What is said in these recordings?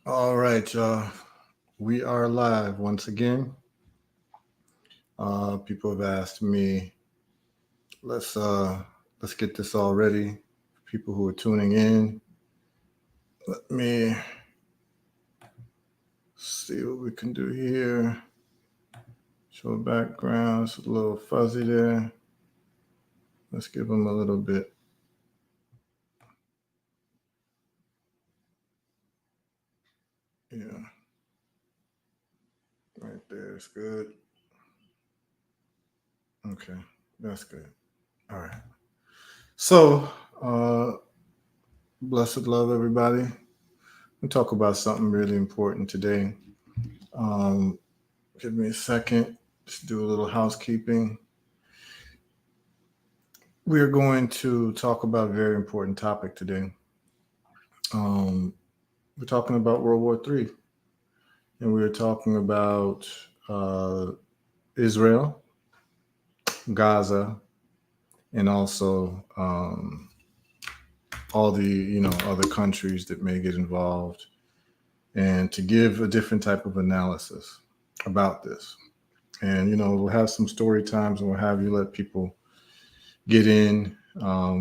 All right, y'all. We are live once again. People have asked me, let's uh let's get this all ready. People who are tuning in, let me see what we can do here. Show background. It's a little fuzzy there. Let's give them a little bit. Yeah, right there. It's good. Okay, that's good. All right. So, uh, blessed love, everybody. We'll talk about something really important today. Um, Give me a second. Just do a little housekeeping. We are going to talk about a very important topic today. Um, we're talking about World War III, and we're talking about uh, Israel, Gaza, and also all the other countries that may get involved, and to give a different type of analysis about this. And we'll have some story times, and we'll have you let people get in.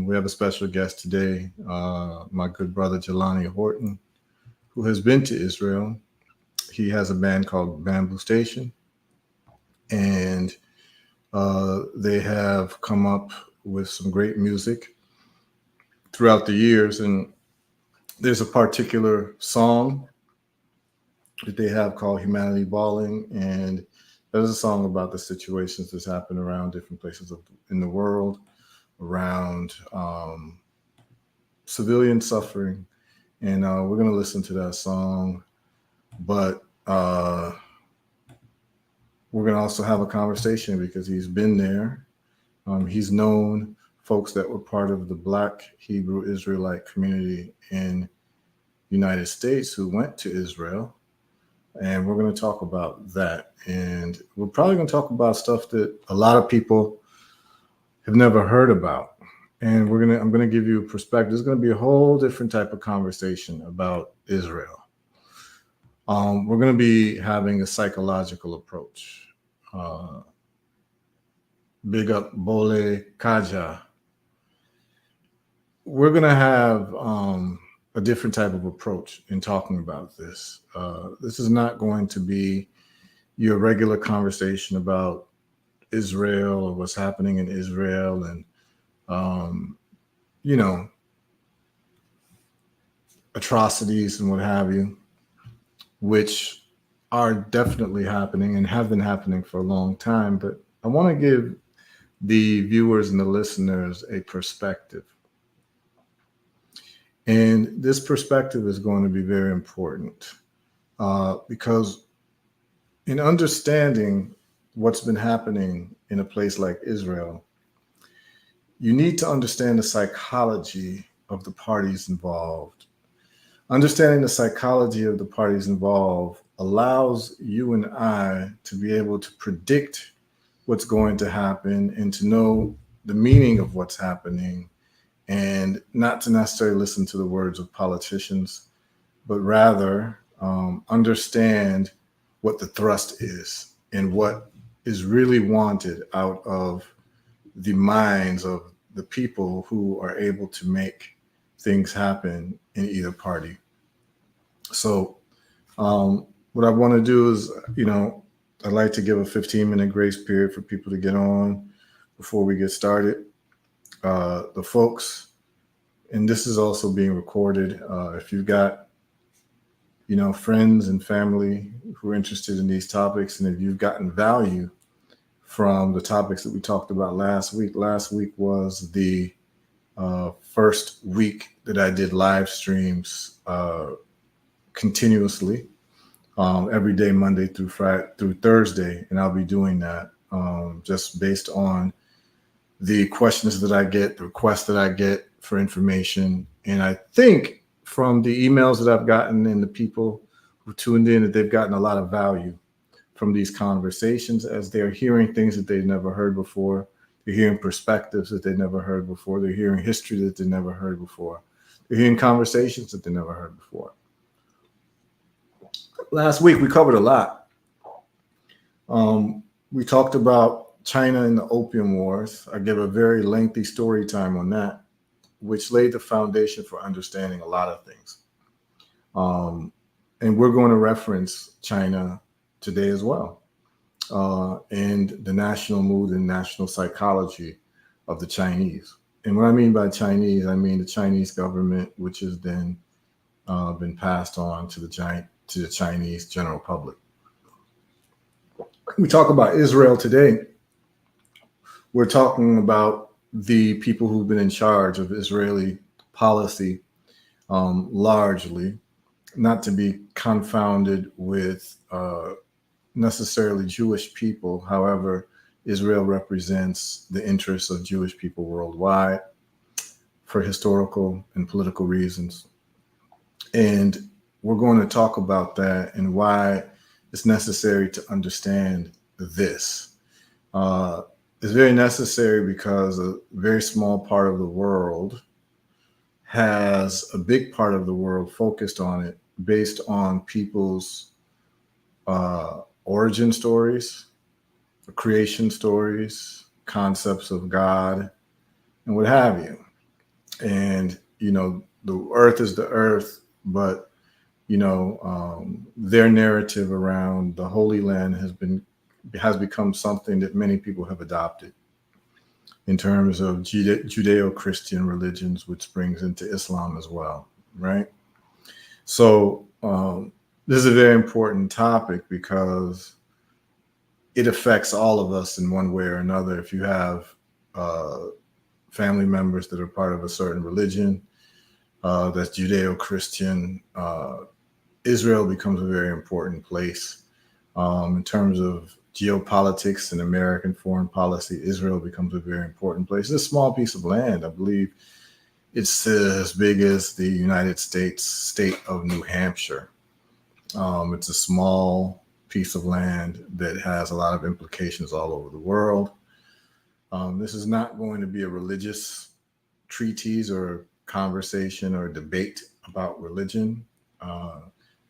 We have a special guest today, my good brother Jalani Horton, who has been to Israel. He has a band called Bambu Station, and they have come up with some great music throughout the years. And there's a particular song that they have called Humanity Bawlin, and that is a song about the situations that's happened around different places in the world, around civilian suffering. And we're going to listen to that song, but we're going to also have a conversation because he's been there. He's known folks that were part of the Black Hebrew Israelite community in the United States who went to Israel. And we're going to talk about that. And we're probably going to talk about stuff that a lot of people have never heard about. And I'm going to give you a perspective. There's going to be a whole different type of conversation about Israel. We're going to be having a psychological approach. Uh, Big up Bole Kaja. We're going to have a different type of approach in talking about this. This is not going to be your regular conversation about Israel or what's happening in Israel and, um, you know, atrocities and what have you, which are definitely happening and have been happening for a long time. But I want to give the viewers and the listeners a perspective. And this perspective is going to be very important because in understanding what's been happening in a place like Israel, you need to understand the psychology of the parties involved. Understanding the psychology of the parties involved allows you and I to be able to predict what's going to happen and to know the meaning of what's happening and not to necessarily listen to the words of politicians, but rather understand what the thrust is and what is really wanted out of the minds of the people who are able to make things happen in either party. So, what I want to do is, I'd like to give a 15-minute grace period for people to get on before we get started. The folks, and this is also being recorded. If you've got, friends and family who are interested in these topics, and if you've gotten value from the topics that we talked about last week was the first week that I did live streams continuously every day, Monday through Friday through Thursday, and I'll be doing that just based on the questions that I get, the requests that I get for information. And I think from the emails that I've gotten and the people who tuned in that they've gotten a lot of value from these conversations as they're hearing things that they've never heard before. They're hearing perspectives that they never heard before. They're hearing history that they never heard before. They're hearing conversations that they never heard before. last week we covered a lot. We talked about China and the Opium Wars. I gave a very lengthy story time on that, which laid the foundation for understanding a lot of things. And we're going to reference China today as well, and the national mood and national psychology of the Chinese. And what I mean by Chinese, I mean the Chinese government, which has then been passed on to the Chinese general public. We talk about Israel today. We're talking about the people who've been in charge of Israeli policy, largely, not to be confounded with necessarily Jewish people. However, Israel represents the interests of Jewish people worldwide for historical and political reasons. And we're going to talk about that and why it's necessary to understand this. It's very necessary because a very small part of the world has a big part of the world focused on it based on people's origin stories, creation stories, concepts of God, and what have you. And, the earth is the earth, but, their narrative around the Holy Land has become something that many people have adopted in terms of Judeo-Christian religions, which brings into Islam as well, right? So this is a very important topic because it affects all of us in one way or another. If you have family members that are part of a certain religion that's Judeo-Christian, Israel becomes a very important place. In terms of geopolitics and American foreign policy, Israel becomes a very important place. It's a small piece of land. I believe it's as big as the United States state of New Hampshire. It's a small piece of land that has a lot of implications all over the world. This is not going to be a religious treatise or conversation or debate about religion.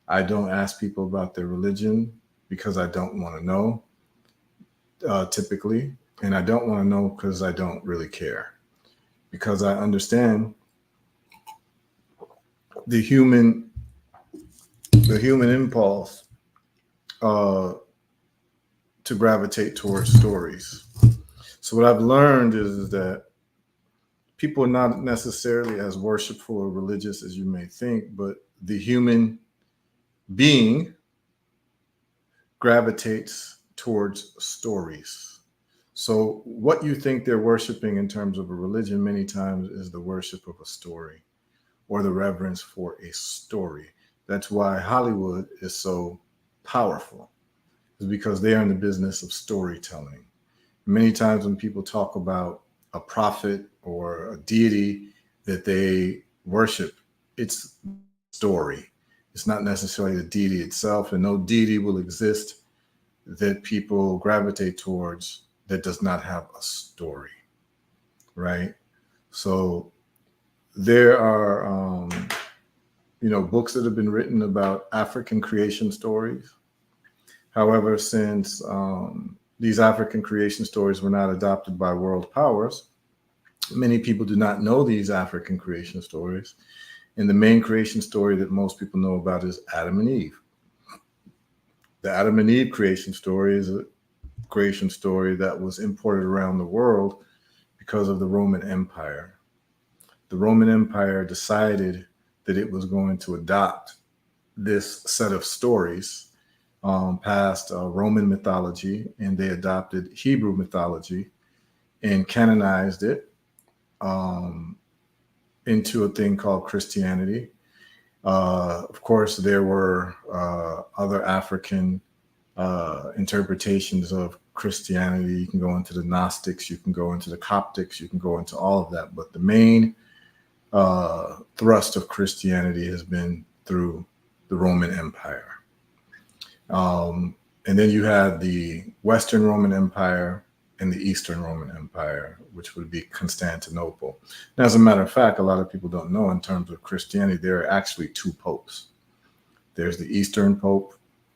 I don't ask people about their religion because I don't want to know, typically, and I don't want to know because I don't really care, because I understand the human impulse to gravitate towards stories. So what I've learned is that people are not necessarily as worshipful or religious as you may think, but the human being gravitates towards stories. So what you think they're worshiping in terms of a religion many times is the worship of a story or the reverence for a story. That's why Hollywood is so powerful, is because they are in the business of storytelling. Many times when people talk about a prophet or a deity that they worship, it's story. It's not necessarily the deity itself, and no deity will exist that people gravitate towards that does not have a story, right? So there are, books that have been written about African creation stories. However, since these African creation stories were not adopted by world powers, many people do not know these African creation stories. And the main creation story that most people know about is Adam and Eve. The Adam and Eve creation story is a creation story that was imported around the world because of the Roman Empire. The Roman Empire decided that it was going to adopt this set of stories past Roman mythology, and they adopted Hebrew mythology and canonized it into a thing called Christianity. Of course, there were other African interpretations of Christianity. You can go into the Gnostics, you can go into the Coptics, you can go into all of that. But the main thrust of Christianity has been through the Roman Empire. And then you had the Western Roman Empire and the Eastern Roman Empire, which would be Constantinople. Now, as a matter of fact, a lot of people don't know in terms of Christianity, there are actually two popes. There's the Eastern Pope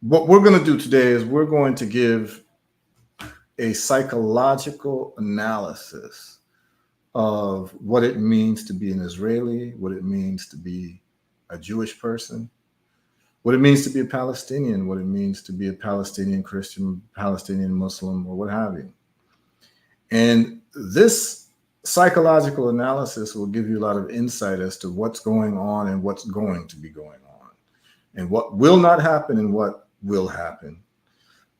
What we're going to do today is we're going to give a psychological analysis of what it means to be an Israeli, what it means to be a Jewish person, what it means to be a Palestinian, what it means to be a Palestinian Christian, Palestinian Muslim, or what have you. And this psychological analysis will give you a lot of insight as to what's going on and what's going to be going on, and what will not happen and what will happen.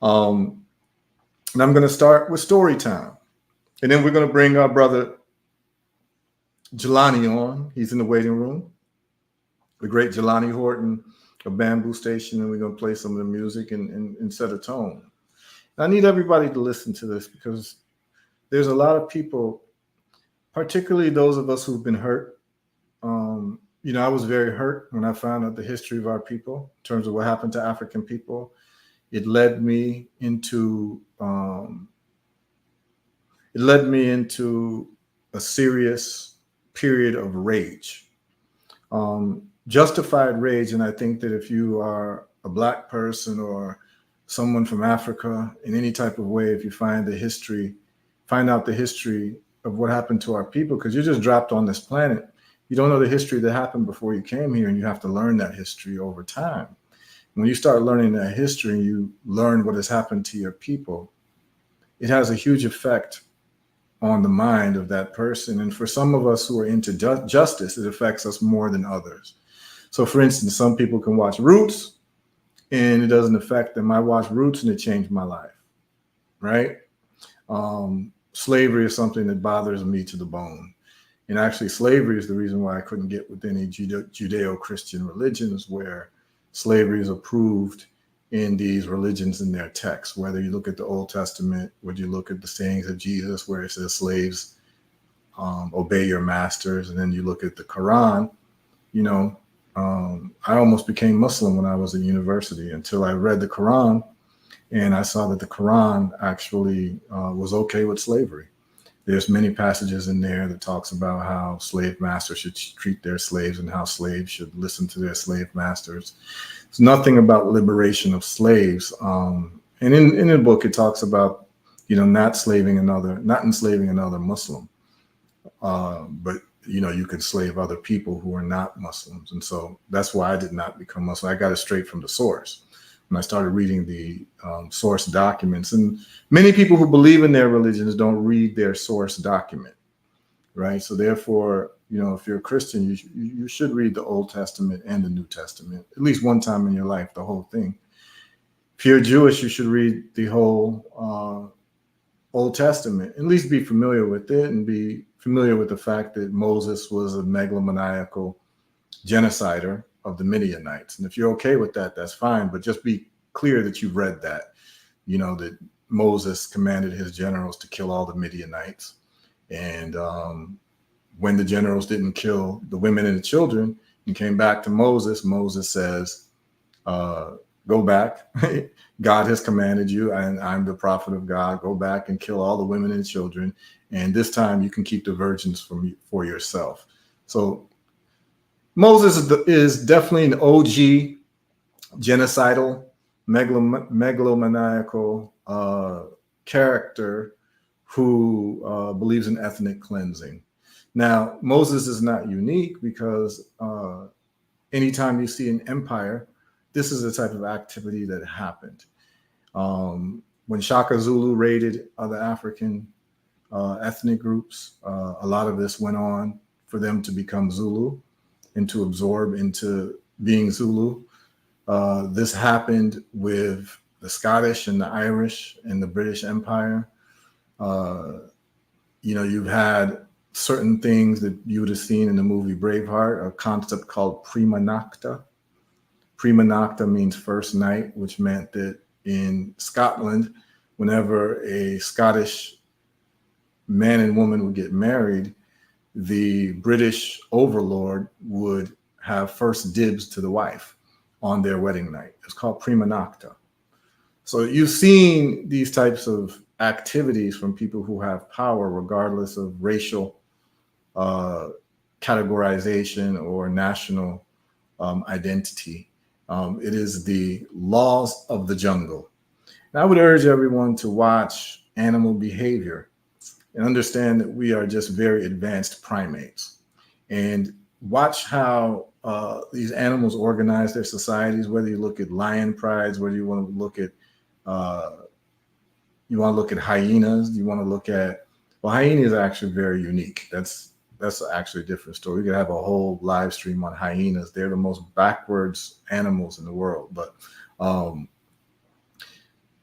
And I'm going to start with story time. And then we're going to bring our brother Jalani on. He's in the waiting room. The great Jalani Horton of Bambu Station. And we're going to play some of the music and set a tone. And I need everybody to listen to this because there's a lot of people, particularly those of us who've been hurt. I was very hurt when I found out the history of our people in terms of what happened to African people. It led me into a serious period of rage, justified rage. And I think that if you are a Black person or someone from Africa in any type of way, if you find out the history of what happened to our people, because you're just dropped on this planet, you don't know the history that happened before you came here, and you have to learn that history over time. When you start learning that history and you learn what has happened to your people, it has a huge effect on the mind of that person. And for some of us who are into justice, it affects us more than others. So for instance, some people can watch Roots and it doesn't affect them. I watched Roots and it changed my life, right? Slavery is something that bothers me to the bone. And actually slavery is the reason why I couldn't get with any Judeo-Christian religions where slavery is approved in these religions in their texts, whether you look at the Old Testament, whether you look at the sayings of Jesus, where it says slaves, obey your masters. And then you look at the Quran, I almost became Muslim when I was in university until I read the Quran and I saw that the Quran actually was okay with slavery. There's many passages in there that talks about how slave masters should treat their slaves and how slaves should listen to their slave masters. It's nothing about liberation of slaves. And in the book, it talks about, not enslaving another Muslim. But, you can slave other people who are not Muslims. And so that's why I did not become Muslim. I got it straight from the source. When I started reading the source documents, and many people who believe in their religions don't read their source document, right? So therefore, if you're a Christian, you should read the Old Testament and the New Testament at least one time in your life, the whole thing. If you're Jewish, you should read the whole Old Testament, at least be familiar with it and be familiar with the fact that Moses was a megalomaniacal genocider of the Midianites. And if you're okay with that, that's fine. But just be clear that you've read that, that Moses commanded his generals to kill all the Midianites. And when the generals didn't kill the women and the children and came back to Moses, Moses says, go back. God has commanded you, and I'm the prophet of God. Go back and kill all the women and children. And this time you can keep the virgins for yourself. So Moses is definitely an OG genocidal, megalomaniacal character who believes in ethnic cleansing. Now, Moses is not unique because anytime you see an empire, this is the type of activity that happened. When Shaka Zulu raided other African ethnic groups, a lot of this went on for them to become Zulu and to absorb into being Zulu. This happened with the Scottish and the Irish and the British Empire. You've had certain things that you would have seen in the movie Braveheart, a concept called prima nocta. Prima nocta means first night, which meant that in Scotland, whenever a Scottish man and woman would get married, the British overlord would have first dibs to the wife on their wedding night. It's called prima nocta. So you've seen these types of activities from people who have power, regardless of racial categorization or national identity. It is the laws of the jungle. And I would urge everyone to watch animal behavior and understand that we are just very advanced primates. And watch how these animals organize their societies. Whether you look at lion prides, whether you want to look at hyenas, you want to look at, well, hyenas are actually very unique. That's actually a different story. We could have a whole live stream on hyenas. They're the most backwards animals in the world. But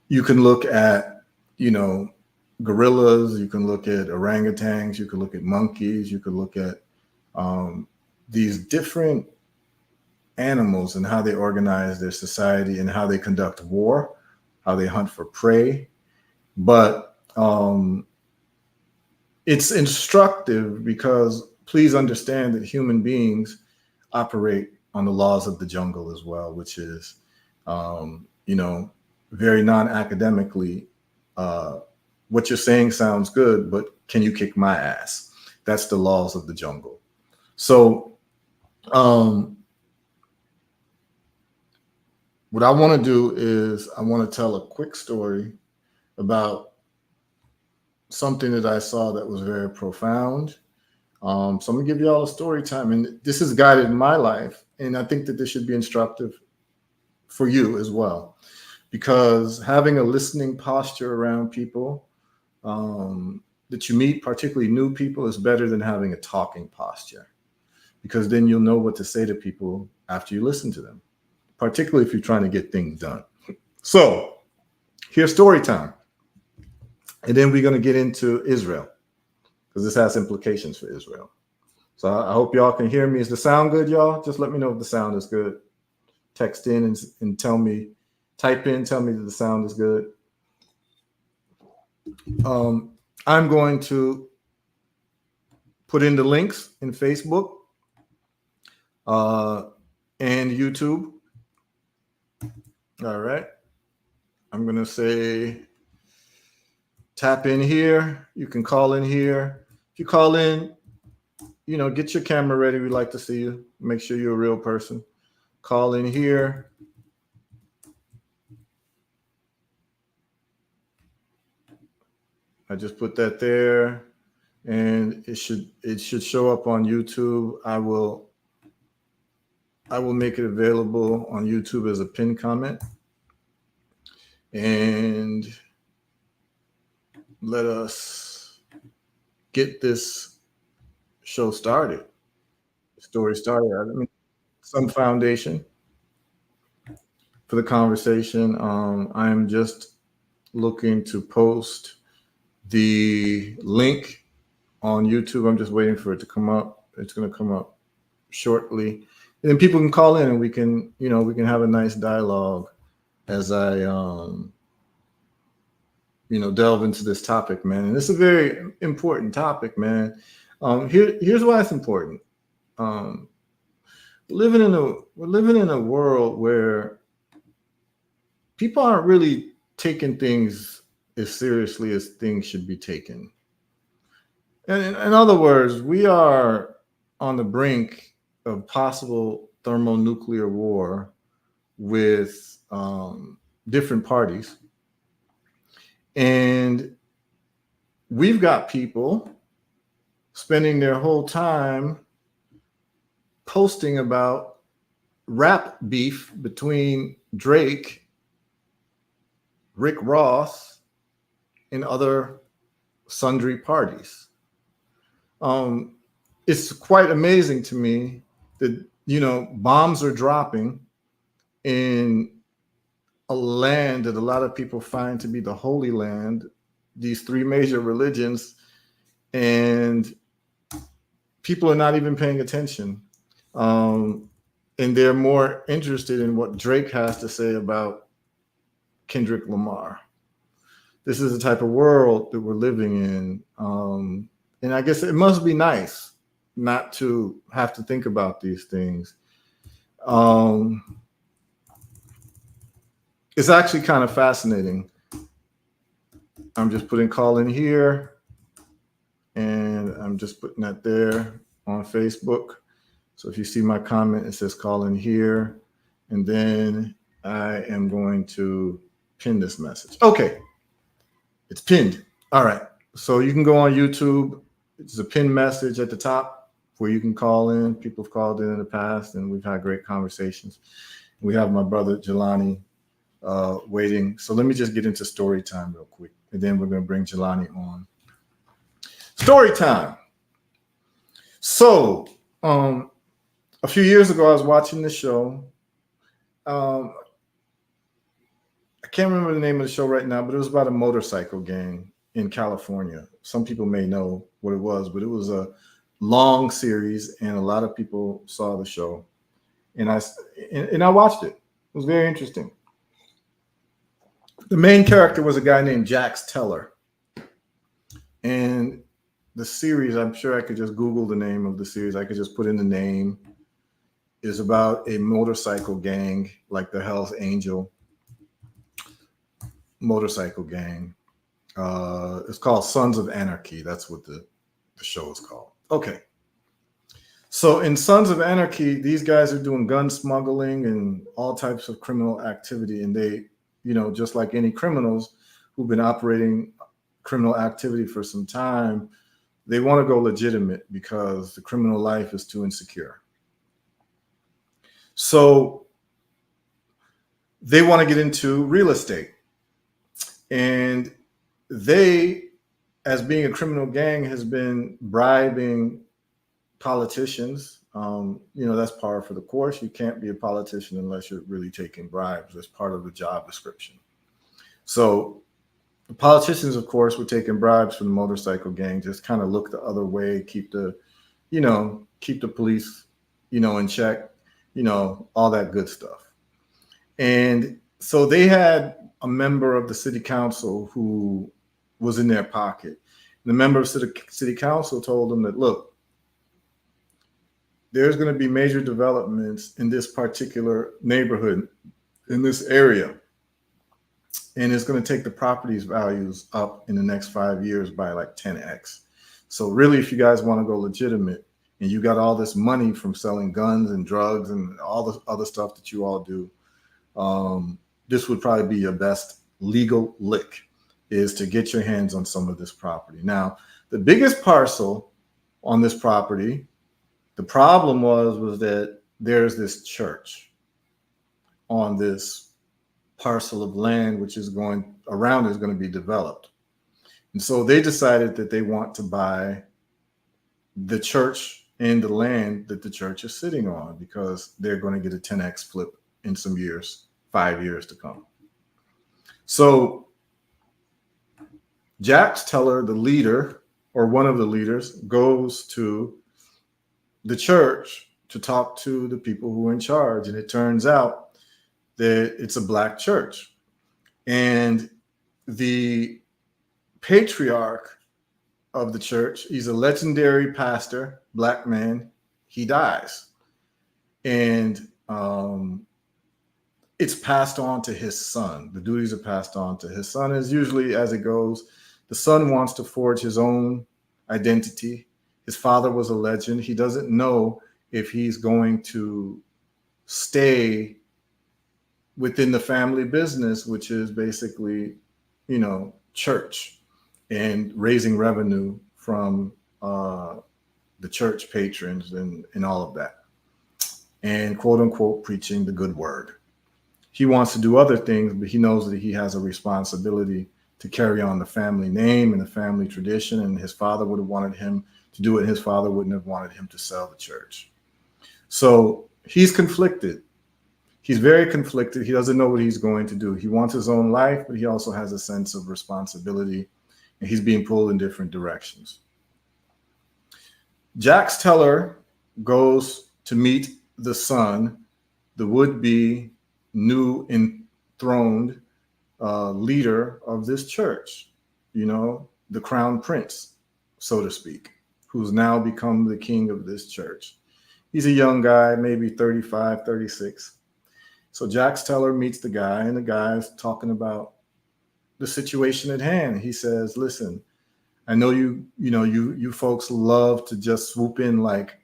you can look at, gorillas, you can look at orangutans, you can look at monkeys, you can look at these different animals and how they organize their society and how they conduct war, how they hunt for prey. But it's instructive because please understand that human beings operate on the laws of the jungle as well, which is, very non-academically, what you're saying sounds good, but can you kick my ass? That's the laws of the jungle. So what I want to do is I want to tell a quick story about something that I saw that was very profound. So I'm gonna give you all a story time, and this has guided my life, and I think that this should be instructive for you as well, because having a listening posture around people that you meet, particularly new people, is better than having a talking posture, because then you'll know what to say to people after you listen to them, particularly if you're trying to get things done. So here's story time. And then we're going to get into Israel, because this has implications for Israel. So I hope y'all can hear me. Is the sound good, y'all? Just let me know if the sound is good. Text in and tell me, type in, tell me that the sound is good. I'm going to put in the links in Facebook and YouTube. All right. I'm going to say, tap in here. You can call in here. If you call in, get your camera ready. We'd like to see you. Make sure you're a real person. Call in here. I just put that there, and it should show up on YouTube. I will make it available on YouTube as a pinned comment. And let us get this show started. Story started. I mean, some foundation for the conversation. I'm just looking to post the link on YouTube. I'm just waiting for it to come up. It's going to come up shortly, and then people can call in and we can have a nice dialogue as I delve into this topic, man. And it's a very important topic, man. Here's why it's important. We're living in a world where people aren't really taking things as seriously as things should be taken. And in other words, we are on the brink of possible thermonuclear war with different parties. And we've got people spending their whole time posting about rap beef between Drake, Rick Ross, and other sundry parties. It's quite amazing to me that, bombs are dropping in a land that a lot of people find to be the Holy Land, these three major religions, and people are not even paying attention. And they're more interested in what Drake has to say about Kendrick Lamar. This is the type of world that we're living in. And I guess it must be nice not to have to think about these things. It's actually kind of fascinating. I'm just putting call in here, and I'm just putting that there on Facebook. So if you see my comment, it says call in here. And then I am going to pin this message. Okay, it's pinned. All right. So you can go on YouTube. It's a pinned message at the top where you can call in. People have called in the past, and we've had great conversations. We have my brother Jalani waiting. So let me just get into story time real quick, and then we're going to bring Jalani on. Story time. So a few years ago, I was watching the show. I can't remember the name of the show right now, but it was about a motorcycle gang in California. Some people may know what it was, but it was a long series, and a lot of people saw the show. And I watched it. It was very interesting. The main character was a guy named Jax Teller. And the series, I'm sure I could just Google the name of the series. I could just put in the name. Is about a motorcycle gang, like the Hells Angel motorcycle gang. It's called Sons of Anarchy. That's what the show is called. Okay. So in Sons of Anarchy, these guys are doing gun smuggling and all types of criminal activity. And they, just like any criminals who've been operating criminal activity for some time, they want to go legitimate because the criminal life is too insecure. So they want to get into real estate. And they, as being a criminal gang, has been bribing politicians. That's par for the course. You can't be a politician unless you're really taking bribes. That's part of the job description. So the politicians, of course, were taking bribes from the motorcycle gang, just kind of look the other way, keep the police, in check, all that good stuff. And so they had a member of the city council who was in their pocket. The member of city council told them that, look, there's going to be major developments in this particular neighborhood, in this area. And it's going to take the property's values up in the next 5 years by like 10x. So really, if you guys want to go legitimate and you got all this money from selling guns and drugs and all the other stuff that you all do, this would probably be your best legal lick, is to get your hands on some of this property. Now, the biggest parcel on this property, the problem was that there's this church on this parcel of land, which is going to be developed. And so they decided that they want to buy the church and the land that the church is sitting on, because they're going to get a 10x flip in some years, 5 years to come. So Jax Teller, the leader, or one of the leaders, goes to the church to talk to the people who are in charge. And it turns out that it's a Black church. And the patriarch of the church, he's a legendary pastor, Black man, he dies. And it's passed on to his son. The duties are passed on to his son, as usually as it goes. The son wants to forge his own identity. His father was a legend. He doesn't know if he's going to stay within the family business, which is basically, church and raising revenue from the church patrons and all of that, and quote unquote preaching the good word. He wants to do other things, but he knows that he has a responsibility to carry on the family name and the family tradition. And his father would have wanted him to do it. His father wouldn't have wanted him to sell the church. So he's conflicted. He's very conflicted. He doesn't know what he's going to do. He wants his own life, but he also has a sense of responsibility, and he's being pulled in different directions. Jax Teller goes to meet the son, the would-be new enthroned leader of this church, the crown prince, so to speak, who's now become the king of this church. He's a young guy, maybe 35, 36. So Jax Teller meets the guy, and the guy's talking about the situation at hand. He says, listen, I know you folks love to just swoop in like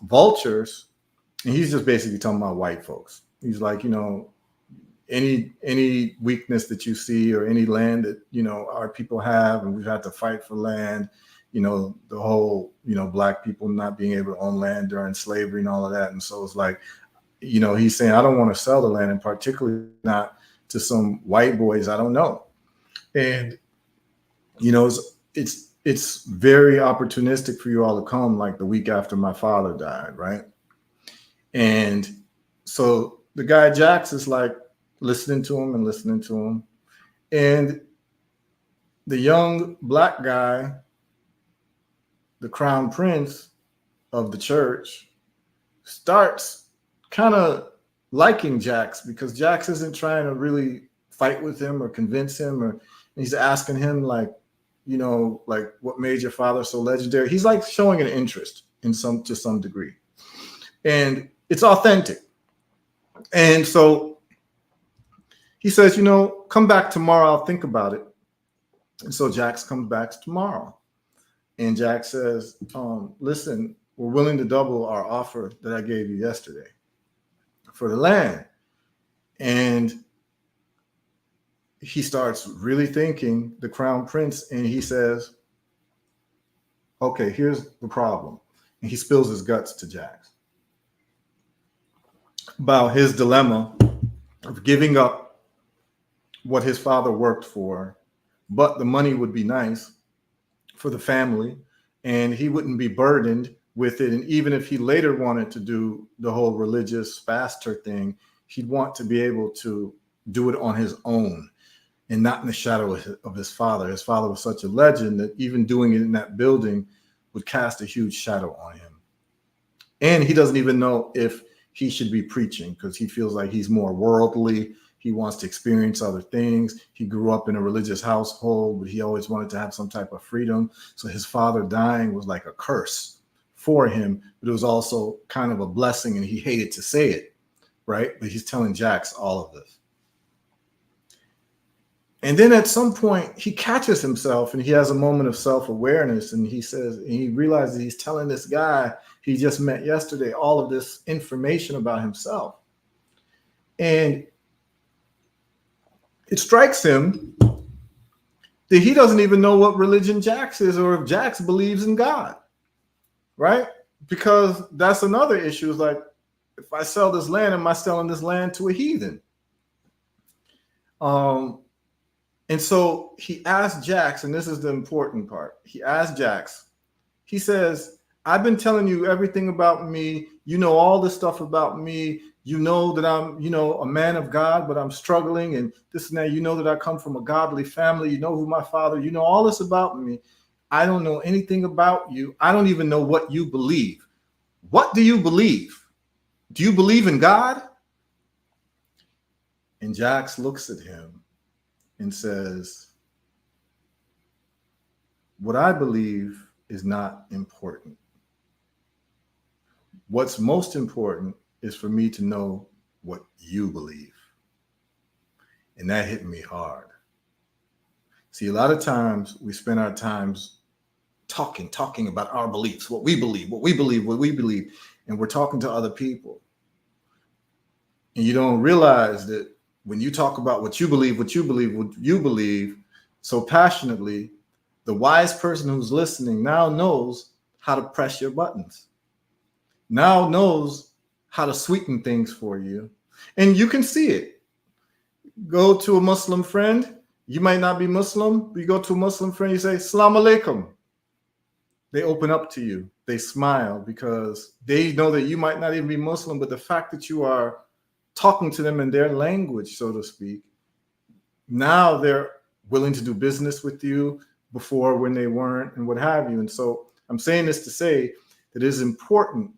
vultures. And he's just basically talking about white folks. He's like, any weakness that you see or any land that, our people have, and we've had to fight for land, the whole, black people not being able to own land during slavery and all of that. And so it's like, he's saying, I don't want to sell the land, and particularly not to some white boys I don't know. And, it's very opportunistic for you all to come like the week after my father died, right? And so the guy Jax is like listening to him. And the young black guy, the crown prince of the church, starts kind of liking Jax, because Jax isn't trying to really fight with him or convince him, or he's asking him like, like, what made your father so legendary? He's like showing an interest to some degree, and it's authentic. And so he says, come back tomorrow, I'll think about it. And so Jax comes back tomorrow, and Jax says, listen, we're willing to double our offer that I gave you yesterday for the land. And he starts really thinking, the crown prince, and he says, okay, here's the problem. And he spills his guts to Jax about his dilemma of giving up what his father worked for, but the money would be nice for the family and he wouldn't be burdened with it. And even if he later wanted to do the whole religious faster thing, he'd want to be able to do it on his own and not in the shadow of his father. His father was such a legend that even doing it in that building would cast a huge shadow on him. And he doesn't even know if he should be preaching, because he feels like he's more worldly. He wants to experience other things. He grew up in a religious household, but he always wanted to have some type of freedom. So his father dying was like a curse for him, but it was also kind of a blessing, and he hated to say it, right? But he's telling Jax all of this. And then at some point he catches himself and he has a moment of self-awareness, and he says, and he realizes he's telling this guy he just met yesterday all of this information about himself. And it strikes him that he doesn't even know what religion Jax is, or if Jax believes in God, right? Because that's another issue, is like, if I sell this land, am I selling this land to a heathen? And so he asked Jax, and this is the important part. He asked Jax, he says, I've been telling you everything about me. You know all this stuff about me. You know that I'm, a man of God, but I'm struggling and this and that. You know that I come from a godly family. You know who my father, you know all this about me. I don't know anything about you. I don't even know what you believe. What do you believe? Do you believe in God? And Jax looks at him and says, what I believe is not important. What's most important is for me to know what you believe. And that hit me hard. See, a lot of times we spend our times talking about our beliefs, what we believe, and we're talking to other people. And you don't realize that when you talk about what you believe so passionately, the wise person who's listening now knows how to press your buttons, now knows how to sweeten things for you. And you can see it. Go to a Muslim friend. You might not be Muslim, but you go to a Muslim friend, you say, Assalamu alaikum. They open up to you. They smile because they know that you might not even be Muslim, but the fact that you are talking to them in their language, so to speak, now they're willing to do business with you before when they weren't, and what have you. And so I'm saying this to say that it is important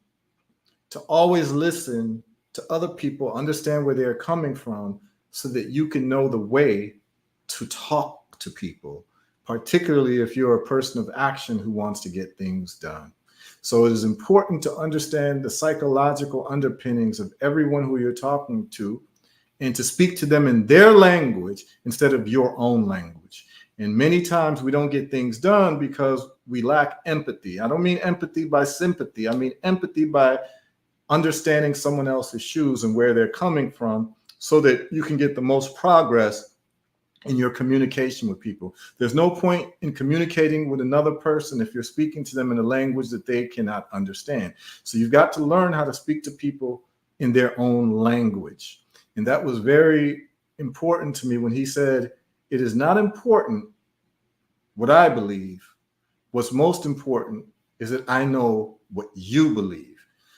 to always listen to other people, understand where they're coming from, so that you can know the way to talk to people, particularly if you're a person of action who wants to get things done. So it is important to understand the psychological underpinnings of everyone who you're talking to, and to speak to them in their language instead of your own language. And many times we don't get things done because we lack empathy. I don't mean empathy by sympathy. I mean empathy by understanding someone else's shoes and where they're coming from so that you can get the most progress in your communication with people. There's no point in communicating with another person if you're speaking to them in a language that they cannot understand. So you've got to learn how to speak to people in their own language. And that was very important to me when he said, it is not important what I believe. What's most important is that I know what you believe.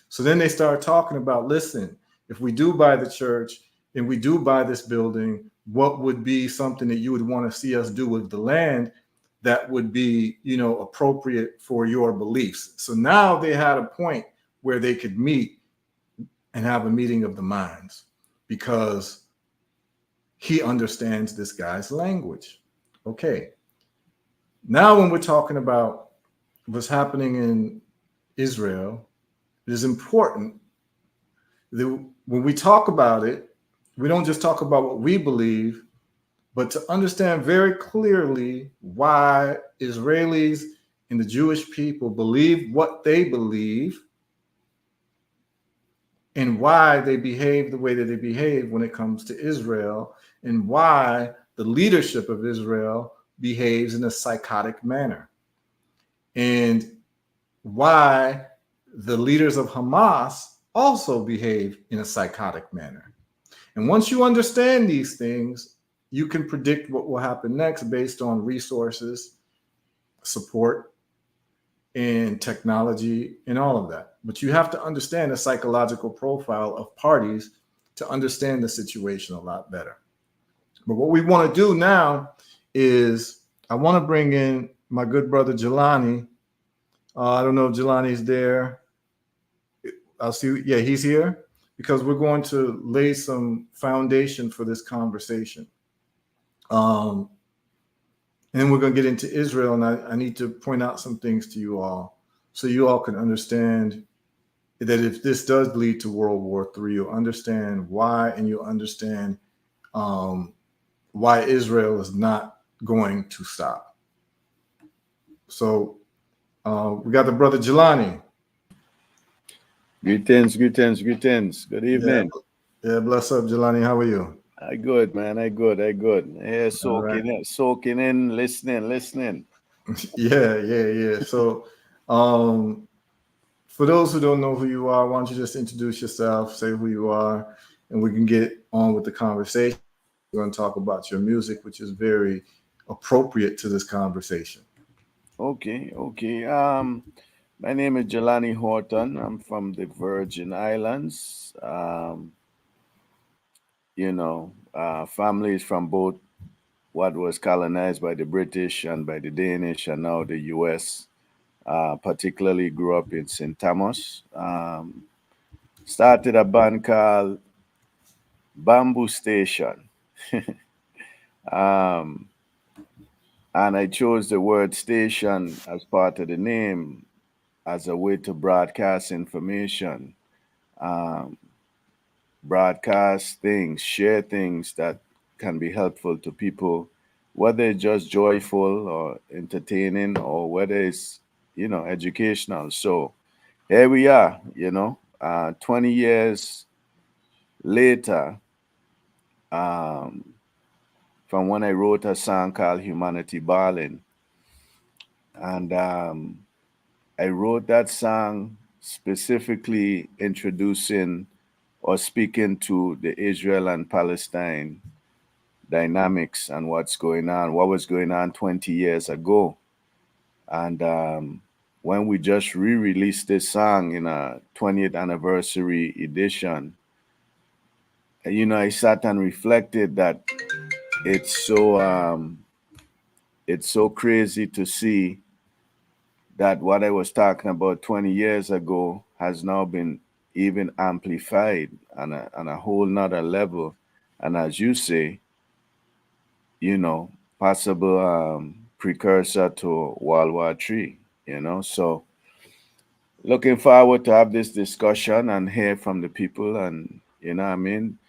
So then they start talking about, listen, if we do buy the church and we do buy this building, what would be something that you would want to see us do with the land that would be, appropriate for your beliefs? So now they had a point where they could meet and have a meeting of the minds because he understands this guy's language. Okay. Now, when we're talking about what's happening in Israel, it is important that when we talk about it, we don't just talk about what we believe, but to understand very clearly why Israelis and the Jewish people believe what they believe and why they behave the way that they behave when it comes to Israel, and why the leadership of Israel behaves in a psychotic manner, and why the leaders of Hamas also behave in a psychotic manner. And once you understand these things, you can predict what will happen next based on resources, support, and technology, and all of that. But you have to understand the psychological profile of parties to understand the situation a lot better. But what we want to do now is I want to bring in my good brother Jalani. I don't know if Jelani's there. I'll see. Yeah, he's here because we're going to lay some foundation for this conversation. And then we're going to get into Israel, and I need to point out some things to you all so you all can understand that if this does lead to World War III, you'll understand why, and you'll understand why Israel is not going to stop. So we got the brother Jalani. Greetings. Good evening. Yeah, bless up, Jalani. How are you? I good, man. I good. Yeah, soaking in, listening. Yeah. So, for those who don't know who you are, why don't you just introduce yourself, say who you are, and we can get on with the conversation. We're going to talk about your music, which is very appropriate to this conversation. Okay. My name is Jalani Horton. I'm from the Virgin Islands. Family is from both what was colonized by the British and by the Danish, and now the U.S. Particularly grew up in St. Thomas. Started a band called Bambu Station. um, and I chose the word station as part of the name as a way to broadcast information, um, broadcast things, share things that can be helpful to people, whether it's just joyful or entertaining or whether it's, educational. So here we are, 20 years later, um, from when I wrote a song called Humanity Bawlin. And I wrote that song specifically introducing or speaking to the Israel and Palestine dynamics and what was going on 20 years ago. And when we just re-released this song in a 20th anniversary edition, I sat and reflected that it's so crazy to see that what I was talking about 20 years ago has now been even amplified on a whole nother level. And as you say, possible precursor to World War III, So looking forward to have this discussion and hear from the people. And, what I mean?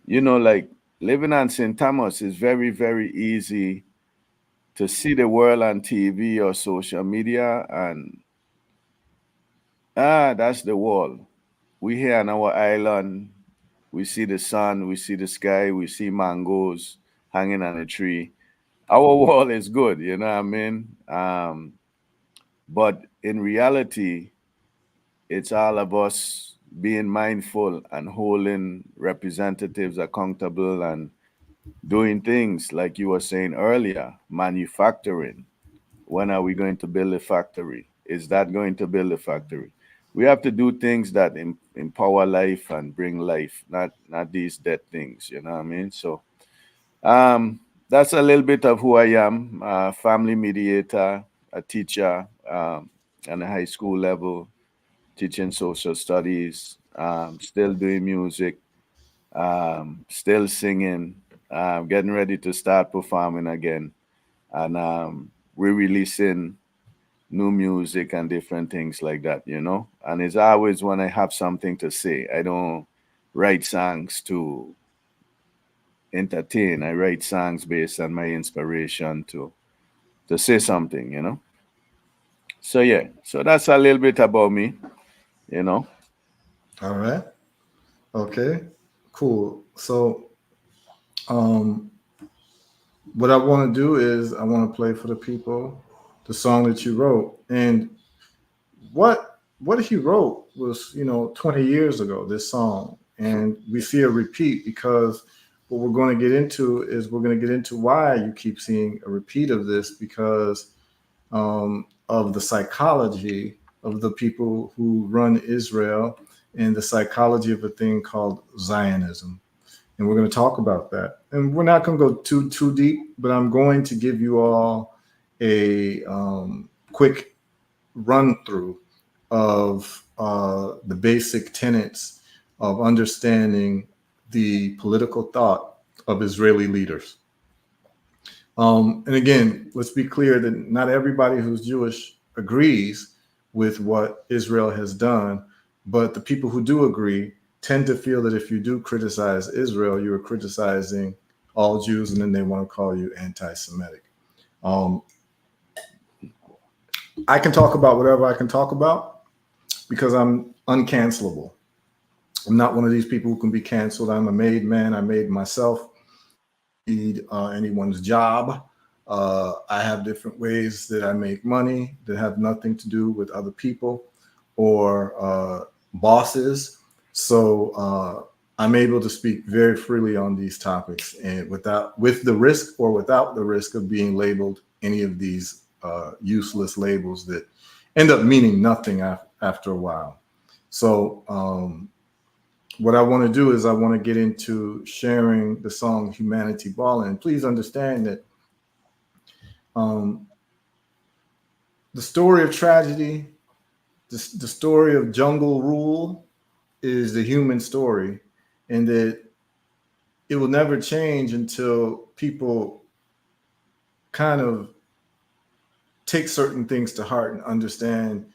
Like living on St. Thomas is very, very easy to see the world on TV or social media and That's the wall. We here on our island. We see the sun, we see the sky, we see mangoes hanging on a tree. Our wall is good, you know what I mean? But in reality, it's all of us being mindful and holding representatives accountable and doing things like you were saying earlier, manufacturing. When are we going to build a factory? Is that going to build a factory? We have to do things that empower life and bring life, not these dead things. You know what I mean? So that's a little bit of who I am. Family mediator, a teacher, on a high school level, teaching social studies, still doing music, still singing, getting ready to start performing again, and re-releasing new music and different things like that, you know. And it's always when I have something to say. I don't write songs to entertain. I write songs based on my inspiration to say something, you know. So yeah, so that's a little bit about me, you know. All right. Okay. Cool. So, um, what I want to do is I want to play for the people the song that you wrote, and what he wrote was 20 years ago. This song, and we see a repeat because what we're going to get into is we're going to get into why you keep seeing a repeat of this because of the psychology of the people who run Israel and the psychology of a thing called Zionism. And we're going to talk about that. And we're not going to go too deep, but I'm going to give you all a quick run through of the basic tenets of understanding the political thought of Israeli leaders. And again, let's be clear that not everybody who's Jewish agrees with what Israel has done, but the people who do agree tend to feel that if you do criticize Israel, you are criticizing all Jews, and then they want to call you anti-Semitic. Um, I can talk about whatever I can talk about because I'm uncancelable. I'm not one of these people who can be canceled. I'm a made man. I made myself. Need anyone's job. I have different ways that I make money that have nothing to do with other people or bosses. So I'm able to speak very freely on these topics and with the risk or without the risk of being labeled any of these useless labels that end up meaning nothing after a while. So what I want to do is I want to get into sharing the song Humanity Bawlin. Please understand that um, the story of tragedy, the story of jungle rule is the human story, and that it will never change until people kind of take certain things to heart and understand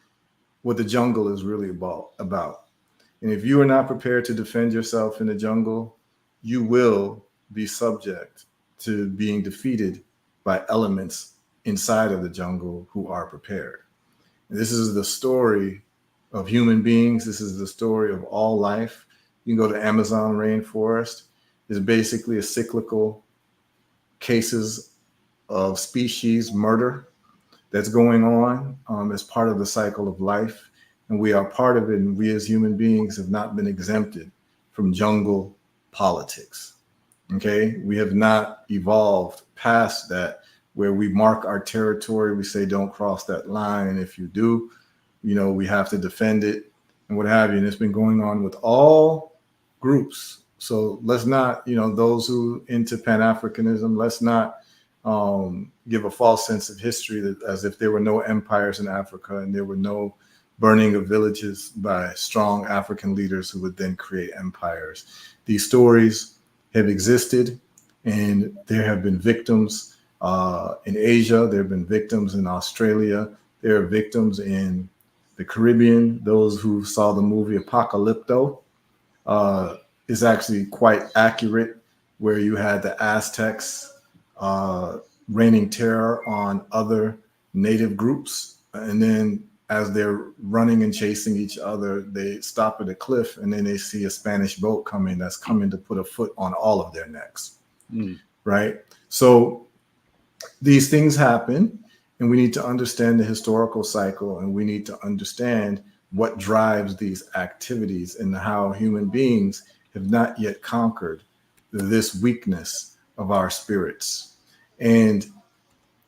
what the jungle is really about. And if you are not prepared to defend yourself in the jungle, you will be subject to being defeated by elements inside of the jungle who are prepared. And this is the story of human beings. This is the story of all life. You can go to Amazon rainforest. It's basically a cyclical cases of species murder that's going on as part of the cycle of life. And we are part of it. And we as human beings have not been exempted from jungle politics. Okay. We have not evolved past that where we mark our territory. We say, don't cross that line. And if you do, we have to defend it and what have you. And it's been going on with all groups. So let's not, those who into Pan-Africanism, let's not give a false sense of history that as if there were no empires in Africa and there were no burning of villages by strong African leaders who would then create empires. These stories have existed, and there have been victims in Asia. There have been victims in Australia. There are victims in the Caribbean. Those who saw the movie Apocalypto is actually quite accurate, where you had the Aztecs raining terror on other native groups. And then as they're running and chasing each other, they stop at a cliff and then they see a Spanish boat coming that's coming to put a foot on all of their necks. Right? So these things happen, and we need to understand the historical cycle, and we need to understand what drives these activities and how human beings have not yet conquered this weakness of our spirits. And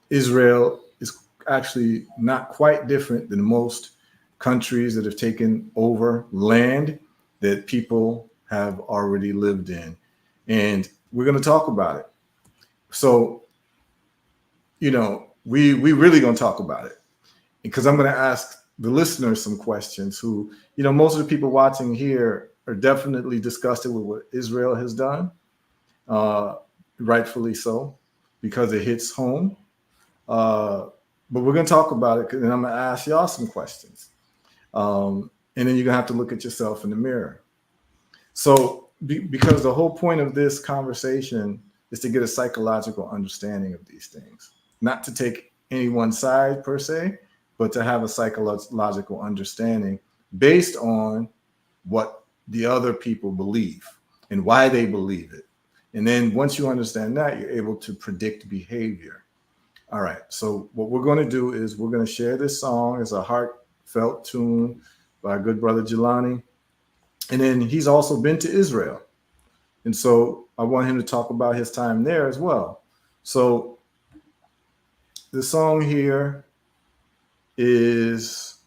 Israel is actually not quite different than most countries that have taken over land that people have already lived in. And we're going to talk about it. So, we really going to talk about it, because I'm going to ask the listeners some questions who, most of the people watching here are definitely disgusted with what Israel has done, rightfully so, because it hits home. But we're going to talk about it, and I'm going to ask y'all some questions. And then you're going to have to look at yourself in the mirror. So because the whole point of this conversation is to get a psychological understanding of these things, not to take any one side per se, but to have a psychological understanding based on what the other people believe and why they believe it. And then once you understand that, you're able to predict behavior. All right. So what we're going to do is we're going to share this song as a heartfelt tune by our good brother Jalani. And then he's also been to Israel. And so I want him to talk about his time there as well. So the song here is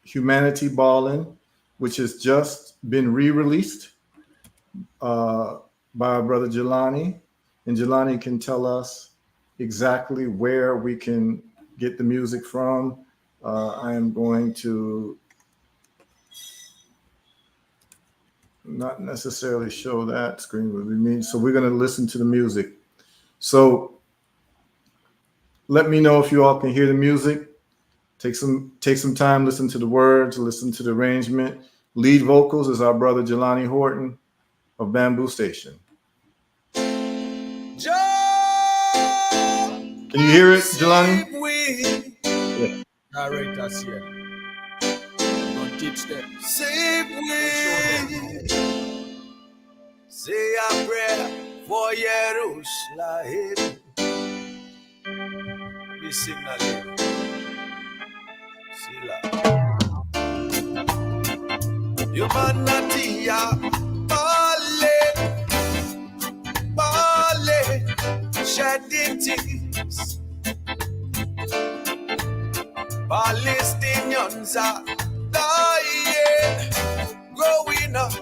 Humanity Bawlin, which has just been re-released by our brother Jalani. And Jalani can tell us exactly where we can get the music from. I am going to not necessarily show that screen with me. So we're going to listen to the music. So let me know if you all can hear the music. Take some time, listen to the words, listen to the arrangement. Lead vocals is our brother Jalani Horton of Bambu Station. Can you hear it, Jalani? Yeah. Narrators here. Don't teach them. Save me. Say a prayer for Jerusalem. We sing that here. Sila. Humanity, Bawlin, shedding tears. Palestinians are dying, growing up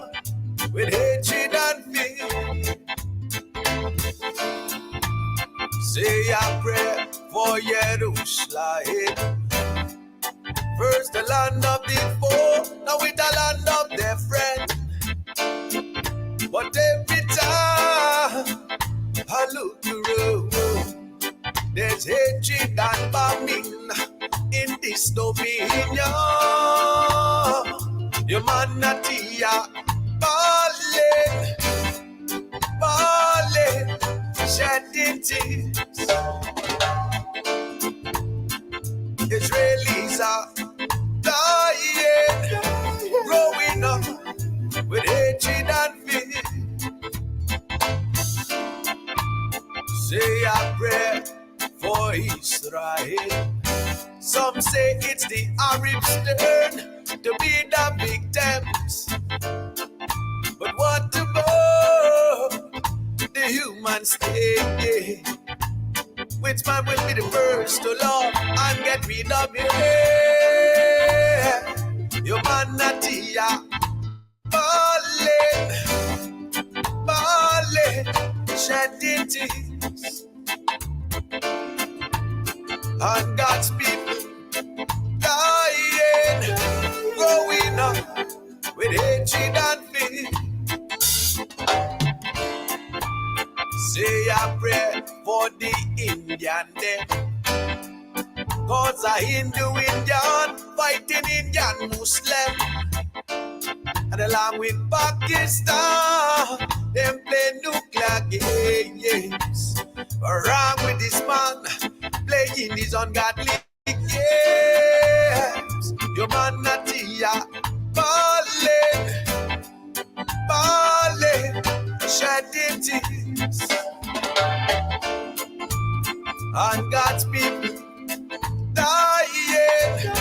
with hatred and fear. Say a prayer for Jerusalem. First the land of the foe, now it's the land of their friend. But every time I look around, there's hatred and bombing in this dominion. Humanity, Bawlin, shedding tears. Israelis are dying, growing up with hatred and fear. Say a prayer for Israel. Some say it's the Arabs' turn to be the victims. But what about the human state? Which man will be the first to love and get rid of it? Humanity, Bawlin, shedding tears. And God's people dying, growing up with hatred and fear. Say a prayer for the Indian them, cause a Hindu Indian fighting Indian Muslim. And along with Pakistan, them play nuclear games. Wrong with this man playing in these ungodly games. Humanity are falling, falling, shedding tears. And God's people dying,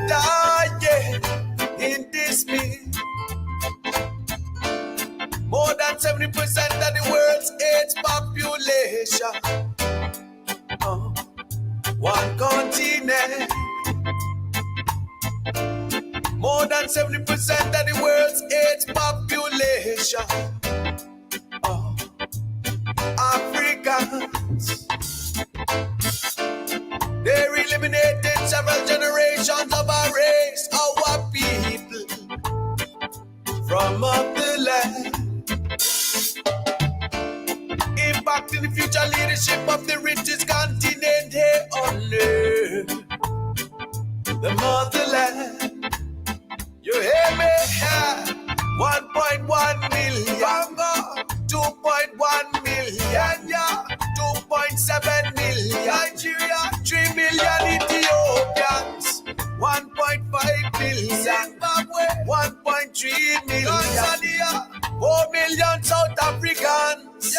dying in despair. More than 70% of the world's AIDS population. One continent. More than 70% of the world's AIDS population. Africans. They're eliminating several generations of our race, our people, from up the land. Impacting the future leadership of the richest continent here on earth, the motherland. You hear me? 1.1 million, 2.1 million, 2.7 million, Nigeria, 3 million Ethiopians, 1.5 million, Zimbabwe, 1.3 million, Tanzania, 4 million South Africans,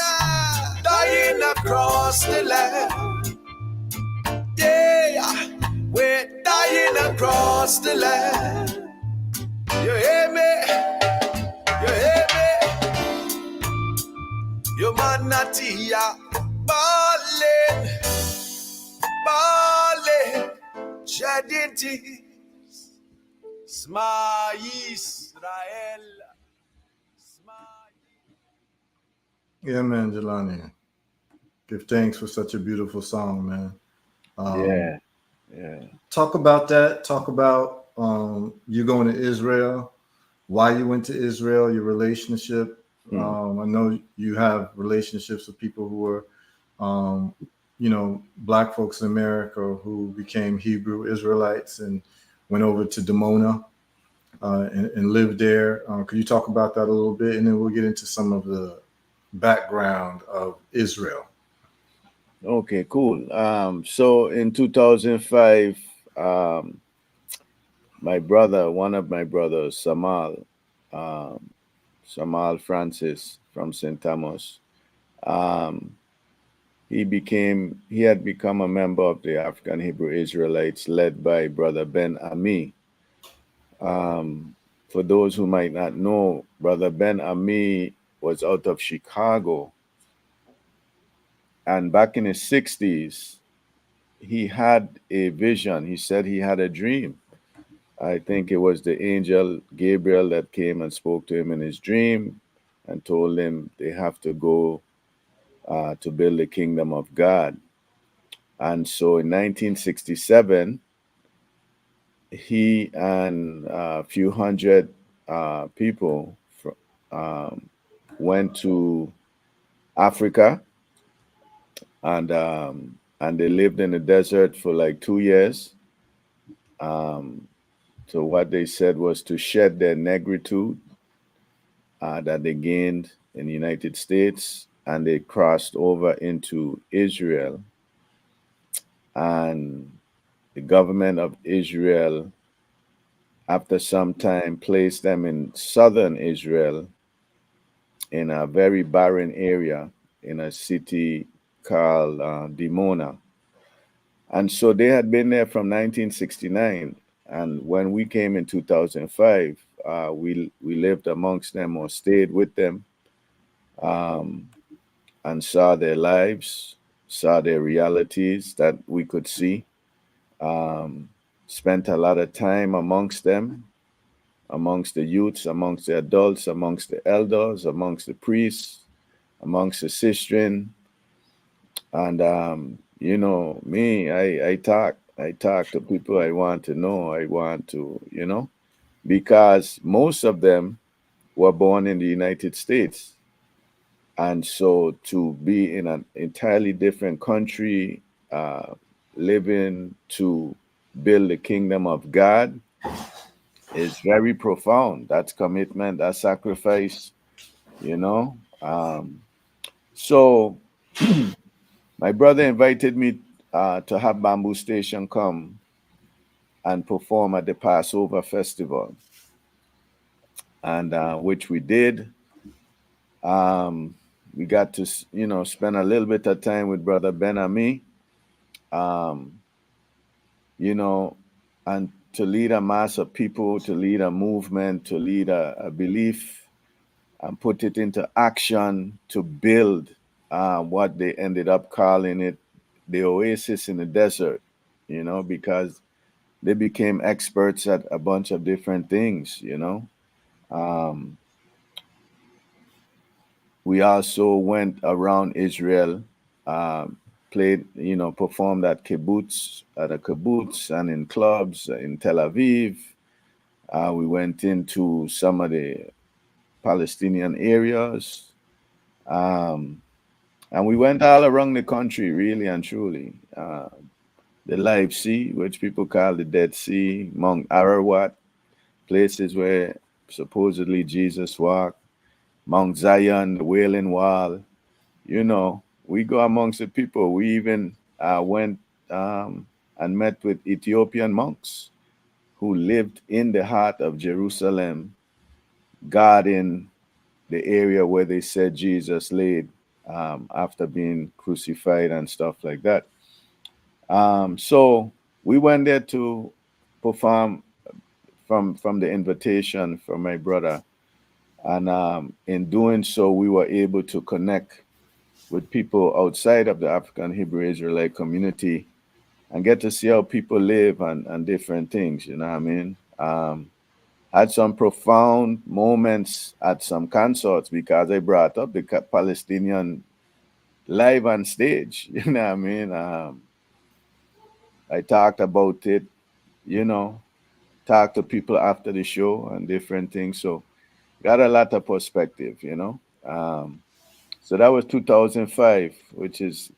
dying across the land. Yeah, we're dying across the land. You hear me? You hear me? Humanity are balling, balling, shedding tears. Smile Israel. Yeah, man, Jalani. Give thanks for such a beautiful song, man. Yeah. Talk about that. Talk about you going to Israel, why you went to Israel, your relationship. I know you have relationships with people who are, Black folks in America who became Hebrew Israelites and went over to Dimona and lived there. Could you talk about that a little bit? And then we'll get into some of the background of Israel. Okay, cool. So in 2005, one of my brothers, Samal Francis from St. Thomas, he had become a member of the African Hebrew Israelites led by Brother Ben Ami. For those who might not know, Brother Ben Ami was out of Chicago. And back in his 60s, he had a vision. He said he had a dream. I think it was the angel Gabriel that came and spoke to him in his dream and told him they have to go to build the kingdom of God. And so in 1967, he and a few hundred people went to Africa, and they lived in the desert for like 2 years. So what they said was to shed their negritude that they gained in the United States, and they crossed over into Israel. And the government of Israel, after some time, placed them in southern Israel in a very barren area in a city called Dimona. And so they had been there from 1969. And when we came in 2005, we lived amongst them or stayed with them, and saw their lives, saw their realities that we could see. Spent a lot of time amongst them, amongst the youths, amongst the adults, amongst the elders, amongst the priests, amongst the sistren. And me, I talk to people I want to know. I want to, because most of them were born in the United States. And so to be in an entirely different country, living to build the kingdom of God is very profound. That's commitment, that's sacrifice, So my brother invited me to have Bambu Station come and perform at the Passover festival, and which we did. We got to, spend a little bit of time with Brother Ben and me, um, you know, and to lead a mass of people, to lead a movement, to lead a belief, and put it into action to build what they ended up calling it the oasis in the desert, because they became experts at a bunch of different things. Um, we also went around Israel, played, performed at a kibbutz and in clubs in Tel Aviv. We went into some of the Palestinian areas. Um, and we went all around the country, really and truly. The Live Sea, which people call the Dead Sea, Mount Ararat, places where supposedly Jesus walked, Mount Zion, the Wailing Wall. We go amongst the people. We even went and met with Ethiopian monks who lived in the heart of Jerusalem, guarding the area where they said Jesus laid after being crucified and stuff like that. So we went there to perform from the invitation from my brother, and in doing so, we were able to connect with people outside of the African Hebrew Israelite community and get to see how people live and different things. You know what I mean? Had some profound moments at some concerts because I brought up the Palestinian live on stage. You know what I mean? I talked about it, you know, talked to people after the show and different things. So got a lot of perspective. So that was 2005, which is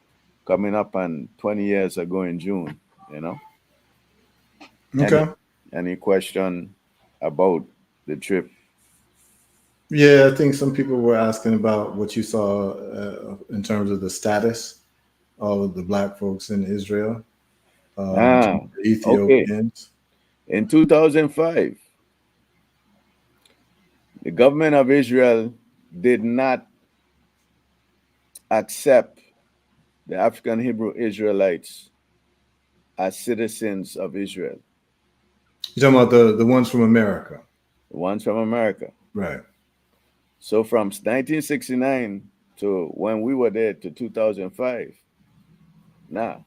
coming up on 20 years ago in June, you know. Any Okay. any question about the trip? Yeah, I think some people were asking about what you saw in terms of the status of the black folks in Israel, in terms Ah, of the okay. Ethiopians. In 2005, the government of Israel did not accept the African Hebrew Israelites as citizens of Israel, You're talking about the ones from America, the ones from America. right? So from 1969 to when we were there to 2005, now,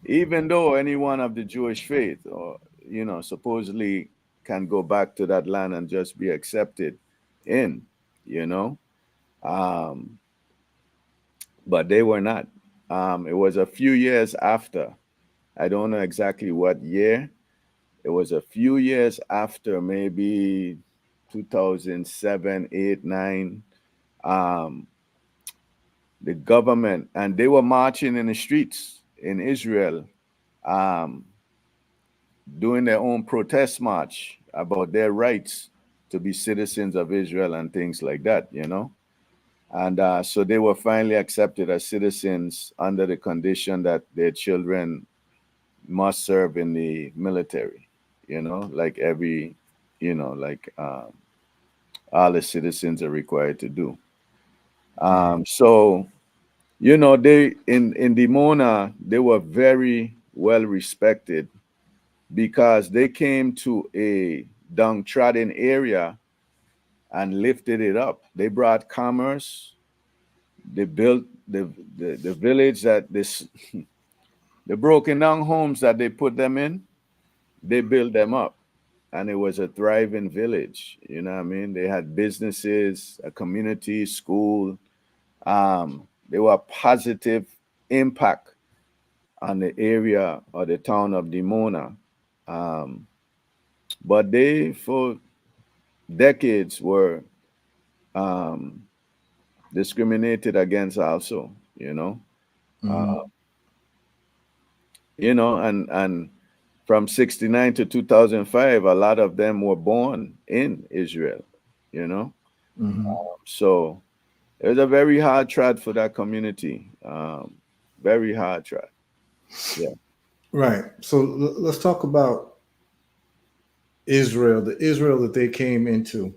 even though anyone of the Jewish faith or, supposedly can go back to that land and just be accepted in, you know, um, but they were not. It was a few years after. I don't know exactly what year. It was a few years after, maybe 2007, 8, 9. Um, the government, and they were marching in the streets in Israel, um, doing their own protest march about their rights to be citizens of Israel and things like that. And so they were finally accepted as citizens under the condition that their children must serve in the military, like all the citizens are required to do. So, they in Dimona, they were very well respected because they came to a downtrodden area and lifted it up. They brought commerce. They built the village that this the broken down homes that they put them in. They built them up, and it was a thriving village. You know what I mean? They had businesses, a community, school. They were a positive impact on the area or the town of Dimona. Um, but they, for decades, were um, discriminated against also, Mm-hmm. uh, and from 69 to 2005, a lot of them were born in Israel, you know. Mm-hmm. So it was a very hard trot for that community, very hard trot. Yeah. Right. So let's talk about Israel, the Israel that they came into,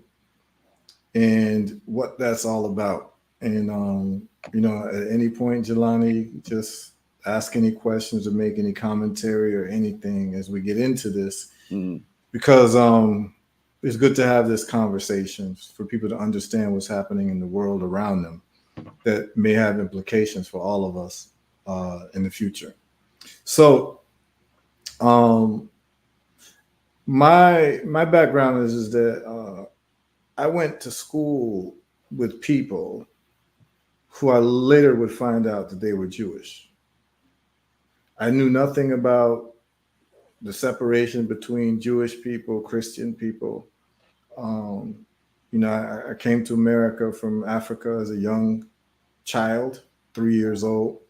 and what that's all about. And at any point, Jelani, just ask any questions or make any commentary or anything as we get into this, Mm. because it's good to have this conversation for people to understand what's happening in the world around them that may have implications for all of us in the future. So, um, my background is that I went to school with people who I later would find out that they were Jewish. I knew nothing about the separation between Jewish people, Christian people. Um, I came to America from Africa as a young child, 3 years old.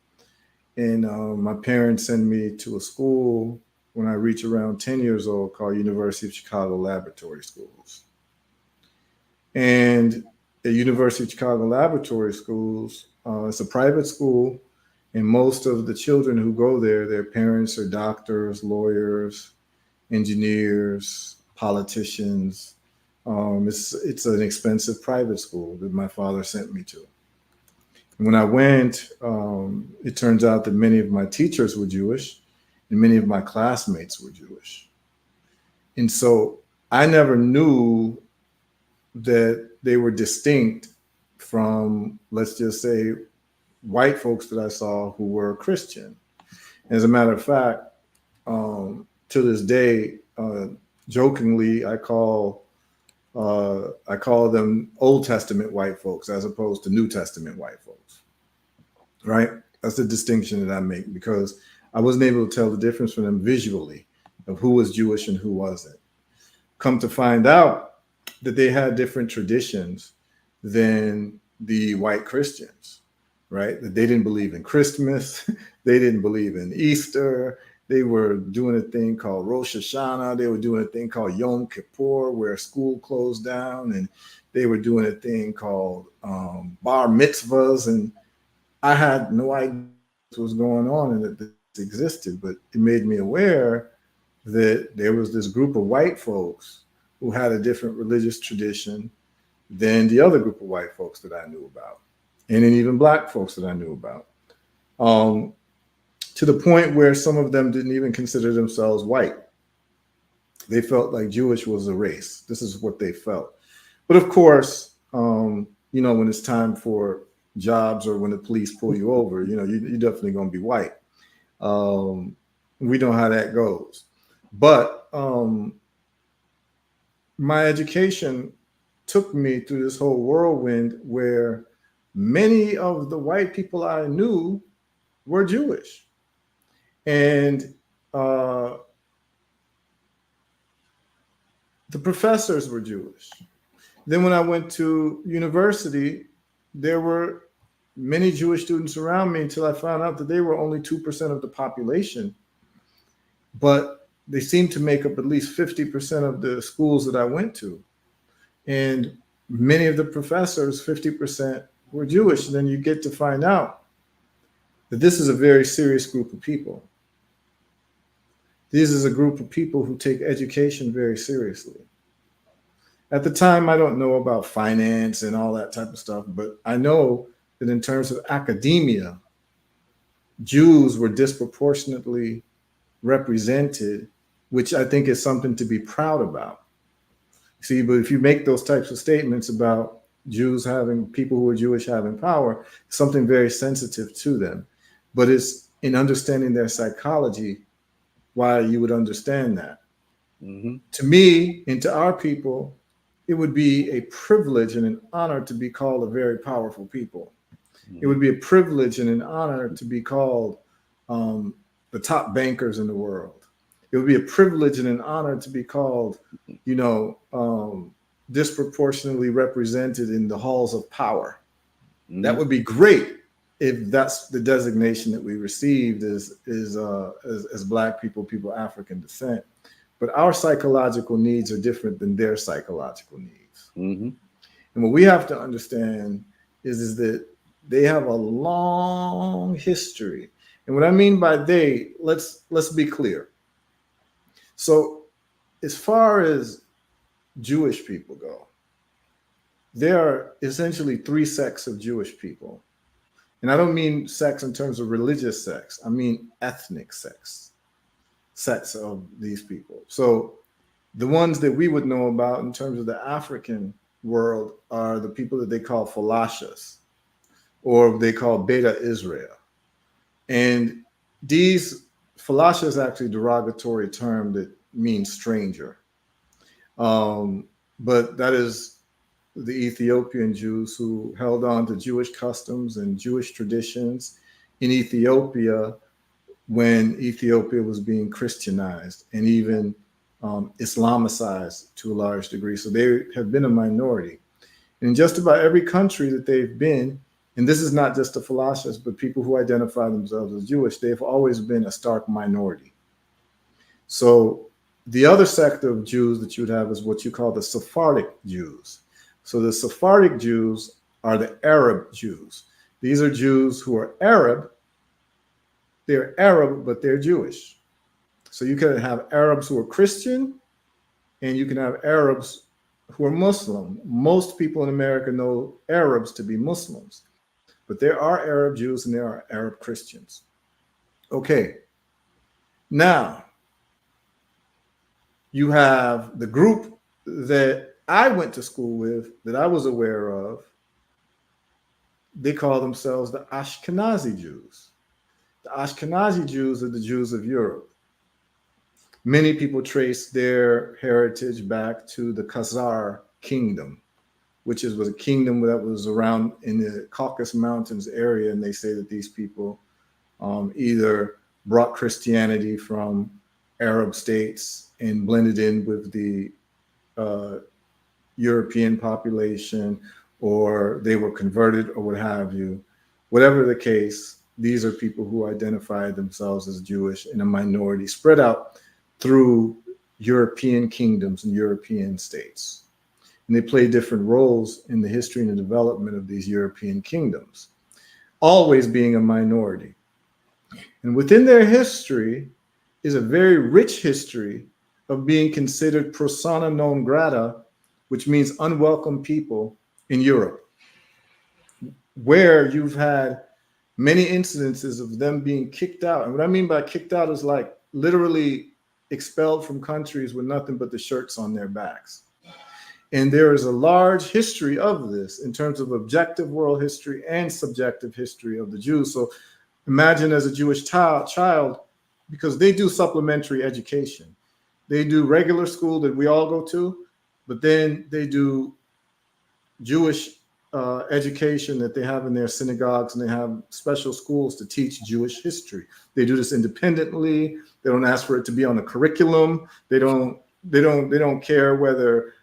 And my parents sent me to a school when I reached around 10 years old called University of Chicago Laboratory Schools. And at University of Chicago Laboratory Schools, it's a private school, and most of the children who go there, their parents are doctors, lawyers, engineers, politicians. It's an expensive private school that my father sent me to. And when I went, it turns out that many of my teachers were Jewish, and many of my classmates were Jewish. And so I never knew that they were distinct from, let's just say, white folks that I saw who were Christian. As a matter of fact, to this day, jokingly, I call them Old Testament white folks as opposed to New Testament white folks. Right? That's the distinction that I make, because I wasn't able to tell the difference from them visually of who was Jewish and who wasn't. Come to find out that they had different traditions than the white Christians, right? That they didn't believe in Christmas, they didn't believe in Easter. They were doing a thing called Rosh Hashanah. They were doing a thing called Yom Kippur, where school closed down, and they were doing a thing called bar mitzvahs. And I had no idea what was going on and that this existed, but it made me aware that there was this group of white folks who had a different religious tradition than the other group of white folks that I knew about, and then even black folks that I knew about, to the point where some of them didn't even consider themselves white. They felt like Jewish was a race. This is what they felt. But of course, when it's time for jobs or when the police pull you over, you're definitely going to be white. We know how that goes. But my education took me through this whole whirlwind where many of the white people I knew were Jewish. And the professors were Jewish. Then when I went to university, there were many Jewish students around me until I found out that they were only 2% of the population. But they seemed to make up at least 50% of the schools that I went to. And many of the professors, 50%, were Jewish. And then you get to find out that this is a very serious group of people. This is a group of people who take education very seriously. At the time, I don't know about finance and all that type of stuff, but I know that in terms of academia, Jews were disproportionately represented, which I think is something to be proud about. See, but if you make those types of statements about people who are Jewish having power, something very sensitive to them. But it's in understanding their psychology why you would understand that. Mm-hmm. To me and to our people, it would be a privilege and an honor to be called a very powerful people. Mm-hmm. It would be a privilege and an honor to be called the top bankers in the world. It would be a privilege and an honor to be called, disproportionately represented in the halls of power. Mm-hmm. That would be great if that's the designation that we received as Black people of African descent. But our psychological needs are different than their psychological needs. Mm-hmm. And what we have to understand is that they have a long history. And what I mean by they, let's be clear. So as far as Jewish people go, there are essentially three sects of Jewish people. And I don't mean sex in terms of religious sex. I mean ethnic sets of these people. So the ones that we would know about in terms of the African world are the people that they call Falashas, or they call Beta Israel. And these Falasha is actually a derogatory term that means stranger. But that is the Ethiopian Jews who held on to Jewish customs and Jewish traditions in Ethiopia when Ethiopia was being Christianized and even Islamicized to a large degree. So they have been a minority. And in just about every country that they've been, and this is not just the Falashas, but people who identify themselves as Jewish, they've always been a stark minority. So the other sect of Jews that you would have is what you call the Sephardic Jews. So the Sephardic Jews are the Arab Jews. These are Jews who are Arab. They're Arab, but they're Jewish. So you can have Arabs who are Christian, and you can have Arabs who are Muslim. Most people in America know Arabs to be Muslims, but there are Arab Jews and there are Arab Christians. Okay. Now, you have the group that I went to school with, that I was aware of. They call themselves the Ashkenazi Jews. The Ashkenazi Jews are the Jews of Europe. Many people trace their heritage back to the Khazar kingdom, which was a kingdom that was around in the Caucasus Mountains area. And they say that these people either brought Christianity from Arab states and blended in with the European population, or they were converted or what have you. Whatever the case, these are people who identify themselves as Jewish in a minority spread out through European kingdoms and European states. And they play different roles in the history and the development of these European kingdoms, always being a minority. And within their history is a very rich history of being considered persona non grata, which means unwelcome people in Europe, where you've had many incidences of them being kicked out. And what I mean by kicked out is like literally expelled from countries with nothing but the shirts on their backs. And there is a large history of this in terms of objective world history and subjective history of the Jews. So imagine as a Jewish child, because they do supplementary education. They do regular school that we all go to, but then they do Jewish education that they have in their synagogues, and they have special schools to teach Jewish history. They do this independently. They don't ask for it to be on the curriculum. They don't care whether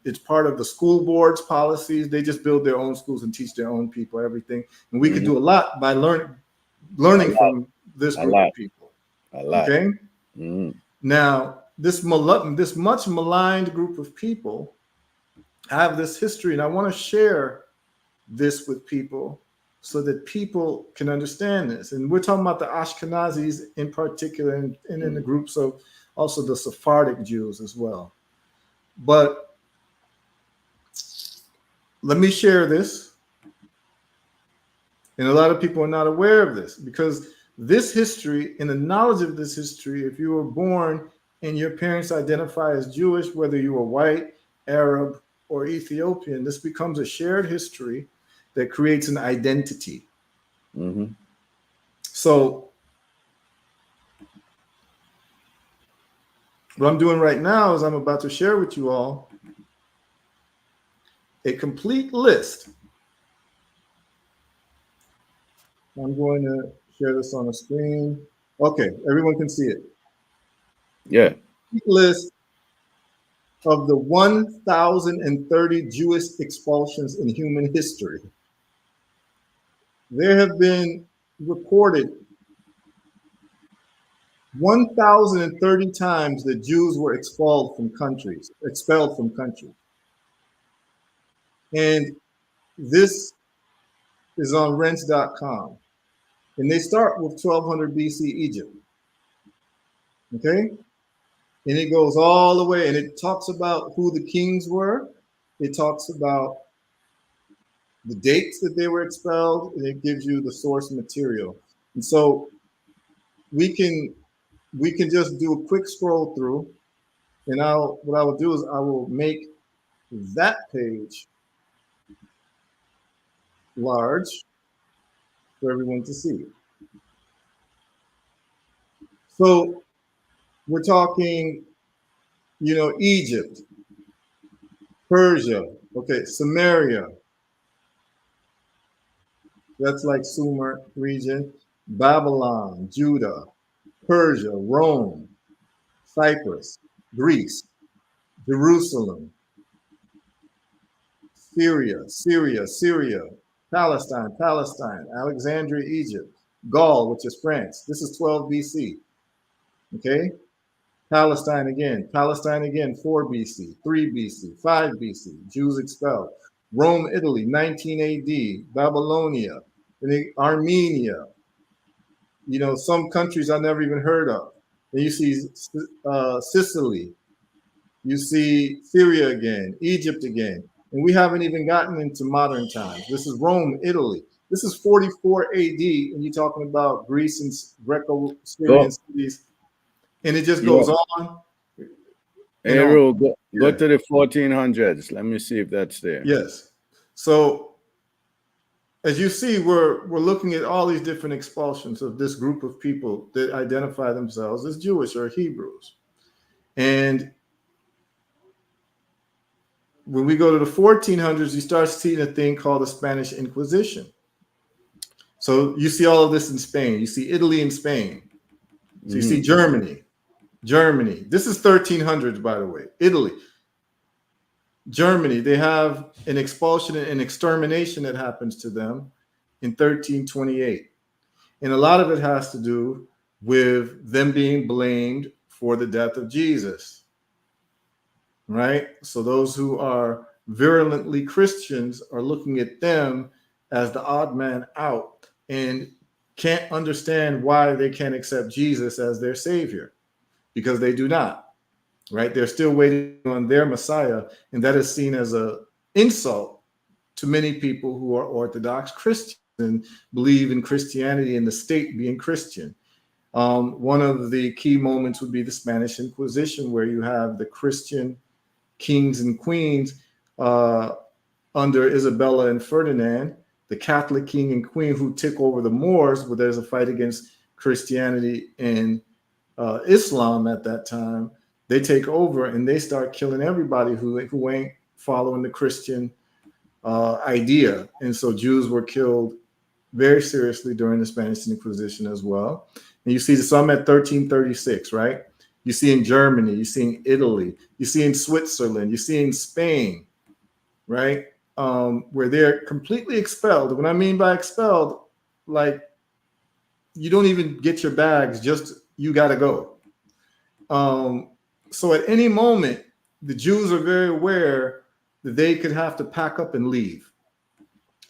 it's part of the school board's policies. They just build their own schools and teach their own people everything. And we could do a lot by learning from this group of people. Okay. Now, this much maligned group of people have this history, and I want to share this with people so that people can understand this. And we're talking about the Ashkenazis in particular, and in the groups of also the Sephardic Jews as well. But let me share this. And a lot of people are not aware of this, because this history and the knowledge of this history, if you were born and your parents identify as Jewish, whether you were white, Arab, or Ethiopian, this becomes a shared history that creates an identity. So what I'm doing right now is I'm about to share with you all a complete list. I'm going to share this on the screen. Okay, everyone can see it. Yeah. List of the 1,030 Jewish expulsions in human history. There have been reported 1,030 times that Jews were expelled from countries. And this is on rents.com. And they start with 1200 BC Egypt. Okay? And it goes all the way, and it talks about who the kings were. It talks about the dates that they were expelled, and it gives you the source material. And so we can just do a quick scroll through, and what I will do is I will make that page large for everyone to see. So we're talking, Egypt, Persia, okay, Samaria, that's like Sumer region, Babylon, Judah, Persia, Rome, Cyprus, Greece, Jerusalem, Syria, Palestine, Alexandria, Egypt, Gaul, which is France. This is 12 BC. Okay? Palestine again, 4 BC, 3 BC, 5 BC, Jews expelled. Rome, Italy, 19 AD, Babylonia, Armenia, some countries I never even heard of. Then you see Sicily, you see Syria again, Egypt again. And we haven't even gotten into modern times. This is Rome, Italy. This is 44 AD, and you're talking about Greece and Greco-Syrian cities. And it just goes on. Go to the 1400s. Let me see if that's there. Yes. So as you see, we're looking at all these different expulsions of this group of people that identify themselves as Jewish or Hebrews. And when we go to the 1400s, you start seeing a thing called the Spanish Inquisition. So you see all of this in Spain. You see Italy and Spain. So you see Germany. This is 1300s, by the way. Italy. Germany, they have an expulsion and extermination that happens to them in 1328. And a lot of it has to do with them being blamed for the death of Jesus. Right? So those who are virulently Christians are looking at them as the odd man out and can't understand why they can't accept Jesus as their savior, because they do not, right? They're still waiting on their Messiah, and that is seen as an insult to many people who are Orthodox Christians and believe in Christianity and the state being Christian. One of the key moments would be the Spanish Inquisition, where you have the Christian kings and queens under Isabella and Ferdinand, the Catholic king and queen who took over the Moors, where there's a fight against Christianity and Islam at that time. They take over and they start killing everybody who ain't following the Christian idea. And so Jews were killed very seriously during the Spanish Inquisition as well. And you see some at 1336, right? You see in Germany, you see in Italy, you see in Switzerland, you see in Spain, right? Where they're completely expelled. What I mean by expelled, like you don't even get your bags, just you got to go. So at any moment, the Jews are very aware that they could have to pack up and leave.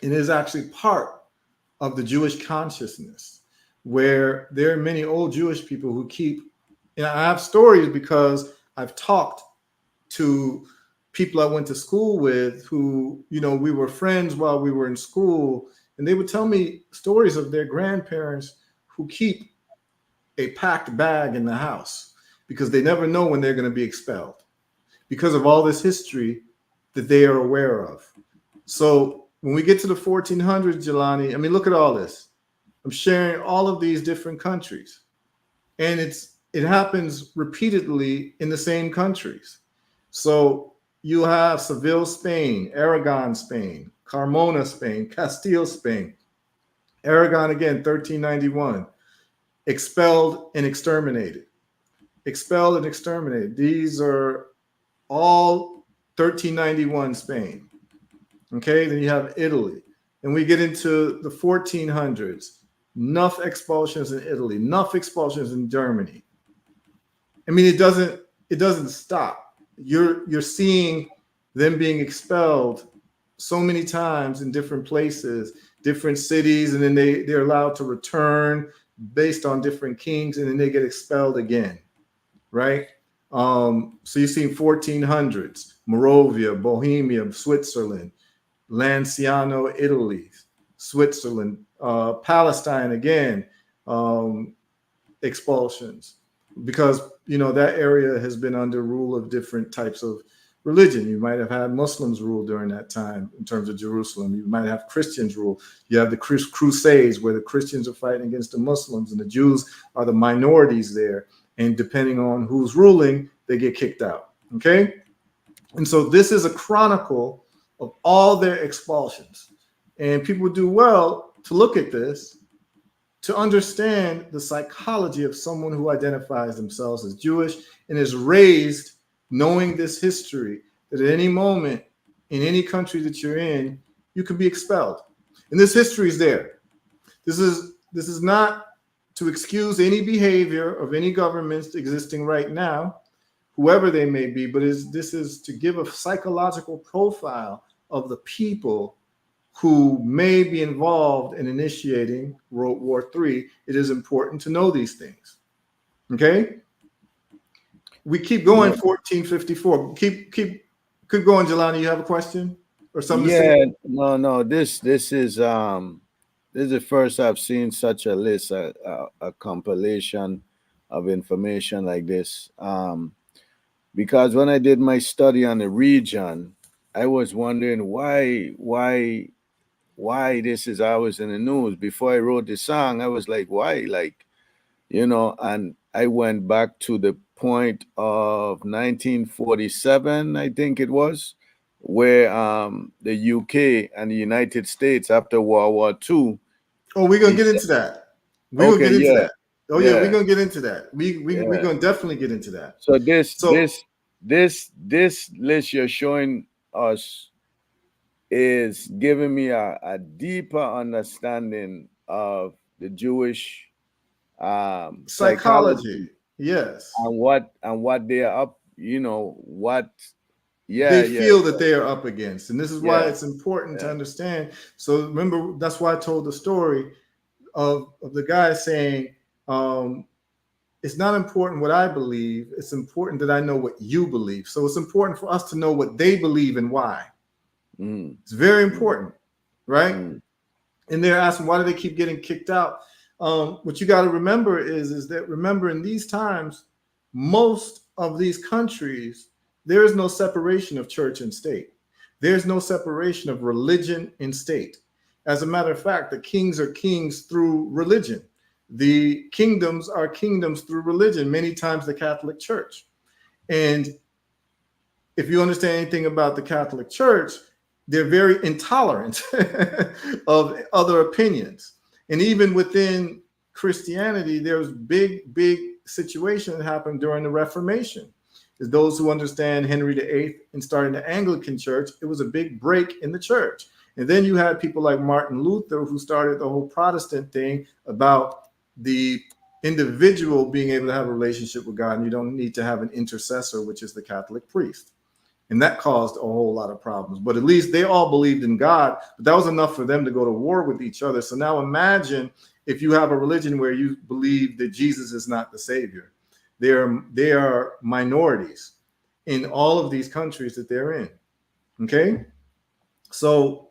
It is actually part of the Jewish consciousness, where there are many old Jewish people who keep, and I have stories because I've talked to people I went to school with who, we were friends while we were in school, and they would tell me stories of their grandparents who keep a packed bag in the house because they never know when they're going to be expelled because of all this history that they are aware of. So when we get to the 1400s, Jalani, I mean, look at all this. I'm sharing all of these different countries, and it happens repeatedly in the same countries. So you have Seville, Spain, Aragon, Spain, Carmona, Spain, Castile, Spain. Aragon again, 1391. Expelled and exterminated. Expelled and exterminated. These are all 1391 Spain. Okay, then you have Italy. And we get into the 1400s. Enough expulsions in Italy, enough expulsions in Germany. I mean, it doesn't stop. You're seeing them being expelled so many times in different places, different cities, and then they're allowed to return based on different kings, and then they get expelled again, right? So you see 1400s, Moravia, Bohemia, Switzerland, Lanciano, Italy, Switzerland, Palestine again, expulsions, because that area has been under rule of different types of religion. You might have had Muslims rule during that time in terms of Jerusalem. You might have Christians rule. You have the Crusades where the Christians are fighting against the Muslims, and the Jews are the minorities there. And depending on who's ruling, they get kicked out. Okay? And so this is a chronicle of all their expulsions. And people do well to look at this to understand the psychology of someone who identifies themselves as Jewish and is raised knowing this history, that at any moment in any country that you're in, you can be expelled. And this history is there. This is not to excuse any behavior of any governments existing right now, whoever they may be, but this is to give a psychological profile of the people who may be involved in initiating World War III. It is important to know these things. Okay? We keep going. 1454. Keep going, Jalani. You have a question or something to say? No. This is the first I've seen such a list, a compilation of information like this. Because when I did my study on the region, I was wondering why this is always in the news. Before I wrote the song, I was like, why? And I went back to the point of 1947, I think it was, where the UK and the United States after World War II. Oh, we're gonna get into that. We're gonna get into that. Oh yeah, we're gonna get into that. We're gonna definitely get into that. So this list you're showing us is giving me a deeper understanding of the Jewish psychology. Yes. And what they are up, what they feel that they are up against. And this is why it's important to understand. So remember, that's why I told the story of the guy saying, it's not important what I believe, it's important that I know what you believe. So it's important for us to know what they believe and why. It's very important, right? And they're asking, why do they keep getting kicked out? What you got to remember is that, remember, in these times, most of these countries, there is no separation of church and state. There's no separation of religion and state. As a matter of fact, the kings are kings through religion. The kingdoms are kingdoms through religion, many times the Catholic Church. And if you understand anything about the Catholic Church, they're very intolerant of other opinions. And even within Christianity, there's big situation that happened during the Reformation. As those who understand Henry VIII and starting the Anglican Church, it was a big break in the church. And then you had people like Martin Luther, who started the whole Protestant thing about the individual being able to have a relationship with God, and you don't need to have an intercessor, which is the Catholic priest. And that caused a whole lot of problems. But at least they all believed in God, but that was enough for them to go to war with each other. So now imagine if you have a religion where you believe that Jesus is not the Savior. They are minorities in all of these countries that they're in. Okay? So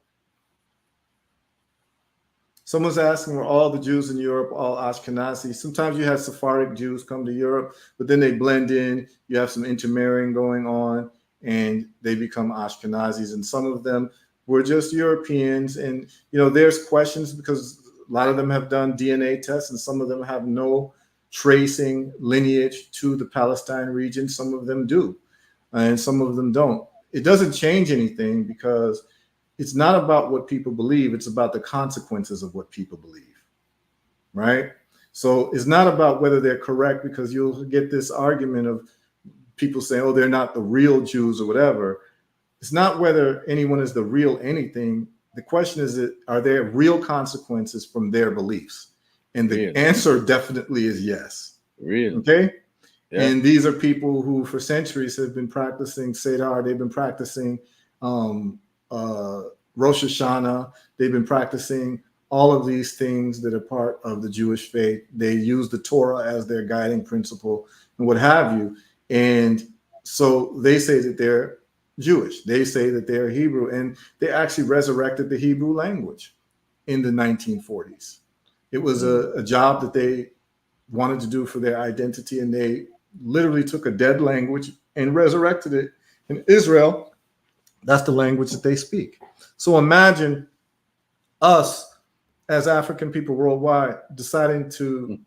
someone's asking, were all the Jews in Europe all Ashkenazi? Sometimes you have Sephardic Jews come to Europe, but then they blend in. You have some intermarrying going on, and they become Ashkenazis. And some of them were just Europeans. And, there's questions because a lot of them have done DNA tests, and some of them have no tracing lineage to the Palestine region. Some of them do, and some of them don't. It doesn't change anything because it's not about what people believe. It's about the consequences of what people believe, right? So it's not about whether they're correct, because you'll get this argument of people saying, oh, they're not the real Jews or whatever. It's not whether anyone is the real anything. The question is, are there real consequences from their beliefs? And the answer definitely is yes. Really? Okay? Yeah. And these are people who for centuries have been practicing Seder. They've been practicing Rosh Hashanah. They've been practicing all of these things that are part of the Jewish faith. They use the Torah as their guiding principle and what have you. And so they say that they're Jewish. They say that they're Hebrew, and they actually resurrected the Hebrew language in the 1940s. It was a job that they wanted to do for their identity, and they literally took a dead language and resurrected it. In Israel, that's the language that they speak. So imagine us as African people worldwide deciding to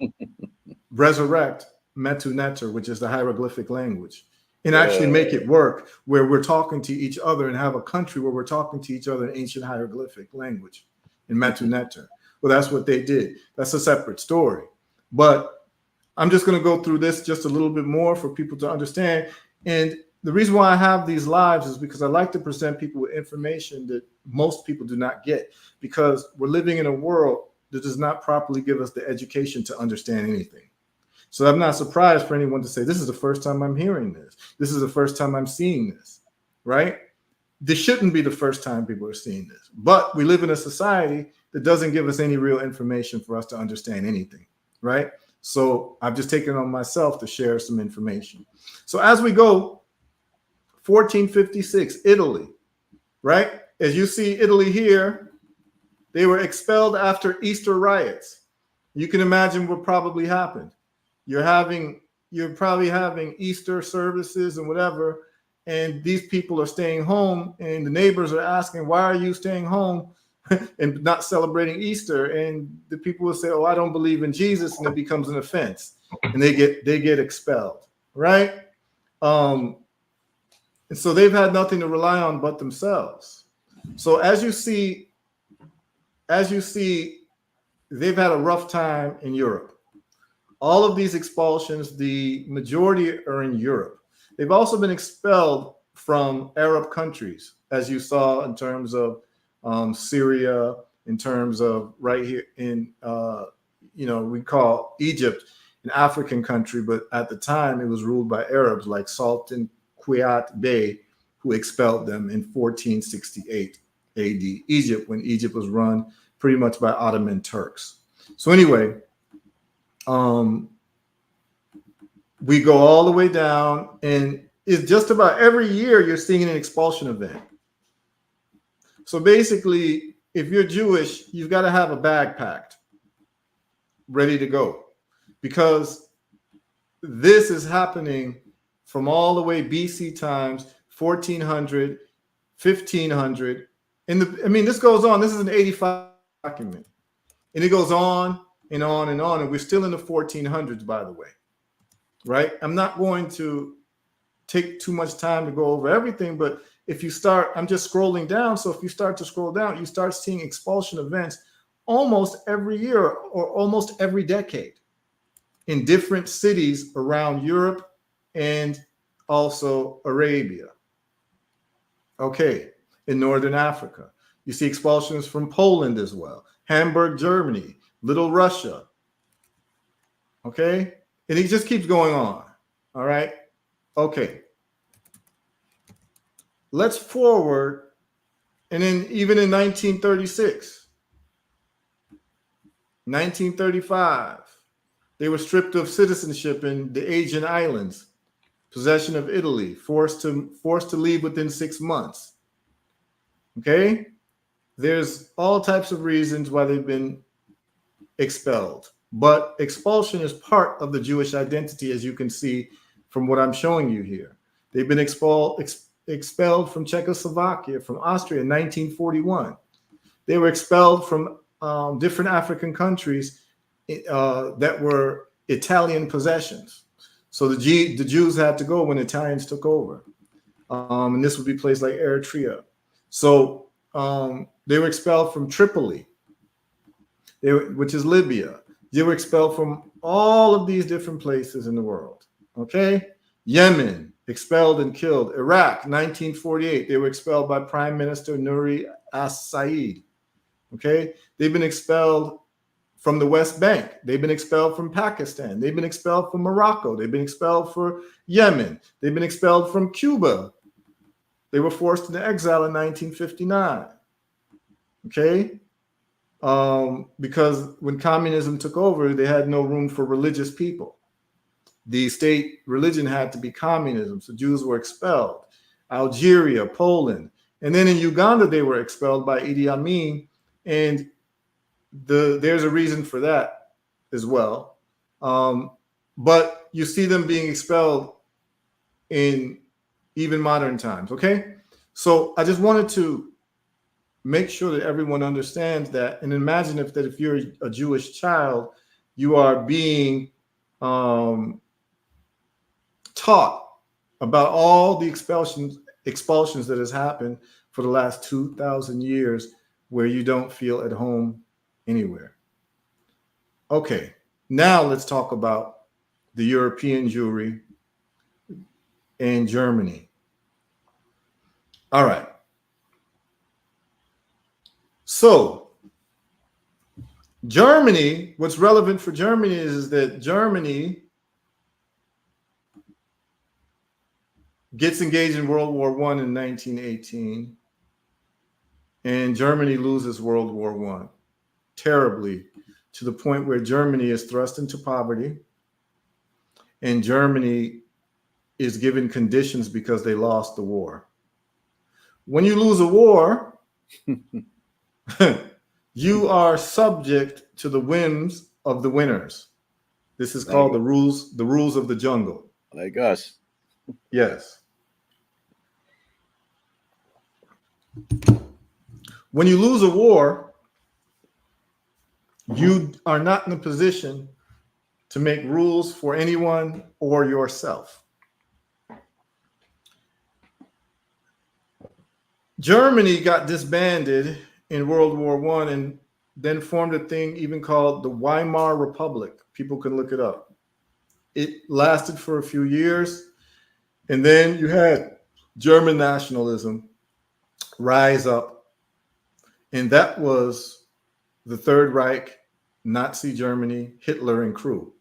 resurrect Metu Neter, which is the hieroglyphic language, and actually make it work where we're talking to each other and have a country where we're talking to each other in ancient hieroglyphic language in Metu Neter. Well, that's what they did. That's a separate story. But I'm just going to go through this just a little bit more for people to understand. And the reason why I have these lives is because I like to present people with information that most people do not get, because we're living in a world that does not properly give us the education to understand anything. So I'm not surprised for anyone to say, this is the first time I'm hearing this. This is the first time I'm seeing this, right? This shouldn't be the first time people are seeing this. But we live in a society that doesn't give us any real information for us to understand anything, right? So I've just taken it on myself to share some information. So as we go, 1456, Italy, right? As you see Italy here, they were expelled after Easter riots. You can imagine what probably happened. You're probably having Easter services and whatever, and these people are staying home, and the neighbors are asking, why are you staying home and not celebrating Easter? And the people will say, oh, I don't believe in Jesus, and it becomes an offense, and they get expelled, right? And so they've had nothing to rely on but themselves. So as you see, they've had a rough time in Europe. All of these expulsions, the majority are in Europe. They've also been expelled from Arab countries, as you saw in terms of Syria, in terms of right here in, we call Egypt an African country, but at the time it was ruled by Arabs like Sultan Qiyat Bey, who expelled them in 1468 AD, Egypt, when Egypt was run pretty much by Ottoman Turks. So anyway, we go all the way down, and it's just about every year you're seeing an expulsion event. So basically, if you're Jewish, you've got to have a bag packed, ready to go, because this is happening from all the way BC times, 1400, 1500. This goes on. This is an 85 document, and it goes on and on and on, and we're still in the 1400s, by the way, right? I'm not going to take too much time to go over everything, but if you start, I'm just scrolling down. So if you start to scroll down, you start seeing expulsion events almost every year or almost every decade in different cities around Europe and also Arabia. Okay, in Northern Africa, you see expulsions from Poland as well, Hamburg, Germany, Little Russia. Okay, and it just keeps going on. All right, okay. Let's forward, and then even in 1936, 1935, they were stripped of citizenship in the Aegean Islands, possession of Italy, forced to leave within 6 months. Okay, there's all types of reasons why they've been expelled, but expulsion is part of the Jewish identity, as you can see from what I'm showing you here. They've been expelled from Czechoslovakia, from Austria in 1941. They were expelled from different African countries that were Italian possessions. So the Jews had to go when Italians took over. And this would be places like Eritrea. So they were expelled from Tripoli, which is Libya. They were expelled from all of these different places in the world. Okay? Yemen, expelled and killed. Iraq, 1948, they were expelled by Prime Minister Nuri as-Said. Okay? They've been expelled from the West Bank. They've been expelled from Pakistan. They've been expelled from Morocco. They've been expelled from Yemen. They've been expelled from Cuba. They were forced into exile in 1959. Okay? Because when communism took over, they had no room for religious people. The state religion had to be communism, so Jews were expelled. Algeria, Poland, and then in Uganda they were expelled by Idi Amin, and there's a reason for that as well. But you see them being expelled in even modern times. Okay, so I just wanted to make sure that everyone understands that, and imagine if you're a Jewish child, you are being taught about all the expulsions that has happened for the last 2,000 years, where you don't feel at home anywhere. Okay, now let's talk about the European Jewry and Germany. All right. So Germany, what's relevant for Germany is that Germany gets engaged in World War I in 1918, and Germany loses World War I terribly, to the point where Germany is thrust into poverty, and Germany is given conditions because they lost the war. When you lose a war, you are subject to the whims of the winners. This is called the rules of the jungle. Like us. Yes. When you lose a war, you are not in a position to make rules for anyone or yourself. Germany got disbanded in World War I and then formed a thing even called the Weimar Republic. People can look it up. It lasted for a few years, and then you had German nationalism rise up, and that was the Third Reich, Nazi Germany, Hitler and crew.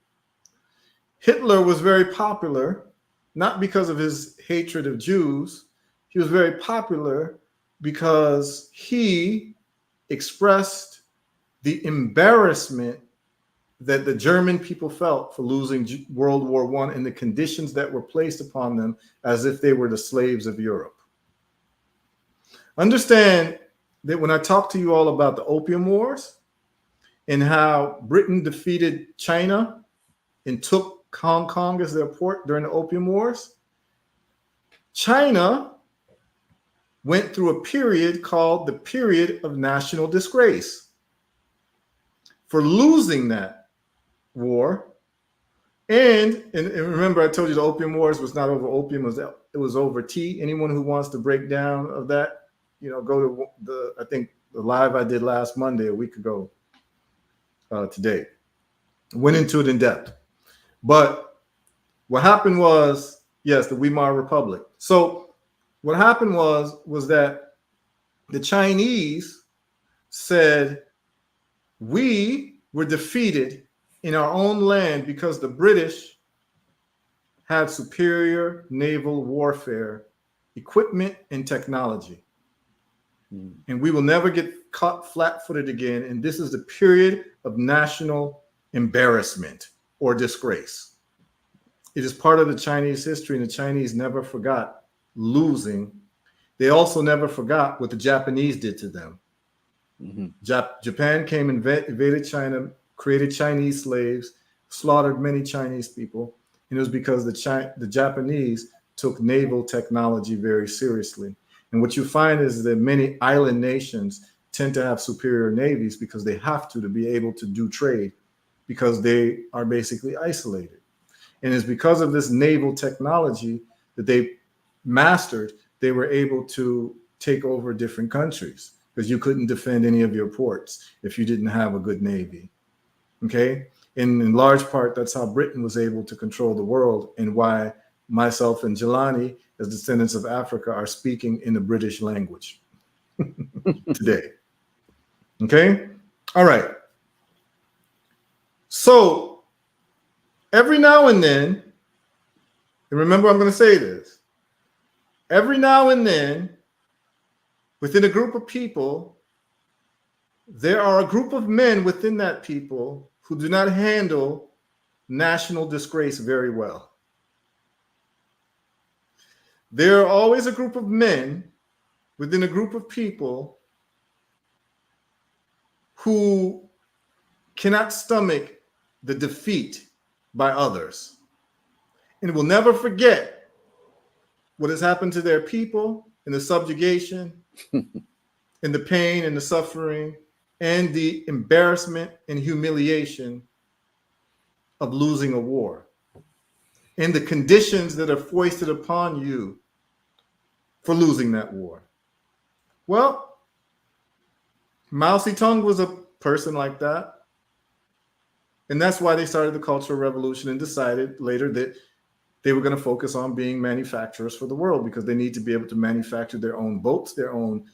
Hitler was very popular, not because of his hatred of Jews. He was very popular because he expressed the embarrassment that the German people felt for losing World War I and the conditions that were placed upon them as if they were the slaves of Europe. Understand that when I talk to you all about the Opium Wars and how Britain defeated China and took Hong Kong as their port during the Opium Wars, China went through a period called the period of national disgrace for losing that war. And remember, I told you the Opium Wars was not over opium, it was over tea. Anyone who wants to break down of that, go to I think the live I did last Monday, a week ago today. Went into it in depth. But what happened was, yes, the Weimar Republic. So what happened was that the Chinese said, we were defeated in our own land because the British had superior naval warfare equipment and technology. And we will never get caught flat-footed again. And this is the period of national embarrassment or disgrace. It is part of the Chinese history, and the Chinese never forgot losing. They also never forgot what the Japanese did to them. Mm-hmm. Japan came and invaded China, created Chinese slaves, slaughtered many Chinese people, and it was because the Japanese took naval technology very seriously. And what you find is that many island nations tend to have superior navies because they have to be able to do trade, because they are basically isolated. And it's because of this naval technology that they mastered, they were able to take over different countries, because you couldn't defend any of your ports if you didn't have a good navy. Okay? And in large part, that's how Britain was able to control the world, and why myself and Jalani, as descendants of Africa, are speaking in the British language today. Okay? All right. So every now and then, and remember, I'm going to say this, every now and then, within a group of people, there are a group of men within that people who do not handle national disgrace very well. There are always a group of men within a group of people who cannot stomach the defeat by others and will never forget what has happened to their people in the subjugation and the pain and the suffering and the embarrassment and humiliation of losing a war and the conditions that are foisted upon you for losing that war. Well, Mao Zedong was a person like that. And that's why they started the Cultural Revolution and decided later that they were going to focus on being manufacturers for the world because they need to be able to manufacture their own boats, their own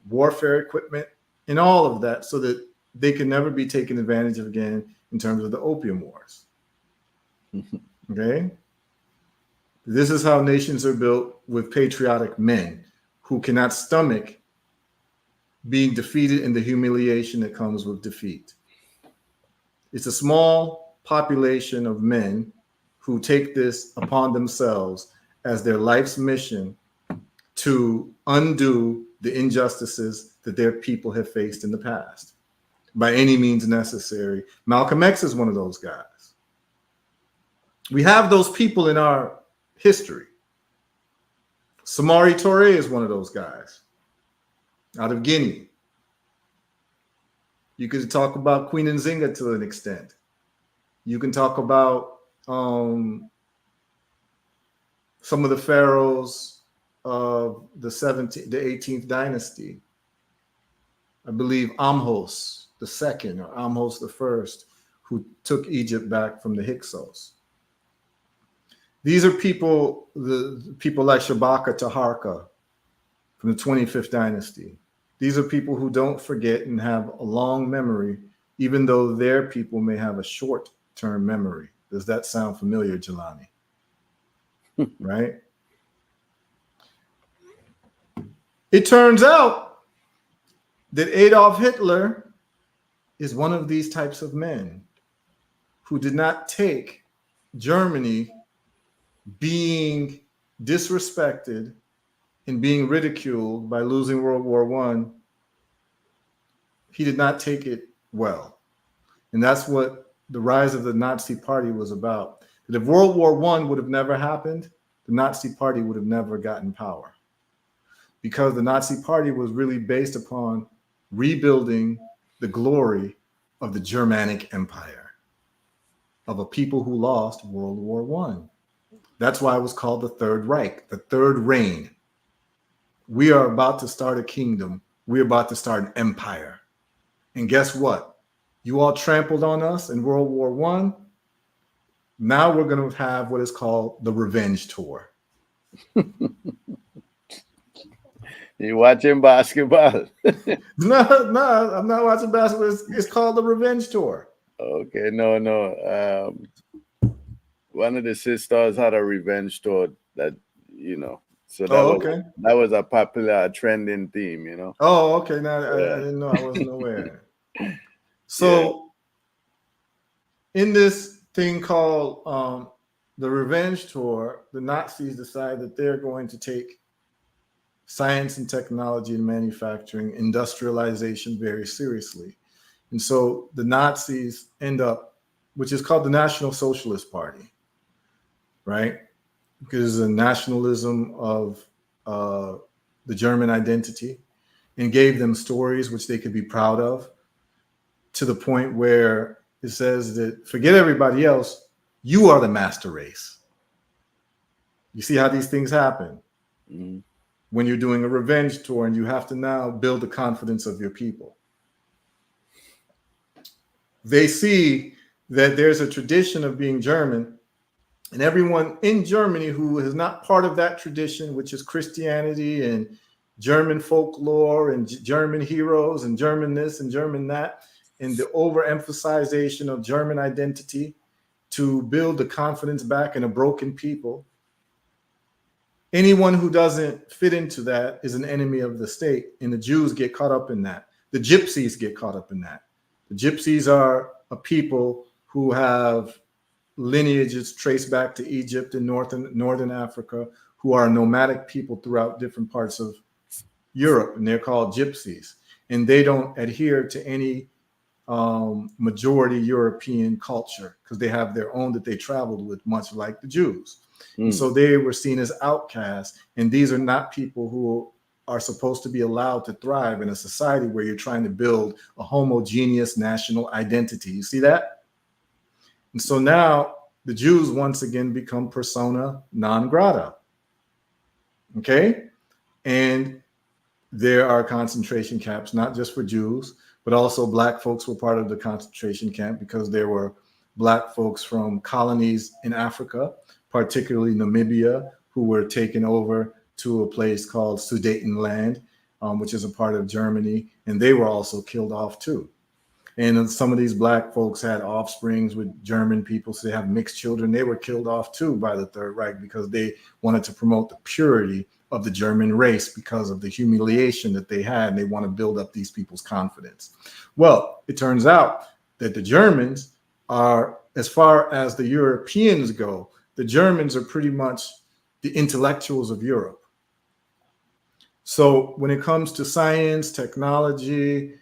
warfare equipment, and all of that so that they can never be taken advantage of again in terms of the opium wars. Okay? This is how nations are built, with patriotic men who cannot stomach being defeated and the humiliation that comes with defeat. It's a small population of men who take this upon themselves as their life's mission to undo the injustices that their people have faced in the past by any means necessary. Malcolm X is one of those guys. We have those people in our history. Samari Touré is one of those guys out of Guinea. You could talk about Queen Nzinga to an extent. You can talk about some of the pharaohs of the 18th dynasty. I believe Amhos II or Amhos I, who took Egypt back from the Hyksos. These are people, the people like Shabaka Taharka from the 25th dynasty. These are people who don't forget and have a long memory, even though their people may have a short-term memory. Does that sound familiar, Jalani? Right? It turns out that Adolf Hitler is one of these types of men who did not take Germany being disrespected and being ridiculed by losing World War I. He did not take it well. And that's what the rise of the Nazi Party was about. That if World War I would have never happened, the Nazi Party would have never gotten power. Because the Nazi Party was really based upon rebuilding the glory of the Germanic Empire, of a people who lost World War I. That's why it was called the Third Reich, the Third Reign. We are about to start a kingdom. We're about to start an empire. And guess what? You all trampled on us in World War I. Now we're going to have what is called the revenge tour. You watching basketball? No, I'm not watching basketball. It's called the revenge tour. Okay, no. One of the sisters had a revenge tour that, so that was a popular trending theme, Oh, okay. Now I didn't know. I wasn't aware. So in this thing called the revenge tour, the Nazis decide that they're going to take science and technology and manufacturing, industrialization very seriously. And so the Nazis end up, which is called the National Socialist Party, right? Because the nationalism of the German identity, and gave them stories which they could be proud of, to the point where it says that forget everybody else, you are the master race. You see how these things happen? Mm-hmm. When you're doing a revenge tour and you have to now build the confidence of your people. They see that there's a tradition of being German, and everyone in Germany who is not part of that tradition, which is Christianity and German folklore and German heroes and German this and German that, and the overemphasization of German identity to build the confidence back in a broken people, anyone who doesn't fit into that is an enemy of the state, and the Jews get caught up in that. The gypsies get caught up in that. The gypsies are a people who have lineages traced back to Egypt and northern Africa, who are nomadic people throughout different parts of Europe, and they're called gypsies. And they don't adhere to any majority European culture because they have their own that they traveled with, much like the Jews. And so they were seen as outcasts, and these are not people who are supposed to be allowed to thrive in a society where you're trying to build a homogeneous national identity. You see that? And so now the Jews once again become persona non grata. Okay? And there are concentration camps, not just for Jews, but also Black folks were part of the concentration camp because there were Black folks from colonies in Africa, particularly Namibia, who were taken over to a place called Sudetenland, which is a part of Germany, and they were also killed off too. And some of these Black folks had offsprings with German people, so they have mixed children. They were killed off too by the Third Reich because they wanted to promote the purity of the German race because of the humiliation that they had, and they want to build up these people's confidence. Well, it turns out that the Germans are, as far as the Europeans go, the Germans are pretty much the intellectuals of Europe. So when it comes to science, technology,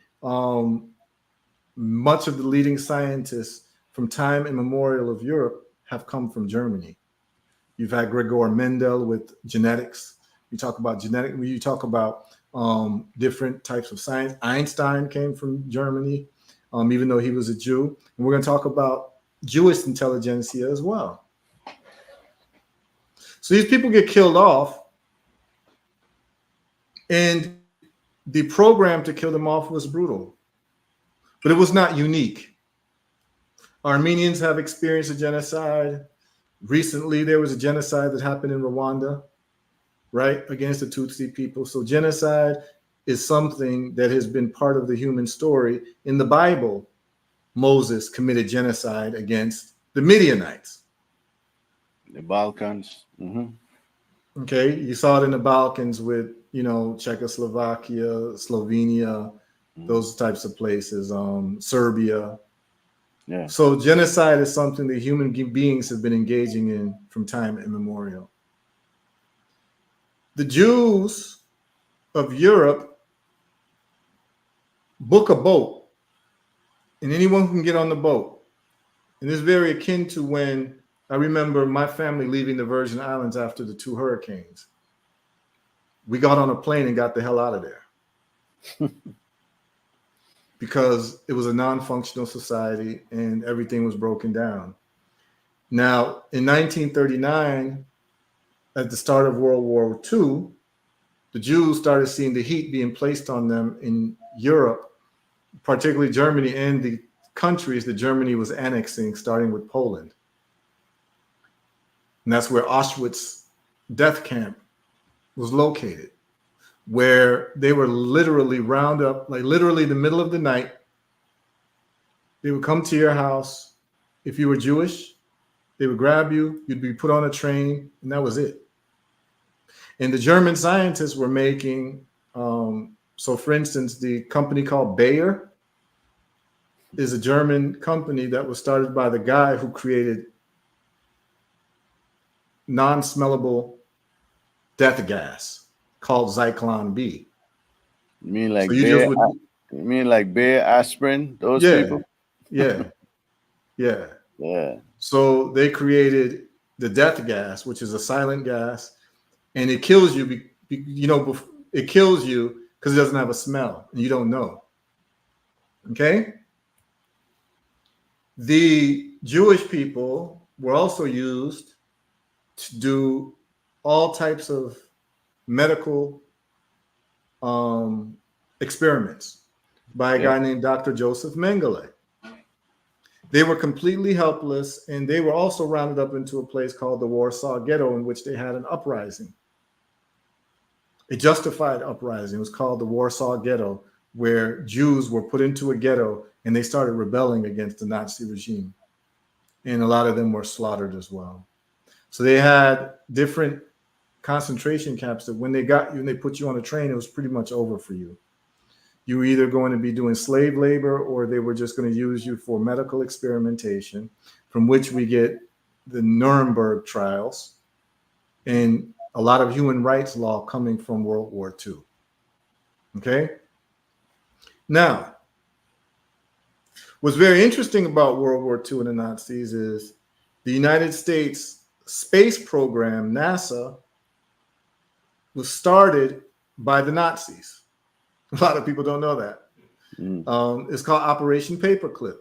much of the leading scientists from time immemorial of Europe have come from Germany. You've had Gregor Mendel with genetics. You talk about genetic, you talk about different types of science. Einstein came from Germany, even though he was a Jew. And we're going to talk about Jewish intelligentsia as well. So these people get killed off, and the program to kill them off was brutal, but it was not unique. Armenians have experienced a genocide. Recently, there was a genocide that happened in Rwanda, right, against the Tutsi people. So genocide is something that has been part of the human story. In the Bible, Moses committed genocide against the Midianites. The Balkans. Okay, you saw it in the Balkans with, Czechoslovakia, Slovenia, those types of places, Serbia. Yeah. So genocide is something that human beings have been engaging in from time immemorial. The Jews of Europe book a boat, and anyone who can get on the boat. And it's very akin to when I remember my family leaving the Virgin Islands after the 2 hurricanes. We got on a plane and got the hell out of there because it was a non-functional society and everything was broken down. Now, in 1939, at the start of World War II, the Jews started seeing the heat being placed on them in Europe, particularly Germany and the countries that Germany was annexing, starting with Poland. And that's where Auschwitz death camp was located, where they were literally round up, like literally the middle of the night. They would come to your house. If you were Jewish, they would grab you, you'd be put on a train, and that was it. And the German scientists were making, so for instance, the company called Bayer is a German company that was started by the guy who created non-smellable death gas called Zyklon B. You mean like So you mean like Bayer aspirin? Those people? Yeah. So they created the death gas, which is a silent gas, and it kills you. It kills you because it doesn't have a smell, and you don't know. Okay. The Jewish people were also used to do all types of medical experiments by a guy named Dr. Joseph Mengele. They were completely helpless, and they were also rounded up into a place called the Warsaw Ghetto, in which they had an uprising. A justified uprising. It was called the Warsaw Ghetto, where Jews were put into a ghetto and they started rebelling against the Nazi regime. And a lot of them were slaughtered as well. So they had different concentration camps that when they got you and they put you on a train, it was pretty much over for you. You were either going to be doing slave labor or they were just going to use you for medical experimentation, from which we get the Nuremberg trials and a lot of human rights law coming from World War II. Okay? Now, what's very interesting about World War II and the Nazis is the United States space program, NASA, was started by the Nazis. A lot of people don't know that. It's called Operation Paperclip,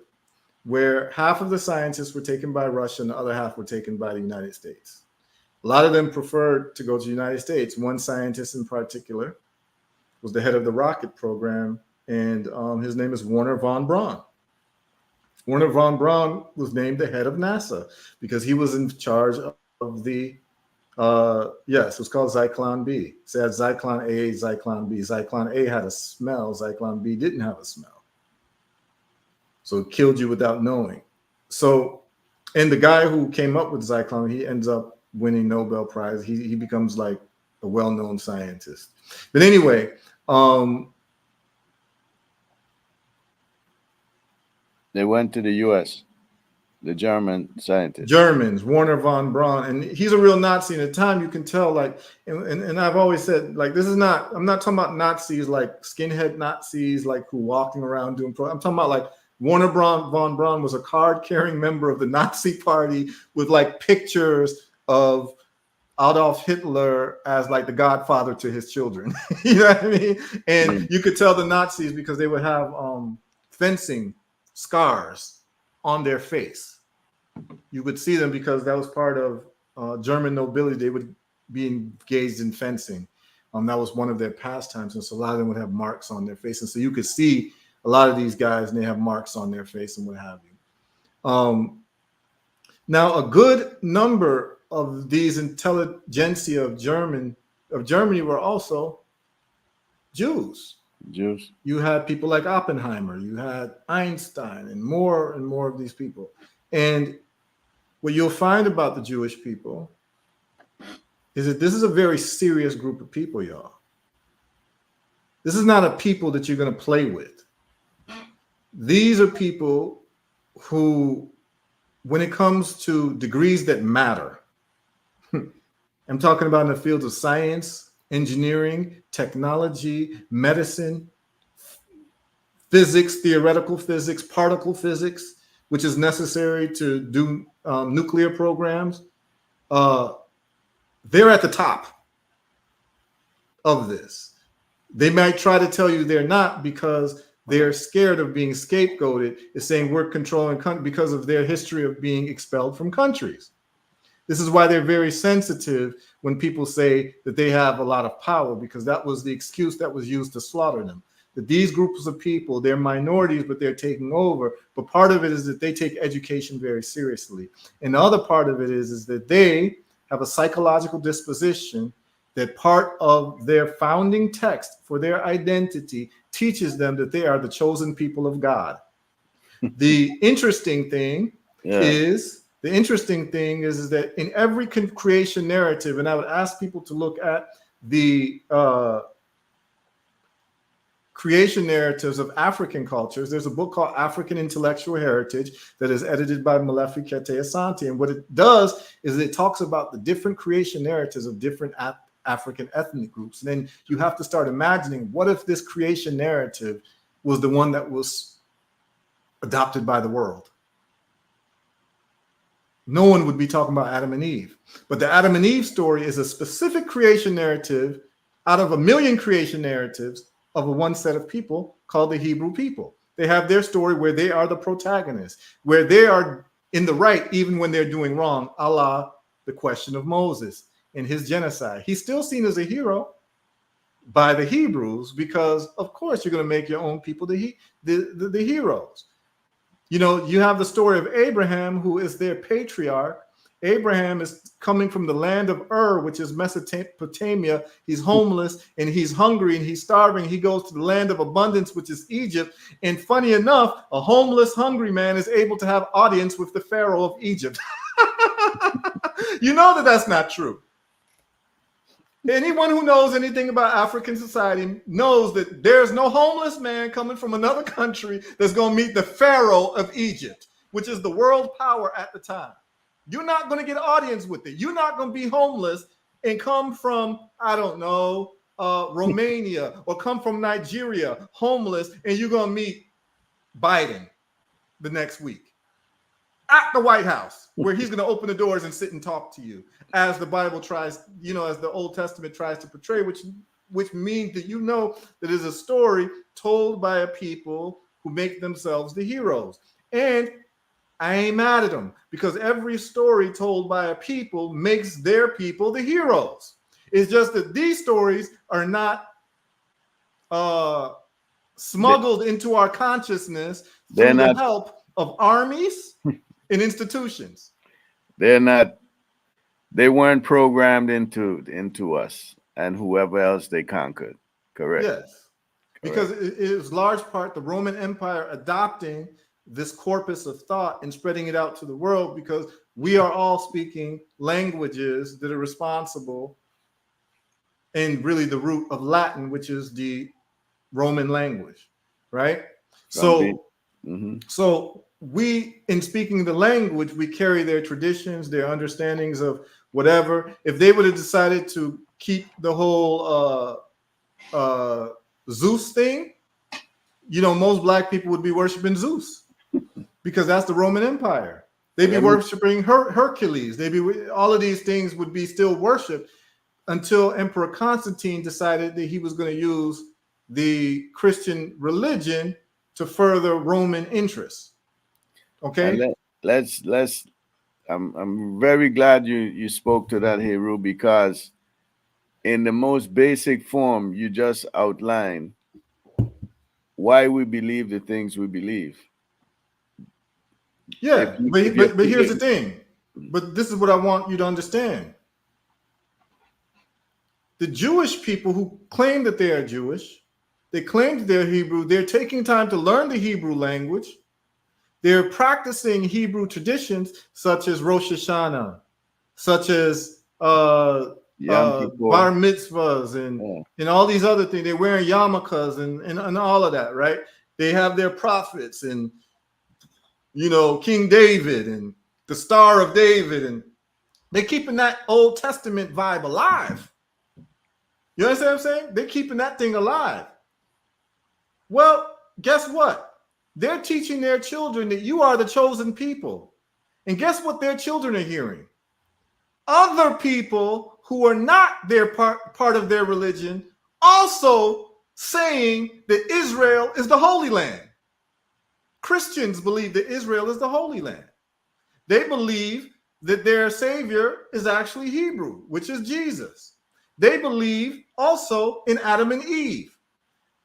where half of the scientists were taken by Russia and the other half were taken by the United States. A lot of them preferred to go to the United States. One scientist in particular was the head of the rocket program, and his name is Wernher von Braun. Wernher von Braun was named the head of NASA because he was in charge of the yes, it was called Zyklon B. So it had Zyklon A, Zyklon B. Zyklon A had a smell. Zyklon B didn't have a smell. So it killed you without knowing. So, and the guy who came up with Zyklon, he ends up winning Nobel Prize. He becomes like a well-known scientist. But anyway, they went to the U.S., the German scientist. Germans, Wernher von Braun, and he's a real Nazi. And at the time, you can tell, like, and I've always said, like, this is not, I'm not talking about Nazis, like skinhead Nazis, like who walking around doing, I'm talking about like Wernher von Braun was a card-carrying member of the Nazi party with like pictures of Adolf Hitler as like the godfather to his children. You know what I mean? And you could tell the Nazis because they would have fencing scars on their face. You would see them because that was part of German nobility. They would be engaged in fencing. That was one of their pastimes. And so a lot of them would have marks on their face. And so you could see a lot of these guys and they have marks on their face and what have you. Now, a good number of these intelligentsia of Germany were also Jews. You had people like Oppenheimer, you had Einstein, and more of these people. And what you'll find about the Jewish people is that this is a very serious group of people, y'all. This is not a people that you're going to play with. These are people who, when it comes to degrees that matter, I'm talking about in the fields of science, engineering, technology, medicine, physics, theoretical physics, particle physics, which is necessary to do nuclear programs. They're at the top of this. They might try to tell you they're not because they're scared of being scapegoated. It's saying we're controlling because of their history of being expelled from countries. This is why they're very sensitive when people say that they have a lot of power, because that was the excuse that was used to slaughter them. That these groups of people, they're minorities, but they're taking over. But part of it is that they take education very seriously. And the other part of it is that they have a psychological disposition that part of their founding text for their identity teaches them that they are the chosen people of God. The interesting thing is that in every creation narrative, and I would ask people to look at the creation narratives of African cultures. There's a book called African Intellectual Heritage that is edited by Molefi Kete Asante. And what it does is it talks about the different creation narratives of different African ethnic groups. And then you have to start imagining, what if this creation narrative was the one that was adopted by the world? No one would be talking about Adam and Eve. But the Adam and Eve story is a specific creation narrative out of a million creation narratives of a one set of people called the Hebrew people. They have their story where they are the protagonists, where they are in the right even when they're doing wrong, a la the question of Moses and his genocide. He's still seen as a hero by the Hebrews because, of course, you're going to make your own people the heroes. You know, you have the story of Abraham, who is their patriarch. Abraham is coming from the land of Ur, which is Mesopotamia. He's homeless and he's hungry and he's starving. He goes to the land of abundance, which is Egypt. And funny enough, a homeless, hungry man is able to have audience with the Pharaoh of Egypt. You know that that's not true. Anyone who knows anything about African society knows that there's no homeless man coming from another country that's going to meet the Pharaoh of Egypt, which is the world power at the time. You're not going to get an audience with it. You're not going to be homeless and come from, I don't know, Romania or come from Nigeria, homeless, and you're going to meet Biden the next week at the White House, where he's going to open the doors and sit and talk to you, as the Bible tries, as the Old Testament tries to portray, which means that that is a story told by a people who make themselves the heroes. And I ain't mad at them, because every story told by a people makes their people the heroes. It's just that these stories are not smuggled into our consciousness through the help of armies and institutions. They weren't programmed into us and whoever else they conquered. Correct. Yes. Because it is large part the Roman Empire adopting this corpus of thought and spreading it out to the world, because we are all speaking languages that are responsible and really the root of Latin, which is the Roman language, right? So we, in speaking the language, we carry their traditions, their understandings of whatever. If they would have decided to keep the whole Zeus thing, most black people would be worshiping Zeus, because that's the Roman Empire. They'd be worshiping Hercules. All of these things would be still worshipped until Emperor Constantine decided that he was going to use the Christian religion to further Roman interests. Okay. I'm very glad you spoke to that, Heru, because in the most basic form, you just outlined why we believe the things we believe. Yeah, but here's the thing. But this is what I want you to understand. The Jewish people who claim that they are Jewish, they claim that they're Hebrew, they're taking time to learn the Hebrew language. They're practicing Hebrew traditions such as Rosh Hashanah, such as bar mitzvahs and all these other things. They're wearing yarmulkes and all of that, right? They have their prophets and, King David and the Star of David, and they're keeping that Old Testament vibe alive. You understand what I'm saying? They're keeping that thing alive. Well, guess what? They're teaching their children that you are the chosen people. And guess what their children are hearing? Other people who are not their part of their religion also saying that Israel is the Holy Land. Christians believe that Israel is the Holy Land. They believe that their Savior is actually Hebrew, which is Jesus. They believe also in Adam and Eve.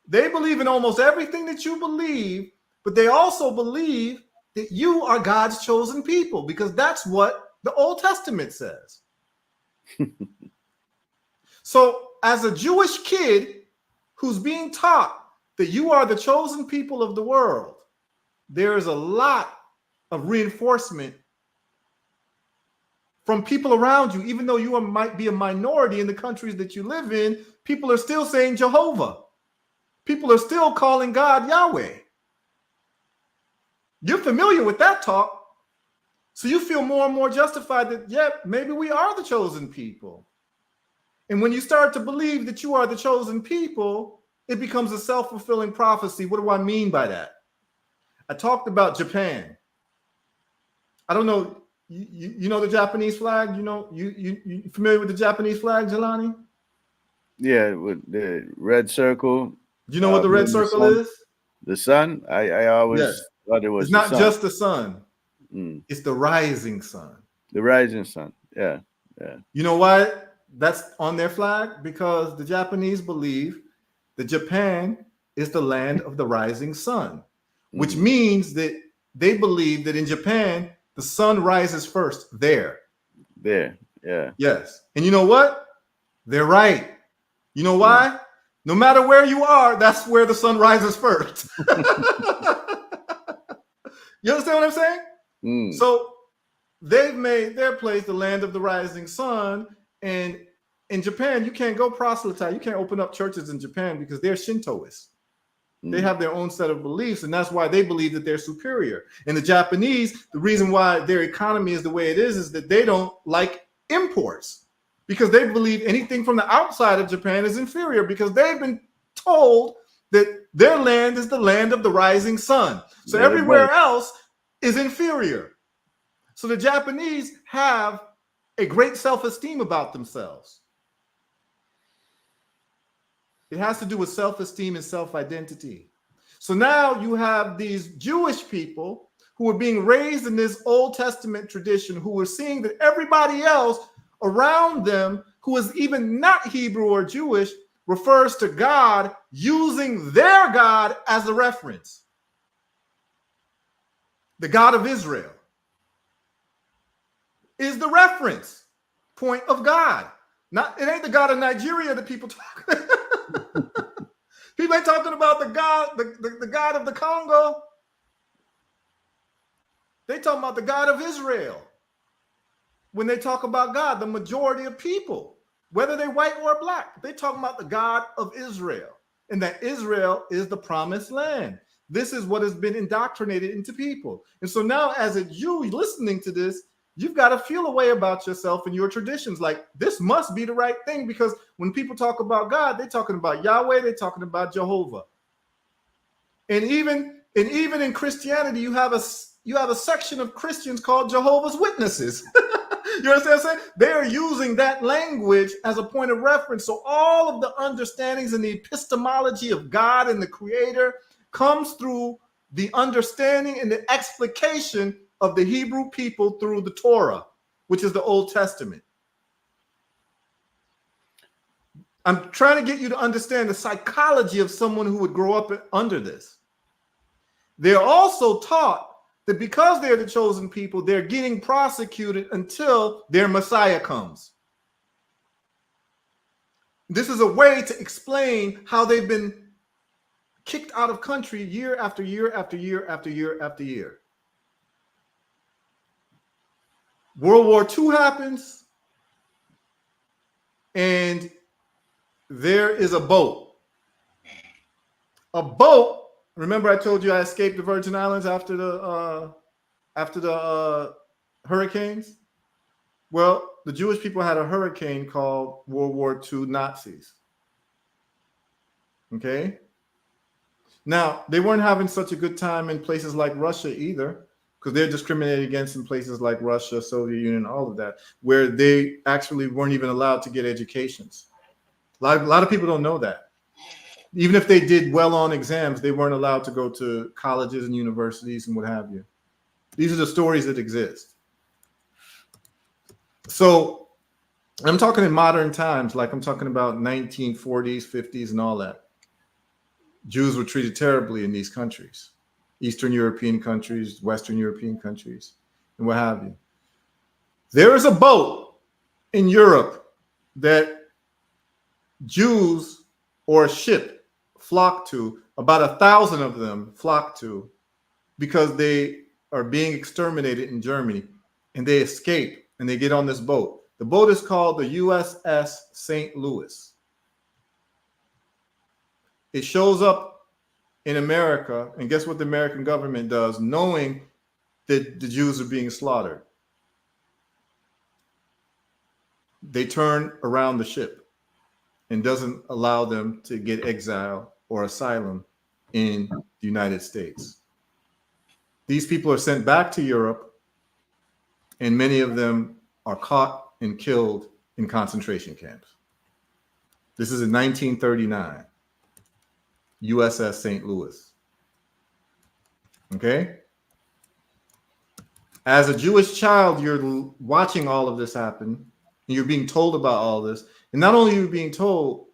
They believe in almost everything that you believe, but they also believe that you are God's chosen people, because that's what the Old Testament says. So as a Jewish kid who's being taught that you are the chosen people of the world, there is a lot of reinforcement from people around you. Even though you might be a minority in the countries that you live in, people are still saying Jehovah. People are still calling God Yahweh. You're familiar with that talk. So you feel more and more justified that, yeah, maybe we are the chosen people. And when you start to believe that you are the chosen people, it becomes a self-fulfilling prophecy. What do I mean by that? I talked about Japan. I don't know. You know the Japanese flag? You familiar with the Japanese flag, Jalani? Yeah, with the red circle. Do you know what the red circle is? The sun? I always thought it was. It's not just the sun. It's the rising sun. The rising sun. Yeah. You know why that's on their flag? Because the Japanese believe that Japan is the land of the rising sun, which means that they believe that in Japan, the sun rises first there. There, yeah. Yes. And you know what? They're right. You know why? No matter where you are, that's where the sun rises first. You understand what I'm saying? So they've made their place the land of the rising sun. And in Japan, you can't go proselytize. You can't open up churches in Japan because they're Shintoists. They have their own set of beliefs, and that's why they believe that they're superior. And the Japanese, the reason why their economy is the way it is that they don't like imports, because they believe anything from the outside of Japan is inferior, because they've been told that their land is the land of the rising sun. So everywhere else is inferior. So the Japanese have a great self-esteem about themselves. It has to do with self-esteem and self-identity. So now you have these Jewish people who are being raised in this Old Testament tradition, who are seeing that everybody else around them who is even not Hebrew or Jewish refers to God using their God as a reference. The God of Israel is the reference point of God. It ain't the God of Nigeria that people talk. People ain't talking about the God of the Congo. They talking about the God of Israel. When they talk about God, the majority of people, whether they're white or black, they talking about the God of Israel, and that Israel is the promised land. This is what has been indoctrinated into people. And so now, as a Jew listening to this, you've got to feel a way about yourself and your traditions. Like, this must be the right thing, because when people talk about God, they're talking about Yahweh, they're talking about Jehovah. And even in Christianity, you have a section of Christians called Jehovah's Witnesses. You understand what I'm saying? They are using that language as a point of reference. So all of the understandings and the epistemology of God and the Creator comes through the understanding and the explication of the Hebrew people through the Torah, which is the Old Testament. I'm trying to get you to understand the psychology of someone who would grow up under this. They're also taught that because they're the chosen people, they're getting prosecuted until their Messiah comes. This is a way to explain how they've been kicked out of country year after year after year after year after year. World War II happens, and there is a boat. A boat. Remember, I told you I escaped the Virgin Islands after the hurricanes? Well, the Jewish people had a hurricane called World War II Nazis. Okay? Now, they weren't having such a good time in places like Russia either, because they're discriminated against in places like Russia, Soviet Union, all of that, where they actually weren't even allowed to get educations. A lot of people don't know that. Even if they did well on exams, they weren't allowed to go to colleges and universities and what have you. These are the stories that exist. So I'm talking in modern times, like I'm talking about 1940s, 50s, and all that. Jews were treated terribly in these countries, Eastern European countries, Western European countries, and what have you. There is a boat in Europe that Jews, or a ship, flock to. About 1,000 of them flock to, because they are being exterminated in Germany, and they escape and they get on this boat. The boat is called the USS St. Louis. It shows up in America, and guess what the American government does, knowing that the Jews are being slaughtered? They turn around the ship and doesn't allow them to get exile or asylum in the United States. These people are sent back to Europe, and many of them are caught and killed in concentration camps. This is in 1939, USS St. Louis. Okay? As a Jewish child, you're watching all of this happen, and you're being told about all this. And not only are you being told,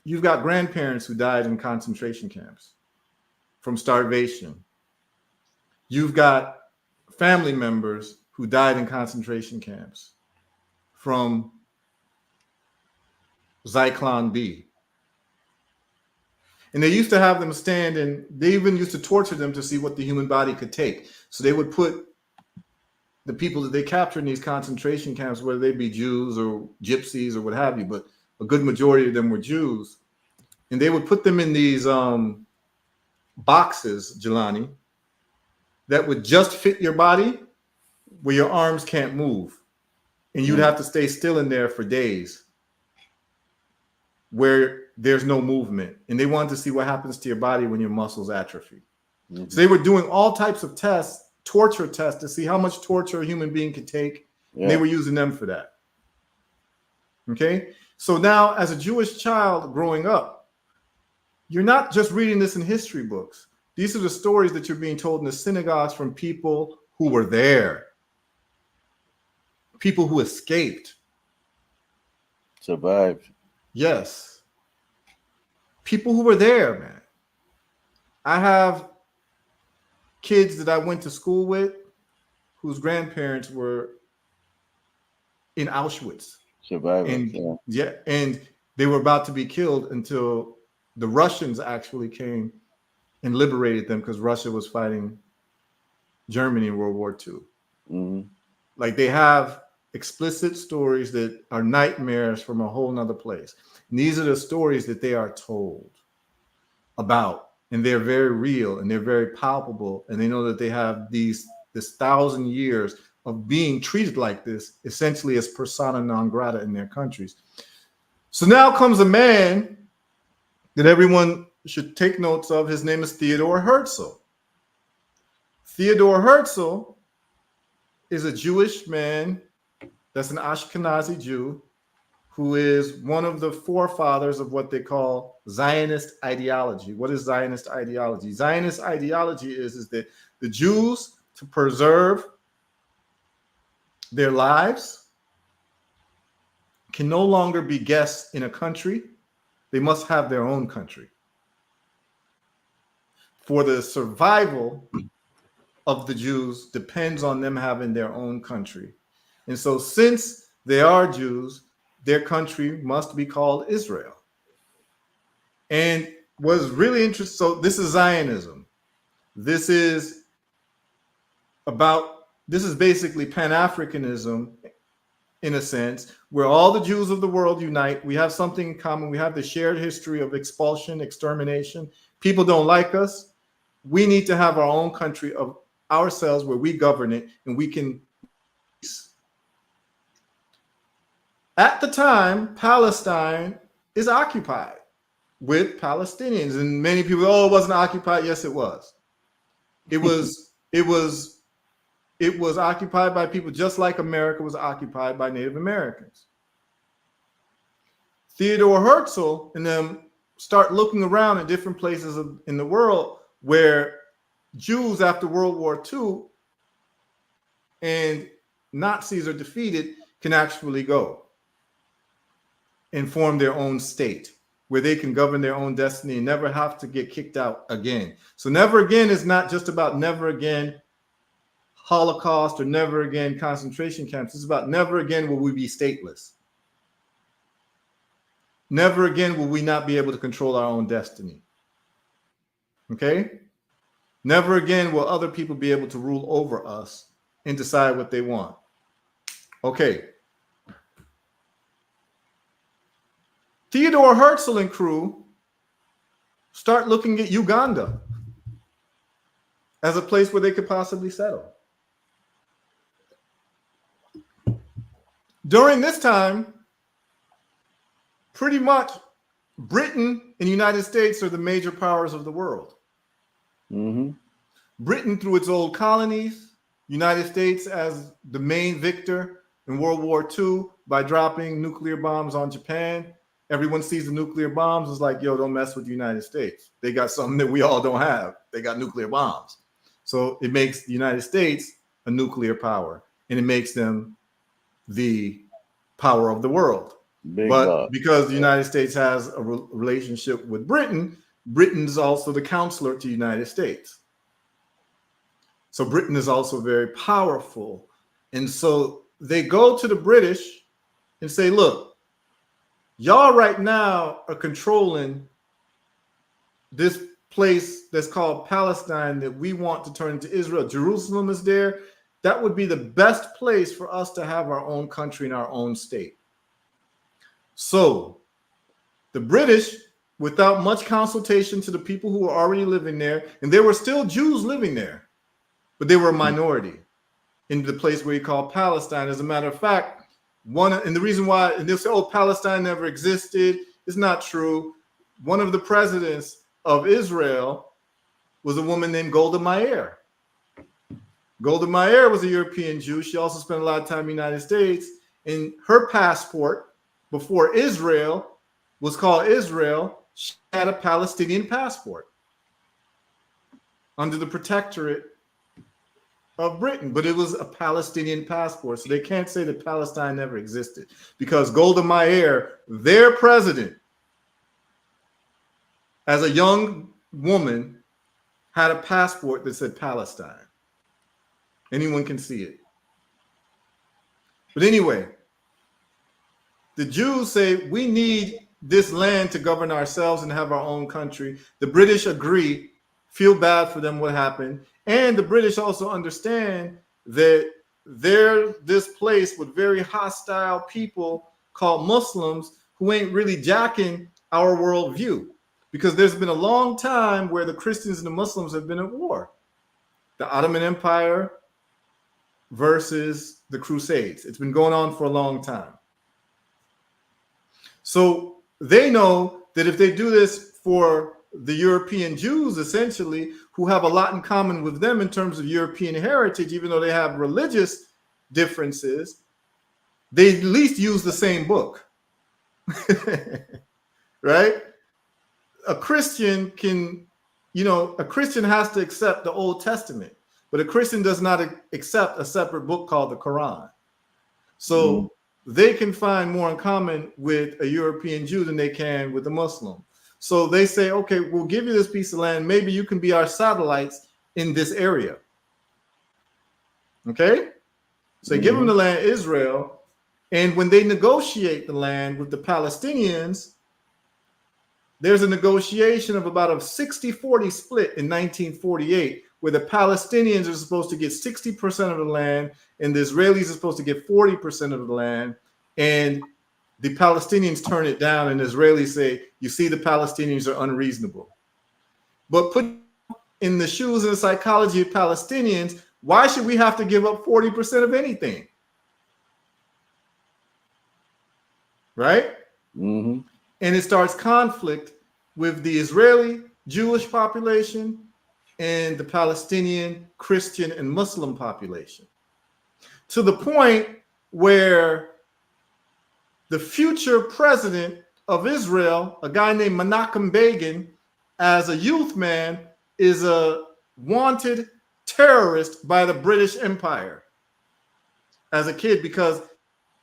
you've got grandparents who died in concentration camps from starvation. You've got family members who died in concentration camps from Zyklon B. And they used to have them stand, and they even used to torture them to see what the human body could take. So they would put the people that they captured in these concentration camps, whether they be Jews or gypsies or what have you, but a good majority of them were Jews. And they would put them in these boxes, Jelani, that would just fit your body where your arms can't move. And you'd have to stay still in there for days where there's no movement. And they wanted to see what happens to your body when your muscles atrophy. Mm-hmm. So they were doing all types of tests, torture tests, to see how much torture a human being could take. Yeah. And they were using them for that. Okay? So now, as a Jewish child growing up, you're not just reading this in history books. These are the stories that you're being told in the synagogues from people who were there. People who escaped. Survived. Yes. People who were there, man. I have kids that I went to school with whose grandparents were in Auschwitz. Surviving. And, yeah, and they were about to be killed until the Russians actually came and liberated them, because Russia was fighting Germany in World War II. Mm-hmm. Like, they have explicit stories that are nightmares from a whole nother place. And these are the stories that they are told about, and they're very real and they're very palpable, and they know that they have this 1,000 years of being treated like this, essentially as persona non grata in their countries. So now comes a man that everyone should take notes of. His name is Theodore Herzl. Theodore Herzl is a Jewish man that's an Ashkenazi Jew who is one of the forefathers of what they call Zionist ideology. What is Zionist ideology? Zionist ideology is that the Jews, to preserve their lives, can no longer be guests in a country. They must have their own country. For the survival of the Jews depends on them having their own country. And so since they are Jews, their country must be called Israel. And what's really interesting, so this is Zionism. This is basically Pan-Africanism in a sense, where all the Jews of the world unite. We have something in common. We have the shared history of expulsion, extermination. People don't like us. We need to have our own country of ourselves where we govern it and we can. At the time, Palestine is occupied with Palestinians, and many people, oh, it wasn't occupied. Yes, it was. It was occupied by people just like America was occupied by Native Americans. Theodore Herzl and them start looking around at different places in the world where Jews after World War II and Nazis are defeated can actually go and form their own state where they can govern their own destiny and never have to get kicked out again. So never again is not just about never again Holocaust or never again concentration camps. It's about never again will we be stateless. Never again will we not be able to control our own destiny. Okay? Never again will other people be able to rule over us and decide what they want. Okay. Theodore Herzl and crew start looking at Uganda as a place where they could possibly settle. During this time, pretty much Britain and the United States are the major powers of the world. Mm-hmm. Britain through its old colonies, United States as the main victor in World War II by dropping nuclear bombs on Japan. Everyone sees the nuclear bombs, is like, yo, don't mess with the United States. They got something that we all don't have. They got nuclear bombs. So it makes the United States a nuclear power, and it makes them the power of the world. Because the United States has a relationship with Britain, Britain's also the counselor to the United States. So Britain is also very powerful. And so they go to the British and say, look, y'all right now are controlling this place that's called Palestine that we want to turn into Israel. Jerusalem is there. that would be the best place for us to have our own country and our own state. So the British, without much consultation to the people who were already living there, and there were still Jews living there, but they were a minority in the place where you call Palestine. As a matter of fact, and the reason why, and they'll say, oh, Palestine never existed. It's not true. One of the presidents of Israel was a woman named Golda Meir. Golda Meir was a European Jew. She also spent a lot of time in the United States. And her passport, before Israel was called Israel, she had a Palestinian passport under the protectorate of Britain, but it was a Palestinian passport. So they can't say that Palestine never existed, because Golda Meir, their president, as a young woman, had a passport that said Palestine. Anyone can see it. But anyway, the Jews say we need this land to govern ourselves and have our own country. The British agree, feel bad for them what happened. And the British also understand that they're this place with very hostile people called Muslims who ain't really jacking our worldview, because there's been a long time where the Christians and the Muslims have been at war. The Ottoman Empire versus the Crusades. It's been going on for a long time. So they know that if they do this for the European Jews, essentially, who have a lot in common with them in terms of European heritage, even though they have religious differences, they at least use the same book. Right? A Christian can, a Christian has to accept the Old Testament, but a Christian does not accept a separate book called the Quran. So they can find more in common with a European Jew than they can with a Muslim. So they say, okay, we'll give you this piece of land. Maybe you can be our satellites in this area. Okay? So they give them the land, Israel. And when they negotiate the land with the Palestinians, there's a negotiation of about a 60-40 split in 1948, where the Palestinians are supposed to get 60% of the land and the Israelis are supposed to get 40% of the land. And the Palestinians turn it down, and the Israelis say, you see, the Palestinians are unreasonable. But put in the shoes and the psychology of Palestinians, why should we have to give up 40% of anything? Right? Mm-hmm. And it starts conflict with the Israeli Jewish population and the Palestinian Christian and Muslim population, to the point where the future president of Israel, a guy named Menachem Begin, as a youth man, is a wanted terrorist by the British Empire as a kid, because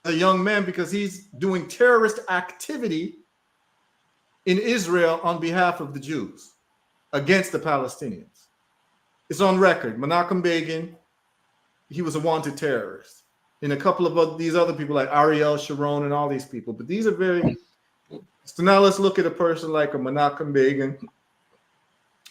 a young man, because he's doing terrorist activity in Israel on behalf of the Jews against the Palestinians. It's on record. Menachem Begin, he was a wanted terrorist. And a couple of these other people like Ariel Sharon and all these people. But these are very... So now let's look at a person like a Menachem Begin,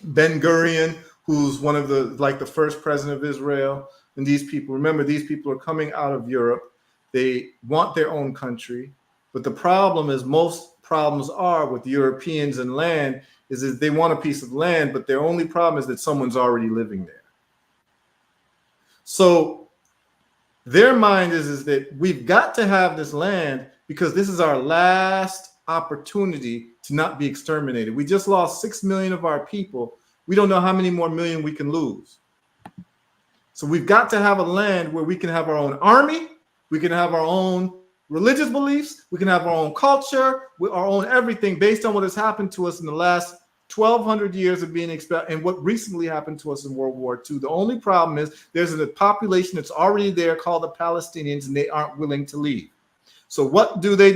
Ben-Gurion, who's one of the first president of Israel. And these people, remember, these people are coming out of Europe. They want their own country. But the problem is, most problems are with the Europeans and land, is that they want a piece of land, but their only problem is that someone's already living there. So their mind is that we've got to have this land because this is our last opportunity to not be exterminated. We just lost 6 million of our people. We don't know how many more million we can lose. So we've got to have a land where we can have our own army, we can have our own religious beliefs, we can have our own culture, our own everything based on what has happened to us in the last 1,200 years of being expelled and what recently happened to us in World War II. The only problem is there's a population that's already there called the Palestinians, and they aren't willing to leave. So what do? They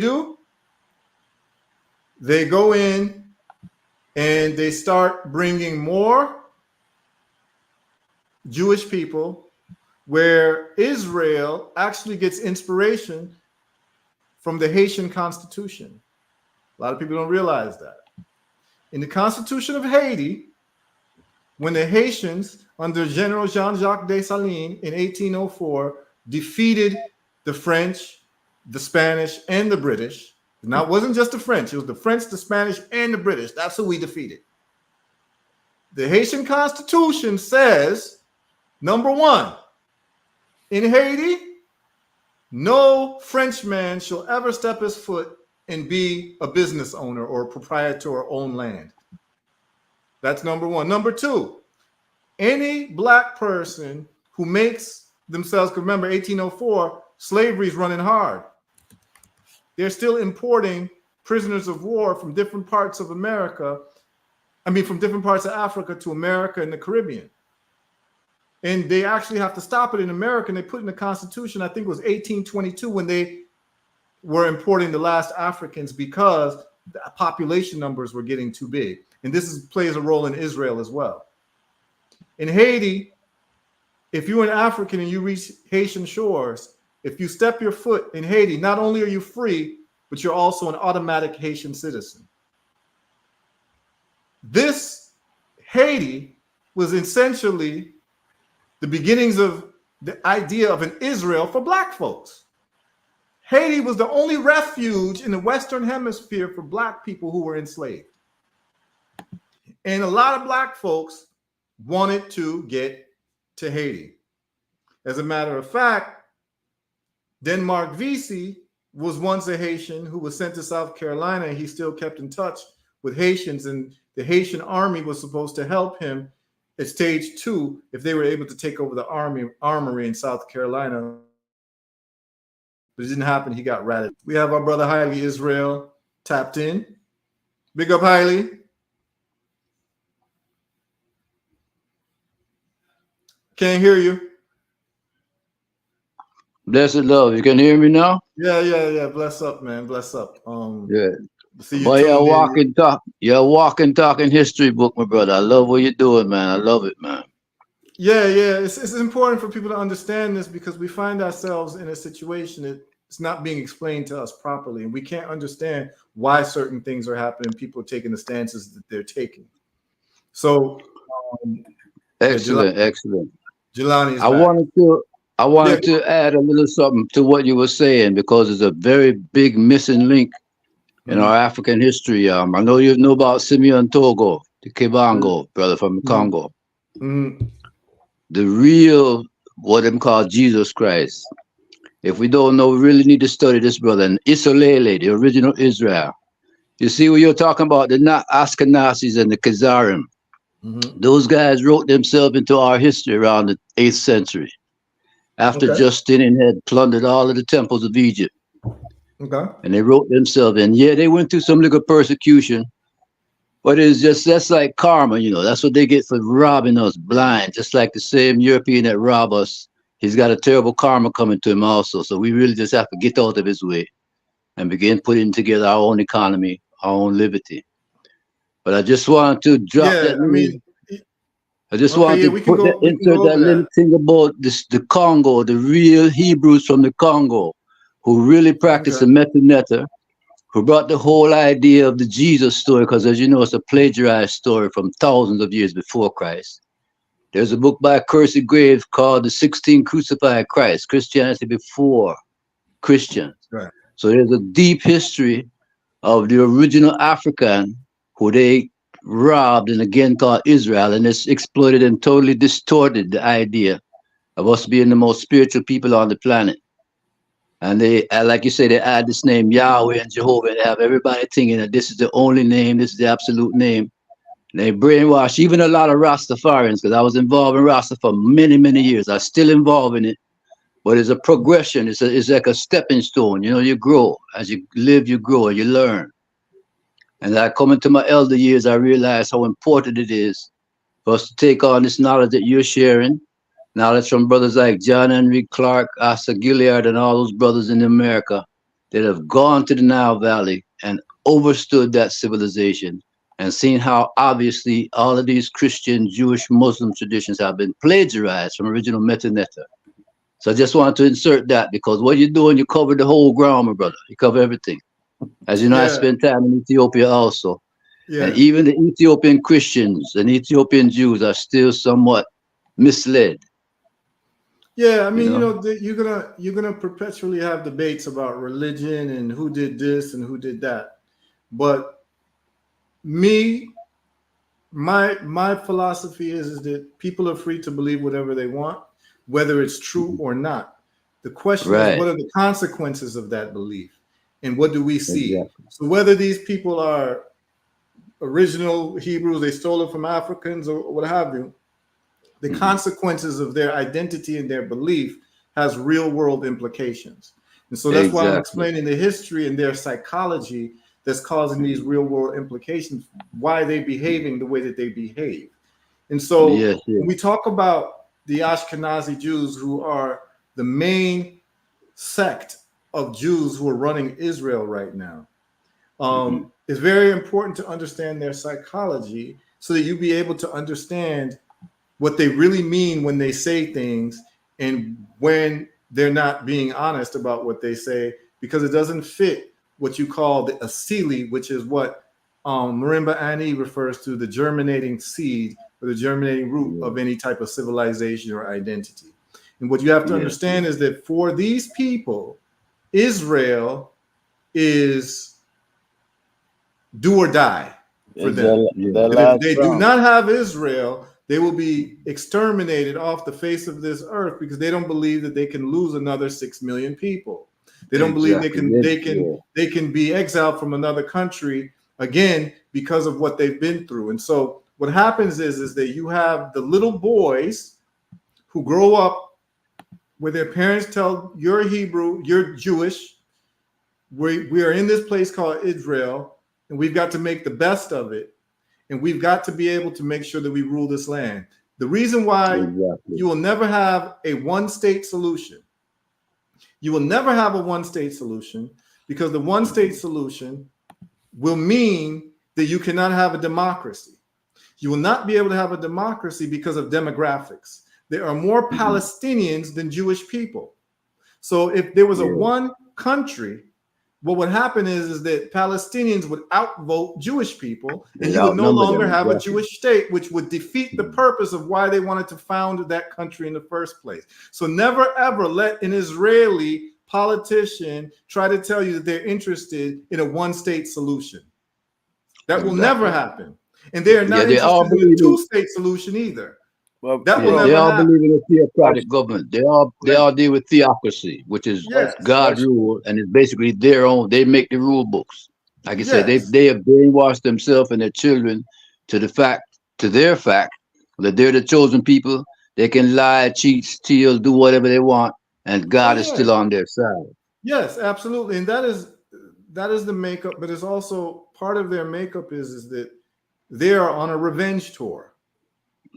go in and they start bringing more Jewish people, where Israel actually gets inspiration from the Haitian Constitution. A lot of people don't realize that. In the Constitution of Haiti, when the Haitians under General Jean-Jacques Dessalines in 1804 defeated the French, the Spanish, and the British. Now, it wasn't just the French. It was the French, the Spanish, and the British. That's who we defeated. The Haitian Constitution says, number one, in Haiti, no Frenchman shall ever step his foot and be a business owner or a proprietor or own land. That's number one. Number two, any black person who makes themselves, remember 1804, slavery is running hard. They're still importing prisoners of war from different parts of America. From different parts of Africa to America and the Caribbean. And they actually have to stop it in America. And they put in the Constitution, I think it was 1822, when they were importing the last Africans because the population numbers were getting too big. And this plays a role in Israel as well. In Haiti, if you're an African and you reach Haitian shores, if you step your foot in Haiti, not only are you free, but you're also an automatic Haitian citizen. This Haiti was essentially the beginnings of the idea of an Israel for black folks. Haiti was the only refuge in the Western Hemisphere for black people who were enslaved. And a lot of black folks wanted to get to Haiti. As a matter of fact, Denmark Vesey was once a Haitian who was sent to South Carolina, and he still kept in touch with Haitians, and the Haitian army was supposed to help him at stage 2 if they were able to take over the armory in South Carolina. But it didn't happen. He got ratted. We have our brother Haile Israel tapped in. Big up, Haile. Can't hear you. Blessed love. You can hear me now? Yeah. Bless up, man. Bless up. Yeah. See you. Boy, you're a walking, talking history book, my brother. I love what you're doing, man. I love it, man. Yeah. It's important for people to understand this because we find ourselves in a situation that it's not being explained to us properly, and we can't understand why certain things are happening. People are taking the stances that they're taking. So, excellent. Jalani, I wanted to add a little something to what you were saying because it's a very big missing link in our African history. I know you know about Simeon Togo, the Kibango brother from Congo. The real, what them call Jesus Christ. If we don't know, we really need to study this brother. And Isolele, the original Israel. You see what you're talking about, the Ashkenazis and the Khazarim. Those guys wrote themselves into our history around the 8th century. After Justinian had plundered all of the temples of Egypt. And they wrote themselves in. Yeah, they went through some little persecution. But it's just, that's like karma, you know. That's what they get for robbing us blind. Just like the same European that robbed us. He's got a terrible karma coming to him also. So we really just have to get out of his way and begin putting together our own economy, our own liberty. But I just wanted to drop that. I just wanted to insert that little thing about this, the Congo, the real Hebrews from the Congo, who really practiced the Metaneta, who brought the whole idea of the Jesus story, because as you know, it's a plagiarized story from thousands of years before Christ. There's a book by Kersey Graves called The 16 Crucified Christ, Christianity Before Christians. So there's a deep history of the original African who they robbed and again called Israel, and it's exploited and totally distorted the idea of us being the most spiritual people on the planet. And they, like you say, they add this name Yahweh and Jehovah, and they have everybody thinking that this is the only name, this is the absolute name. And they brainwash even a lot of Rastafarians, because I was involved in Rasta for many, many years. I'm still involved in it, but it's a progression. It's like a stepping stone. You know, you grow. As you live, you grow, and you learn. And I come into my elder years, I realize how important it is for us to take on this knowledge that you're sharing, knowledge from brothers like John Henry Clark, Asa Gilliard, and all those brothers in America that have gone to the Nile Valley and overstood that civilization and seen how obviously all of these Christian, Jewish, Muslim traditions have been plagiarized from original Metaneta. So I just wanted to insert that, because what you're doing, you cover the whole ground, my brother. You cover everything. As you know, I spent time in Ethiopia also. Yeah. And even the Ethiopian Christians and Ethiopian Jews are still somewhat misled. Yeah, I mean, You know? you're gonna perpetually have debates about religion and who did this and who did that. But me, my philosophy is that people are free to believe whatever they want, whether it's true or not. The question is, Right. what are the consequences of that belief, and what do we see? Exactly. So whether these people are original Hebrews, they stole it from Africans or what have you, the consequences of their identity and their belief has real world implications. And so that's why I'm Exactly. explaining the history and their psychology that's causing these real world implications, why they behaving the way that they behave. And so Yes, yes. when we talk about the Ashkenazi Jews, who are the main sect of Jews who are running Israel right now, it's very important to understand their psychology so that you be able to understand what they really mean when they say things and when they're not being honest about what they say, because it doesn't fit what you call the asili, which is what Marimba Ani refers to, the germinating seed or the germinating root of any type of civilization or identity. And what you have to understand is that for these people, Israel is do or die for them. That if they do not have Israel, they will be exterminated off the face of this earth, because they don't believe that they can lose another 6 million people. They don't believe they can be exiled from another country again because of what they've been through. And so what happens is that you have the little boys who grow up where their parents tell, you're Hebrew, you're Jewish, we are in this place called Israel, and we've got to make the best of it. And we've got to be able to make sure that we rule this land. The reason why you will never have a one-state solution, you will never have a one-state solution, because the one-state solution will mean that you cannot have a democracy. You will not be able to have a democracy because of demographics. There are more Palestinians than Jewish people. So if there was a one country, what would happen is that Palestinians would outvote Jewish people, and you would no longer have a Jewish state, which would defeat the purpose of why they wanted to found that country in the first place. So never, ever let an Israeli politician try to tell you that they're interested in a one-state solution. That will never happen. And they are not interested in a two-state solution either. Well, that will never happen. Believe in a theocratic government. They all deal with theocracy, which is God rule, and it's basically their own. They make the rule books. Like I said, they have brainwashed themselves and their children to their fact that they're the chosen people. They can lie, cheat, steal, do whatever they want, and God is still on their side. Yes, absolutely, and that is the makeup. But it's also part of their makeup is that they are on a revenge tour.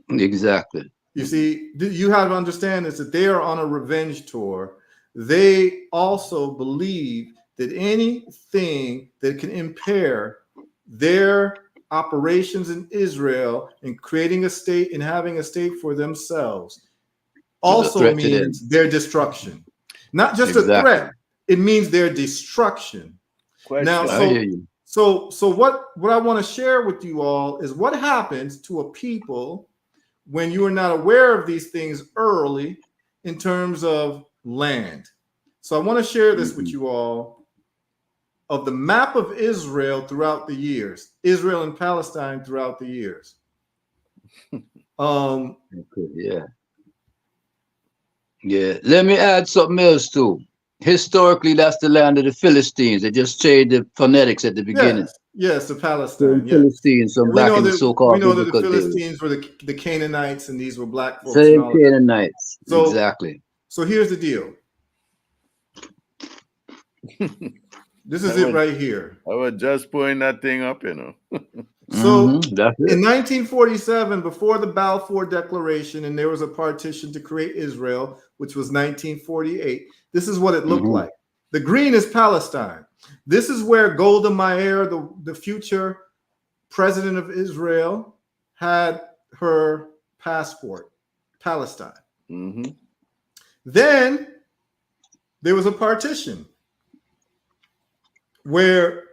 Exactly. You see, you have to understand is that they are on a revenge tour. They also believe that anything that can impair their operations in Israel and creating a state and having a state for themselves also means their destruction. Not just a threat, it means their destruction. Now, so what I want to share with you all is what happens to a people when you are not aware of these things early in terms of land. So I want to share this with you all of the map of Israel throughout the years, Israel and Palestine throughout the years. Yeah. Let me add something else too. Historically, that's the land of the Philistines. They just changed the phonetics at the beginning. Yes, the Palestine. Philistines, so back in the so-called we know that the Philistines were the Canaanites, and these were black folks. Same Canaanites. So, exactly. So here's the deal. This is it right here. I was just pulling that thing up, you know. So in 1947, before the Balfour Declaration, and there was a partition to create Israel, which was 1948, this is what it looked like. The green is Palestine. This is where Golda Meir, the future president of Israel, had her passport, Palestine. Then there was a partition where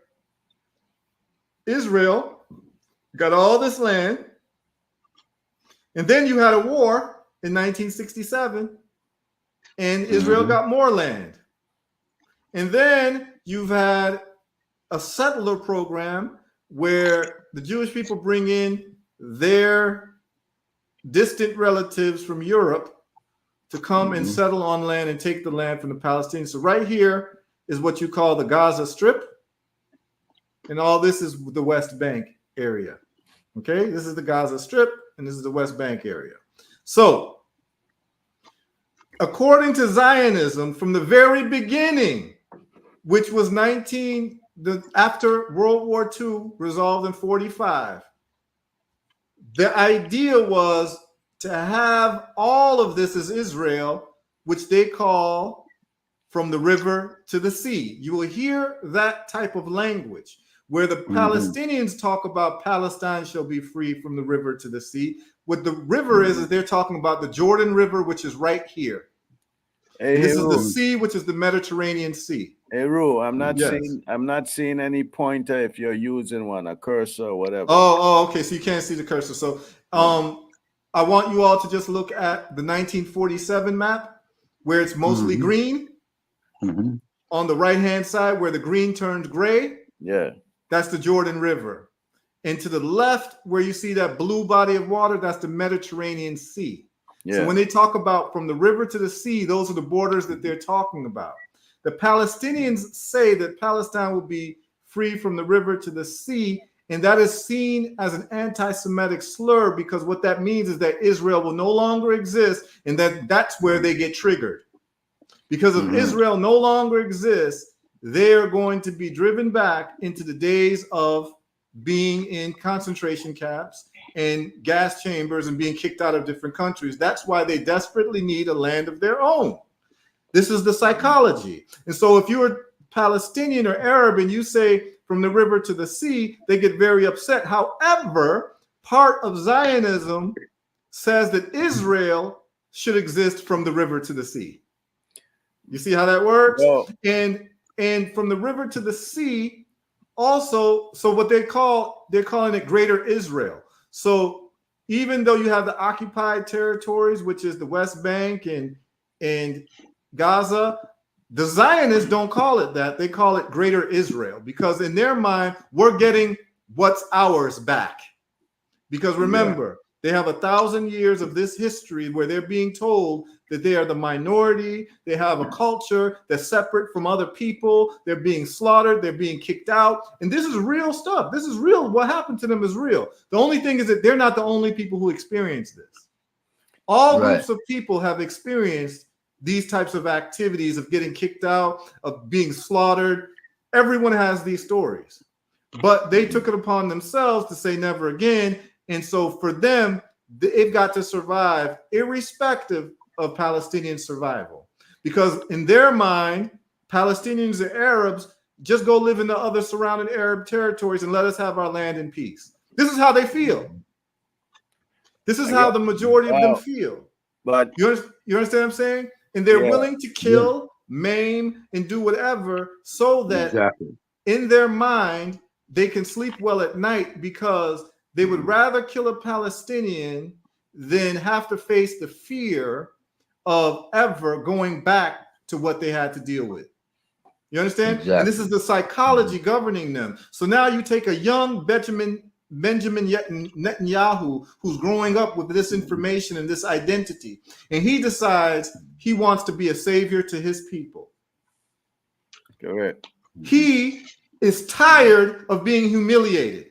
Israel got all this land. And then you had a war in 1967, and Israel got more land. And then you've had a settler program where the Jewish people bring in their distant relatives from Europe to come and settle on land and take the land from the Palestinians. So right here is what you call the Gaza Strip. And all this is the West Bank area. Okay, this is the Gaza Strip, and this is the West Bank area. So, according to Zionism, from the very beginning, which was after World War II, resolved in 45, the idea was to have all of this as Israel, which they call from the river to the sea. You will hear that type of language where the Palestinians talk about Palestine shall be free from the river to the sea. What the river is they're talking about the Jordan River, which is right here. Hey, this is the sea, which is the Mediterranean Sea. Hey, Ru, I'm not seeing any pointer if you're using one, a cursor or whatever. Oh, okay. So you can't see the cursor. So I want you all to just look at the 1947 map where it's mostly green. On the right-hand side where the green turns gray. Yeah. That's the Jordan River. And to the left, where you see that blue body of water, that's the Mediterranean Sea. Yeah. So when they talk about from the river to the sea, those are the borders that they're talking about. The Palestinians say that Palestine will be free from the river to the sea, and that is seen as an anti-Semitic slur because what that means is that Israel will no longer exist, and that's where they get triggered. Because if Israel no longer exists, they are going to be driven back into the days of being in concentration camps and gas chambers and being kicked out of different countries. That's why they desperately need a land of their own. This is the psychology. And so if you're Palestinian or Arab and you say from the river to the sea, they get very upset. However, part of Zionism says that Israel should exist from the river to the sea. You see how that works? Well, and from the river to the sea, also, so what they're calling it Greater Israel. So even though you have the occupied territories, which is the West Bank and Gaza, the Zionists don't call it that. They call it Greater Israel because in their mind, we're getting what's ours back. Because remember, they have 1,000 years of this history where they're being told that they are the minority. They have a culture that's separate from other people. They're being slaughtered. They're being kicked out. And this is real stuff. This is real. What happened to them is real. The only thing is that they're not the only people who experience this. All groups of people have experienced these types of activities of getting kicked out, of being slaughtered. Everyone has these stories. But they took it upon themselves to say never again. And so for them, they've got to survive irrespective of Palestinian survival. Because in their mind, Palestinians and Arabs just go live in the other surrounding Arab territories and let us have our land in peace. This is how they feel. This is how the majority of them feel. But you understand what I'm saying? And they're willing to kill, maim, and do whatever so that in their mind, they can sleep well at night because they would rather kill a Palestinian than have to face the fear of ever going back to what they had to deal with. You understand? Exactly. And this is the psychology governing them. So now you take a young Benjamin Netanyahu who's growing up with this information and this identity, and he decides he wants to be a savior to his people. Correct. He is tired of being humiliated.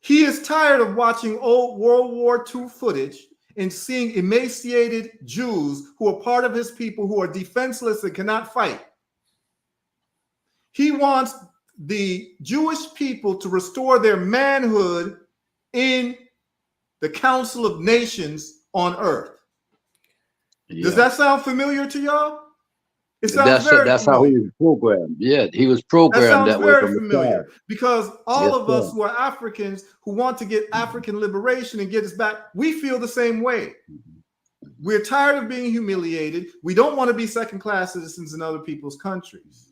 He is tired of watching old World War II footage and seeing emaciated Jews who are part of his people who are defenseless and cannot fight. He wants the Jewish people to restore their manhood in the Council of Nations on earth. Yeah. Does that sound familiar to y'all? It sounds that's how he was programmed. Yeah, he was programmed that way. Very familiar because all of us who are Africans who want to get African liberation and get us back, we feel the same way. We're tired of being humiliated. We don't want to be second-class citizens in other people's countries.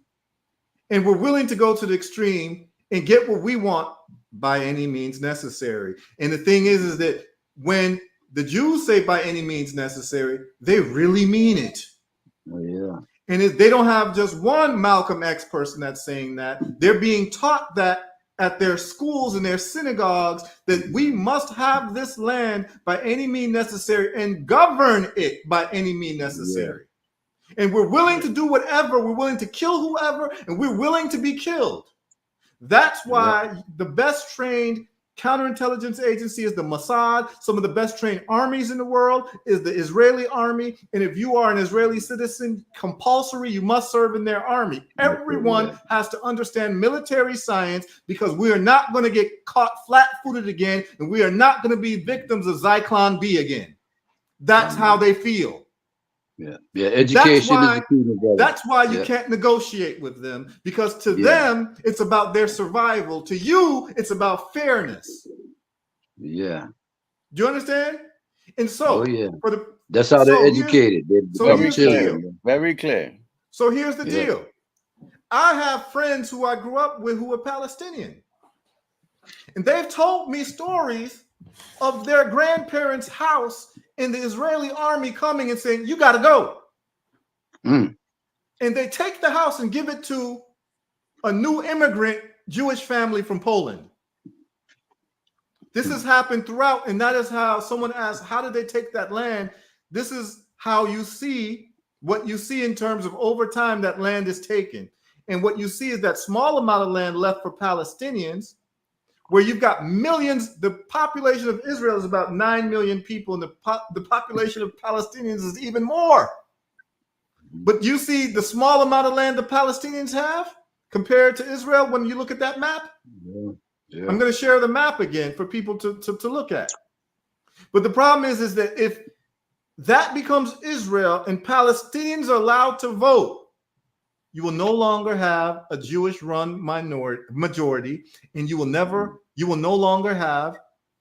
And we're willing to go to the extreme and get what we want by any means necessary. And the thing is that when the Jews say by any means necessary, they really mean it. Oh, yeah. And they don't have just one Malcolm X person that's saying that. They're being taught that at their schools and their synagogues, that we must have this land by any means necessary and govern it by any means necessary. Yeah. And we're willing to do whatever. We're willing to kill whoever, and we're willing to be killed. That's why the best trained counterintelligence agency is the Mossad. Some of the best trained armies in the world is the Israeli army. And if you are an Israeli citizen, compulsory, you must serve in their army. Everyone has to understand military science, because we are not going to get caught flat-footed again, and we are not going to be victims of Zyklon B again. That's how they feel. Yeah. Education is the key, brother. That's why you can't negotiate with them, because to them it's about their survival. To you, it's about fairness. Yeah. Do you understand? And so, that's how they're educated. Very clear. So here's the deal. I have friends who I grew up with who are Palestinian, and they've told me stories of their grandparents' house in the Israeli army coming and saying, "You got to go." And they take the house and give it to a new immigrant Jewish family from Poland. This has happened throughout, and that is how someone asked, how did they take that land? This is how you see what you see in terms of over time that land is taken. And what you see is that small amount of land left for Palestinians, where you've got millions. The population of Israel is about 9 million people, and the population of Palestinians is even more. But you see the small amount of land the Palestinians have compared to Israel when you look at that map. I'm going to share the map again for people to look at. But the problem is that if that becomes Israel and Palestinians are allowed to vote, you will no longer have a Jewish-run majority, and you will no longer have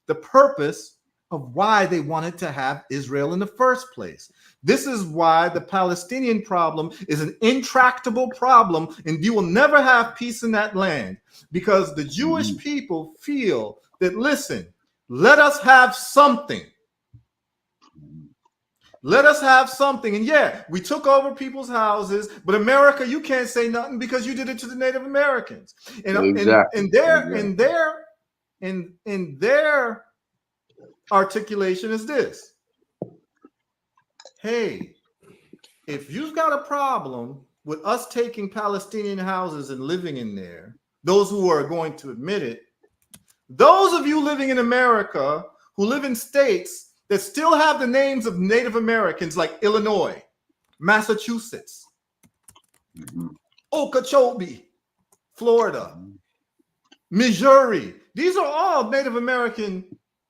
the purpose of why they wanted to have Israel in the first place. This is why the Palestinian problem is an intractable problem, and you will never have peace in that land, because the Jewish people feel that, listen, let us have something. Let us have something. And we took over people's houses, but America, you can't say nothing because you did it to the Native Americans. And their articulation is this: hey, if you've got a problem with us taking Palestinian houses and living in there, those who are going to admit it, those of you living in America who live in states that still have the names of Native Americans, like Illinois, Massachusetts, Okeechobee, Florida, Missouri. These are all Native American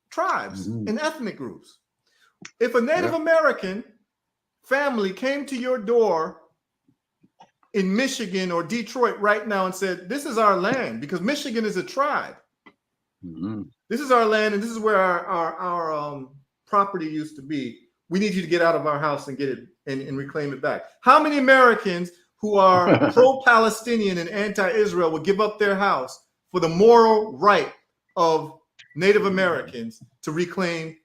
tribes and ethnic groups. If a Native American family came to your door in Michigan or Detroit right now and said, "This is our land," because Michigan is a tribe. This is our land, and this is where our property used to be. We need you to get out of our house and get it and reclaim it back. How many Americans who are pro-Palestinian and anti-Israel would give up their house for the moral right of Native Americans to reclaim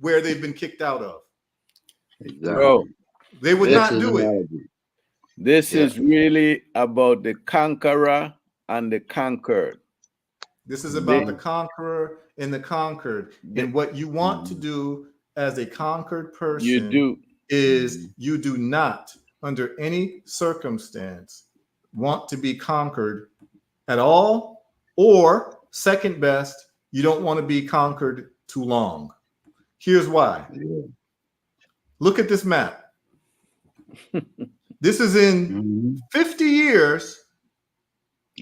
where they've been kicked out of? Bro, they would not do it. This is really about the conqueror and the conquered. This is about the conqueror and the conquered. And what you want to do as a conquered person you do not, under any circumstance, want to be conquered at all, or second best, you don't want to be conquered too long. Here's why. Look at this map. This is in 50 years.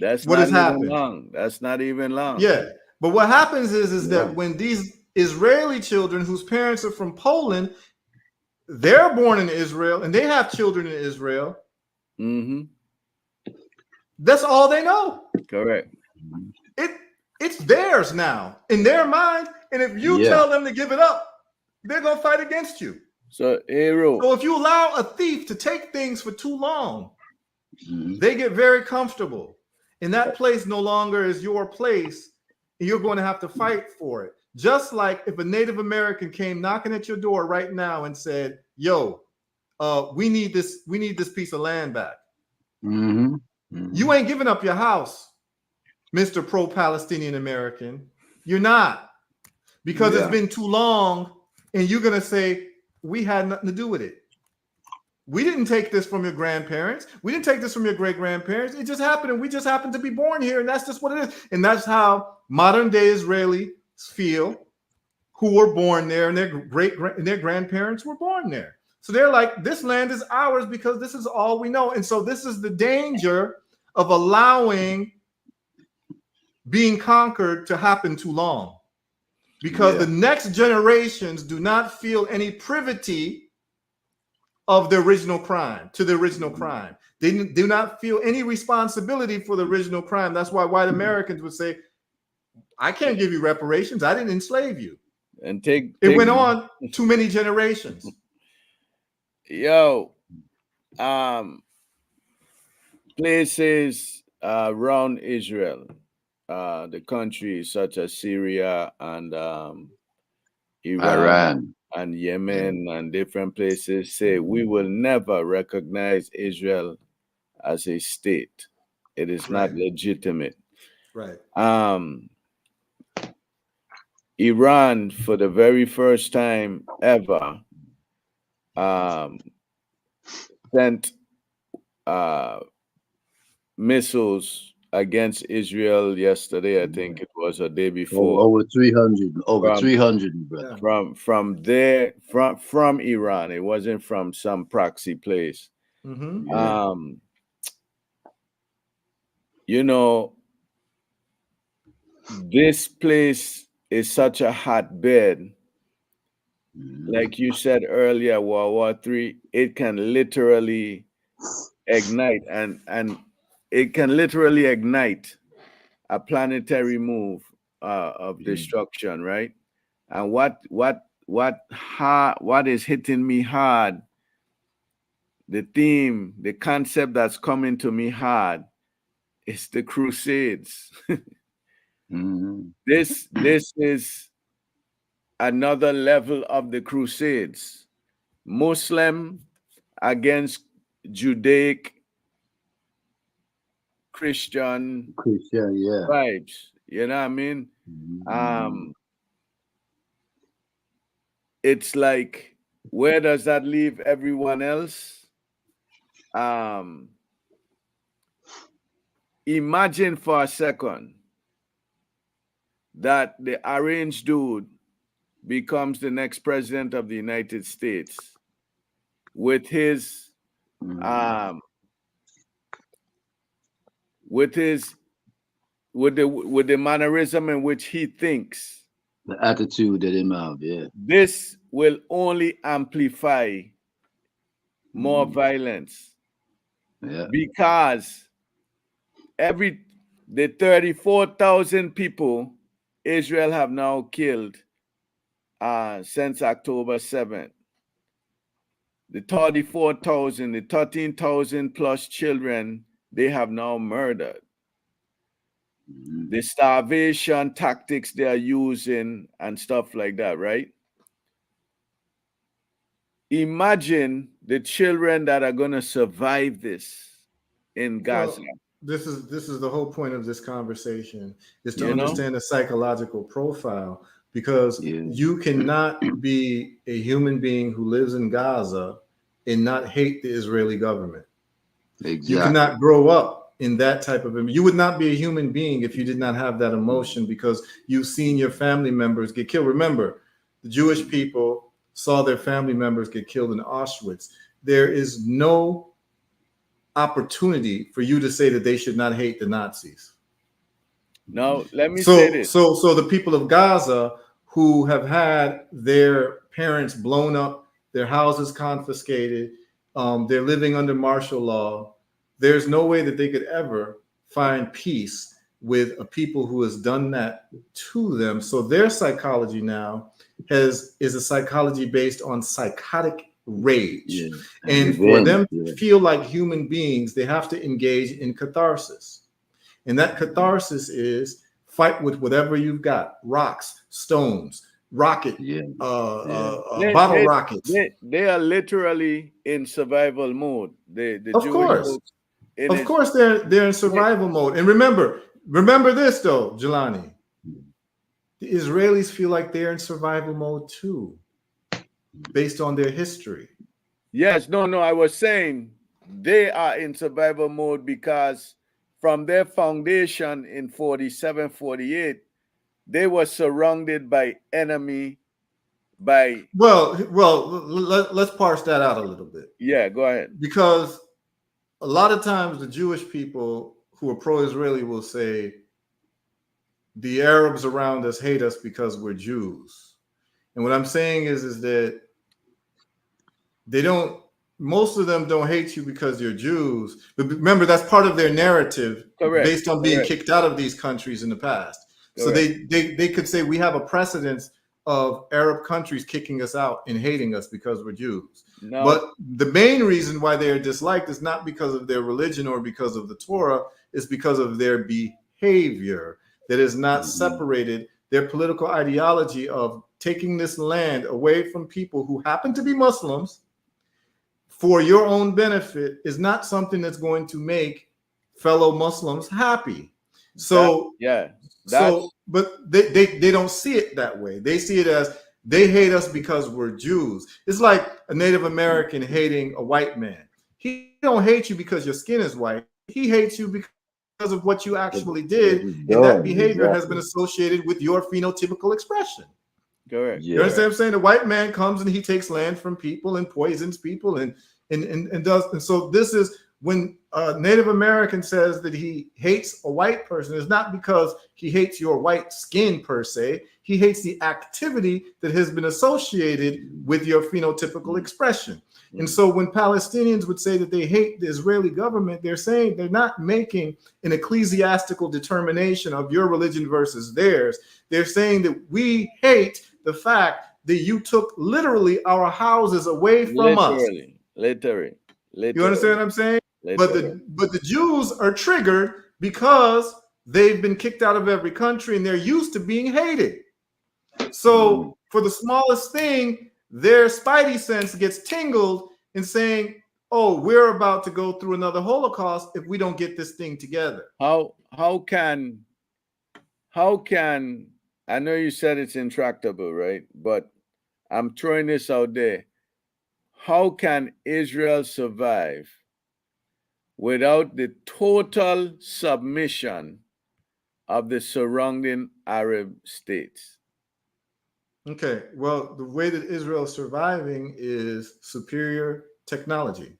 That's what not has even happened. long. That's not even long. Yeah. But what happens is that when these Israeli children whose parents are from Poland, they're born in Israel and they have children in Israel. That's all they know. Correct. It's theirs now in their mind. And if you tell them to give it up, they're going to fight against you. So if you allow a thief to take things for too long, they get very comfortable. And that place no longer is your place and you're going to have to fight for it. Just like if a Native American came knocking at your door right now and said, "Yo, we need this piece of land back." Mm-hmm. Mm-hmm. You ain't giving up your house, Mr. Pro-Palestinian American. You're not, because it's been too long, and you're gonna say we had nothing to do with it. We didn't take this from your grandparents. We didn't take this from your great-grandparents. It just happened, and we just happened to be born here, and that's just what it is. And that's how modern-day Israelis feel, who were born there, and their grandparents were born there. So they're like, this land is ours because this is all we know. And so this is the danger of allowing being conquered to happen too long, because the next generations do not feel any privity of the original crime, to the original crime. They do not feel any responsibility for the original crime. That's why white Americans would say, I can't give you reparations. I didn't enslave you. And it went on too many generations. Yo, places around Israel, the countries such as Syria and Iran and Yemen and different places say we will never recognize Israel as a state. It is not legitimate. Right. Iran, for the very first time ever, sent missiles against Israel yesterday. I think it was a day before. Over 300. Over 300, brother. From Iran. It wasn't from some proxy place. Mm-hmm. You know, this place is such a hotbed. Like you said earlier, World War III, it can literally ignite and it can literally ignite a planetary move of destruction, right? And what is hitting me hard, the theme, the concept that's coming to me hard, is the Crusades. This is another level of the Crusades. Muslim against Judaic Christian vibes. You know what I mean? It's like, where does that leave everyone else? Imagine for a second that the arranged dude becomes the next president of the United States with his with the mannerism in which he thinks, the attitude that him have, this will only amplify more violence, because the 34,000 people Israel have now killed since October 7th, the 34,000, the 13,000 plus children they have now murdered. The starvation tactics they are using and stuff like that, right? Imagine the children that are going to survive this in Gaza. Well, this is the whole point of this conversation, is to understand the psychological profile, because you cannot be a human being who lives in Gaza and not hate the Israeli government. You cannot grow up in that type of, you would not be a human being if you did not have that emotion, because you've seen your family members get killed. Remember, the Jewish people saw their family members get killed in Auschwitz. There is no opportunity for you to say that they should not hate the Nazis. No, let me say this. So the people of Gaza who have had their parents blown up, their houses confiscated, they're living under martial law. There's no way that they could ever find peace with a people who has done that to them. So their psychology now is a psychology based on psychotic rage. And for them to feel like human beings, they have to engage in catharsis. And that catharsis is fight with whatever you've got, rocks, stones, rocket, bottle rockets. They are literally in survival mode. The Of Jewish course. folks Of course they're in survival mode. And remember this though, Jalani. The Israelis feel like they're in survival mode too, based on their history. Yes, no, I was saying they are in survival mode because from their foundation in 47, 48, they were surrounded by enemy. Well, let's parse that out a little bit. Yeah, go ahead. Because a lot of times the Jewish people who are pro-Israeli will say the Arabs around us hate us because we're Jews. And what I'm saying is that most of them don't hate you because you're Jews. But remember, that's part of their narrative. Correct. Based on being kicked out of these countries in the past. Correct. So they could say we have a precedence of Arab countries kicking us out and hating us because we're Jews. No. But the main reason why they are disliked is not because of their religion or because of the Torah, it's because of their behavior that is not separated. Their political ideology of taking this land away from people who happen to be Muslims for your own benefit is not something that's going to make fellow Muslims happy. So but they don't see it that way. They see it as they hate us because we're Jews. It's like a Native American hating a white man. He don't hate you because your skin is white. He hates you because of what you actually did, and that behavior has been associated with your phenotypical expression. Correct. You understand what I'm saying? The white man comes and he takes land from people and poisons people and so this is when a Native American says that he hates a white person, it's not because he hates your white skin per se. He hates the activity that has been associated with your phenotypical expression. And so when Palestinians would say that they hate the Israeli government, they're saying they're not making an ecclesiastical determination of your religion versus theirs. They're saying that we hate the fact that you took literally our houses away from us. Literally. You understand what I'm saying? But the Jews are triggered because they've been kicked out of every country and they're used to being hated. So for the smallest thing, their spidey sense gets tingled in saying, oh, we're about to go through another Holocaust if we don't get this thing together. How can I know you said it's intractable, right? But I'm throwing this out there. How can Israel survive without the total submission of the surrounding Arab states? Okay, well, the way that Israel is surviving is superior technology.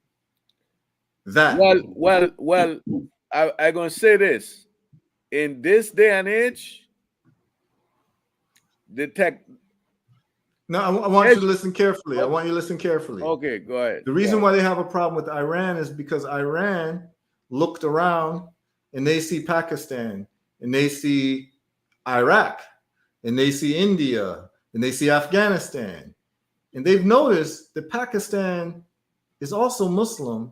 Well, I'm going to say this. In this day and age, the tech... No, I want you to listen carefully. I want you to listen carefully. Okay, go ahead. The reason why they have a problem with Iran is because Iran looked around and they see Pakistan and they see Iraq and they see India and they see Afghanistan. And they've noticed that Pakistan is also Muslim,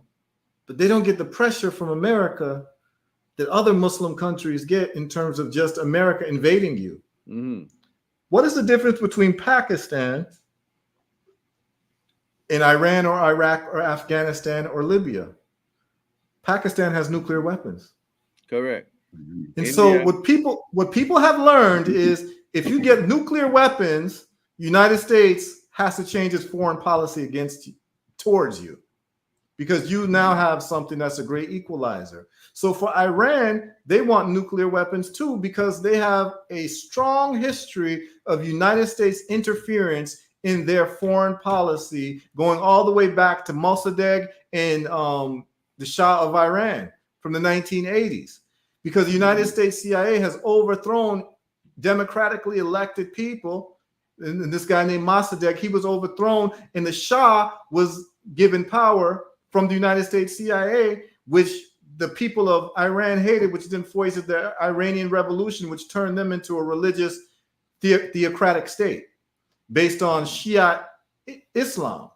but they don't get the pressure from America that other Muslim countries get in terms of just America invading you. Mm-hmm. What is the difference between Pakistan and Iran or Iraq or Afghanistan or Libya? Pakistan has nuclear weapons. Correct. And India. So what people have learned is if you get nuclear weapons, United States has to change its foreign policy towards you, because you now have something that's a great equalizer. So for Iran, they want nuclear weapons too, because they have a strong history of United States interference in their foreign policy, going all the way back to Mossadegh and the Shah of Iran from the 1980s, because the United States CIA has overthrown democratically elected people. And this guy named Mossadegh, he was overthrown, and the Shah was given power from the United States CIA, which the people of Iran hated, which then foisted the Iranian Revolution, which turned them into a religious theocratic state based on Shiite Islam.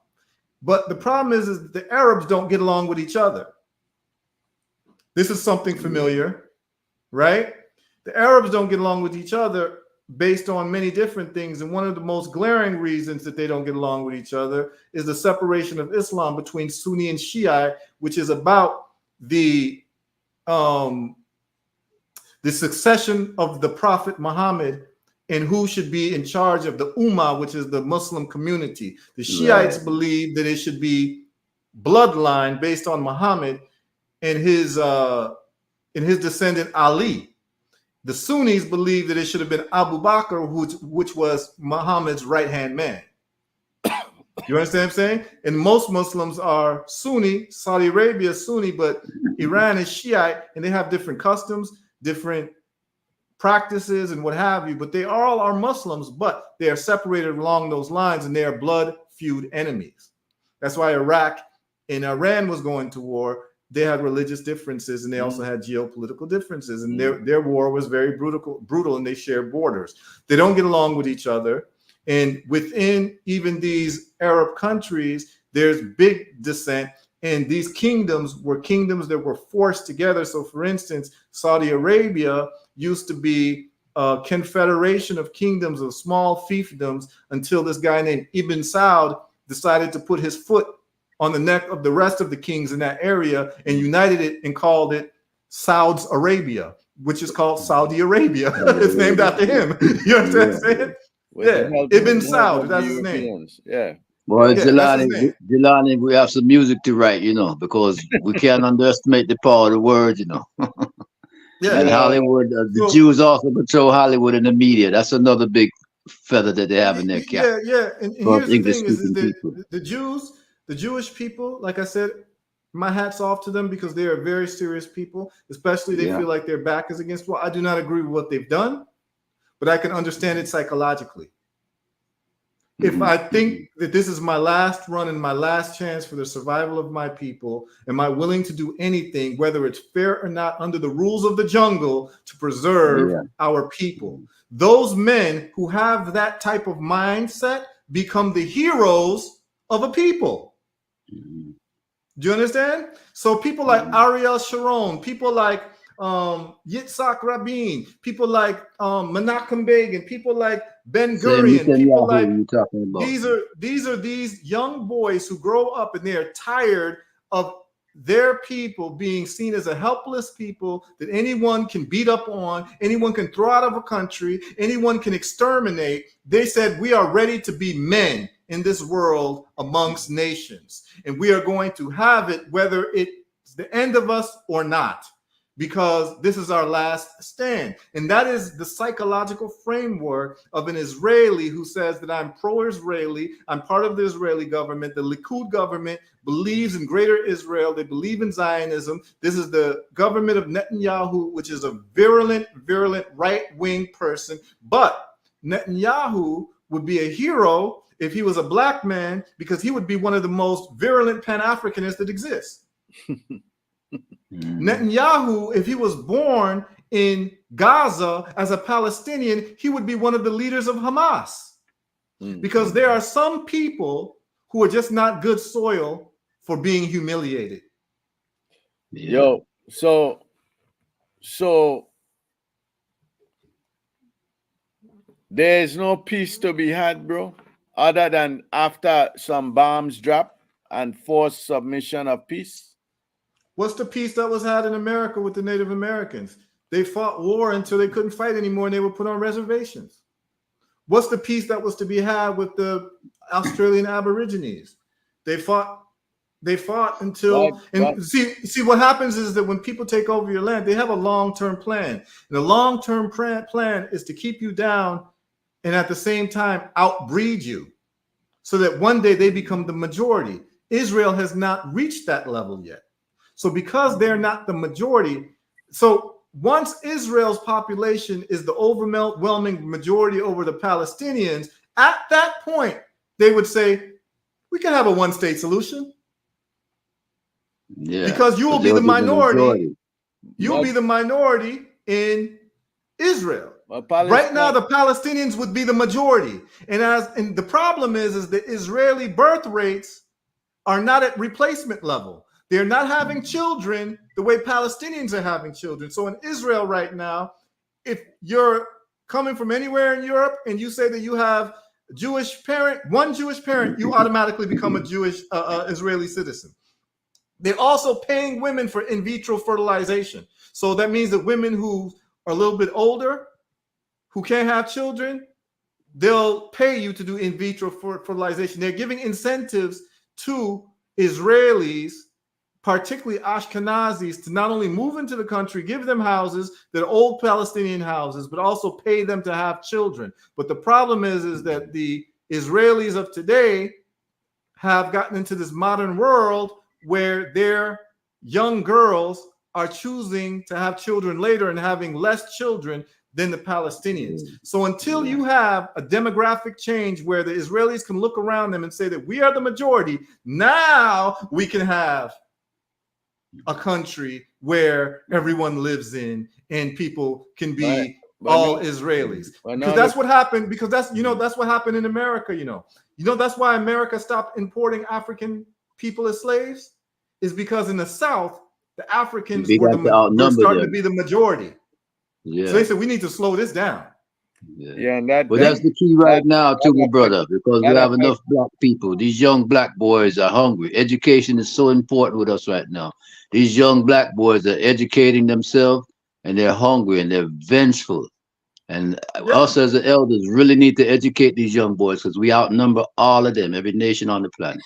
But the problem is that the Arabs don't get along with each other. This is something familiar, right? The Arabs don't get along with each other based on many different things. And one of the most glaring reasons that they don't get along with each other is the separation of Islam between Sunni and Shia, which is about the succession of the Prophet Muhammad and who should be in charge of the Ummah, which is the Muslim community. The Shiites believe that it should be bloodline based on Muhammad and his descendant Ali. The Sunnis believe that it should have been Abu Bakr, which was Muhammad's right-hand man. You understand what I'm saying? And most Muslims are Sunni. Saudi Arabia is Sunni, but Iran is Shiite, and they have different customs, different practices, and what have you. But they all are Muslims, but they are separated along those lines, and they are blood feud enemies. That's why Iraq and Iran was going to war. They had religious differences, and they also had geopolitical differences, and their war was very brutal, and they shared borders. They don't get along with each other. And within even these Arab countries, there's big dissent. And these kingdoms were kingdoms that were forced together. So, for instance, Saudi Arabia used to be a confederation of kingdoms, of small fiefdoms, until this guy named Ibn Saud decided to put his foot on the neck of the rest of the kings in that area and united it and called it Saudi Arabia, which is called Saudi Arabia. It's named after him. You understand what I'm saying? Yeah, Ibn Saud, that's his name. Yeah. Boy, Jalani, we have some music to write, because we can't underestimate the power of the word, Yeah. And Hollywood, the Jews also control Hollywood and the media. That's another big feather that they have in their cap. Yeah. And here's the thing is that the Jewish people, like I said, my hat's off to them because they are very serious people, especially they feel like their back is against the wall. I do not agree with what they've done, but I can understand it psychologically. If I think that this is my last run and my last chance for the survival of my people, am I willing to do anything, whether it's fair or not, under the rules of the jungle to preserve our people? Those men who have that type of mindset become the heroes of a people. Do you understand? So people like Ariel Sharon, people like Yitzhak Rabin, people like Menachem Begin, people like Ben Gurion, people like these are these young boys who grow up and they are tired of their people being seen as a helpless people that anyone can beat up on, anyone can throw out of a country, anyone can exterminate. They said, we are ready to be men in this world amongst nations, and we are going to have it whether it's the end of us or not, because this is our last stand. And that is the psychological framework of an Israeli who says that I'm pro-Israeli, I'm part of the Israeli government. The Likud government believes in greater Israel. They believe in Zionism. This is the government of Netanyahu, which is a virulent right-wing person. But Netanyahu would be a hero if he was a black man, because he would be one of the most virulent Pan-Africanists that exists. Netanyahu, if he was born in Gaza as a Palestinian, he would be one of the leaders of Hamas. Because there are some people who are just not good soil for being humiliated. Yo, so there's no peace to be had, bro, other than after some bombs drop and forced submission of peace. What's the peace that was had in America with the Native Americans? They fought war until they couldn't fight anymore and they were put on reservations. What's the peace that was to be had with the Australian Aborigines? They fought until see what happens is that when people take over your land, they have a long-term plan. And the long-term plan is to keep you down and at the same time outbreed you so that one day they become the majority. Israel has not reached that level yet. So because they're not the majority, so once Israel's population is the overwhelming majority over the Palestinians, at that point, they would say, we can have a one-state solution. Yeah, because you will be the minority. You'll be the minority in Israel. Right now, the Palestinians would be the majority. And the problem is the Israeli birth rates are not at replacement level. They're not having children the way Palestinians are having children. So in Israel right now, if you're coming from anywhere in Europe and you say that you have a Jewish parent, one Jewish parent, you automatically become a Jewish Israeli citizen. They're also paying women for in vitro fertilization. So that means that women who are a little bit older, who can't have children, they'll pay you to do in vitro fertilization. They're giving incentives to Israelis, particularly Ashkenazis, to not only move into the country, give them houses that are old Palestinian houses, but also pay them to have children. But the problem is that the Israelis of today have gotten into this modern world where their young girls are choosing to have children later and having less children than the Palestinians. So until you have a demographic change where the Israelis can look around them and say that we are the majority, now we can have a country where everyone lives in and people can be all Israelis. Because that's what happened. Because that's what happened in America. That's why America stopped importing African people as slaves, is because in the South the Africans were starting to be the majority. Yeah. So they said we need to slow this down. Yeah, and that's the key right now, too, my brother, because we have enough black people. These young black boys are hungry. Education is so important with us right now. These young black boys are educating themselves, and they're hungry and they're vengeful. And us as the elders really need to educate these young boys, because we outnumber all of them, every nation on the planet.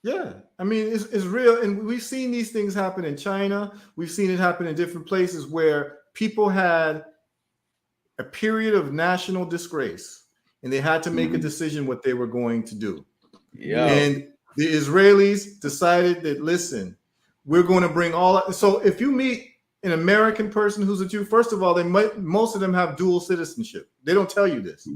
Yeah, I mean, it's real. And we've seen these things happen in China. We've seen it happen in different places where people had a period of national disgrace and they had to make a decision what they were going to do. Yeah. And the Israelis decided that, listen, we're going to bring all. So if you meet an American person who's a Jew, first of all, most of them have dual citizenship. They don't tell you this.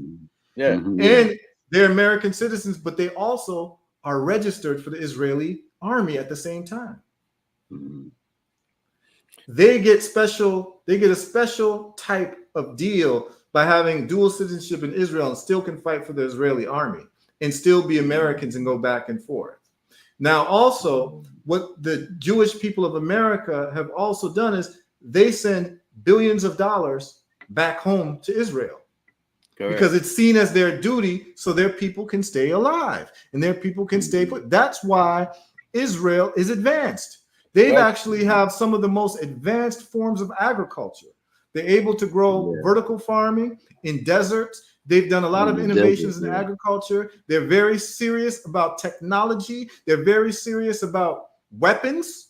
Yeah. And they're American citizens, but they also are registered for the Israeli army at the same time. They get a special type of deal by having dual citizenship in Israel and still can fight for the Israeli army and still be Americans and go back and forth. Now, also, what the Jewish people of America have also done is they send billions of dollars back home to Israel. Correct. Because it's seen as their duty so their people can stay alive and their people can stay put. That's why Israel is advanced. They actually have some of the most advanced forms of agriculture. They're able to grow vertical farming in deserts. They've done a lot of innovations in agriculture. They're very serious about technology. They're very serious about weapons.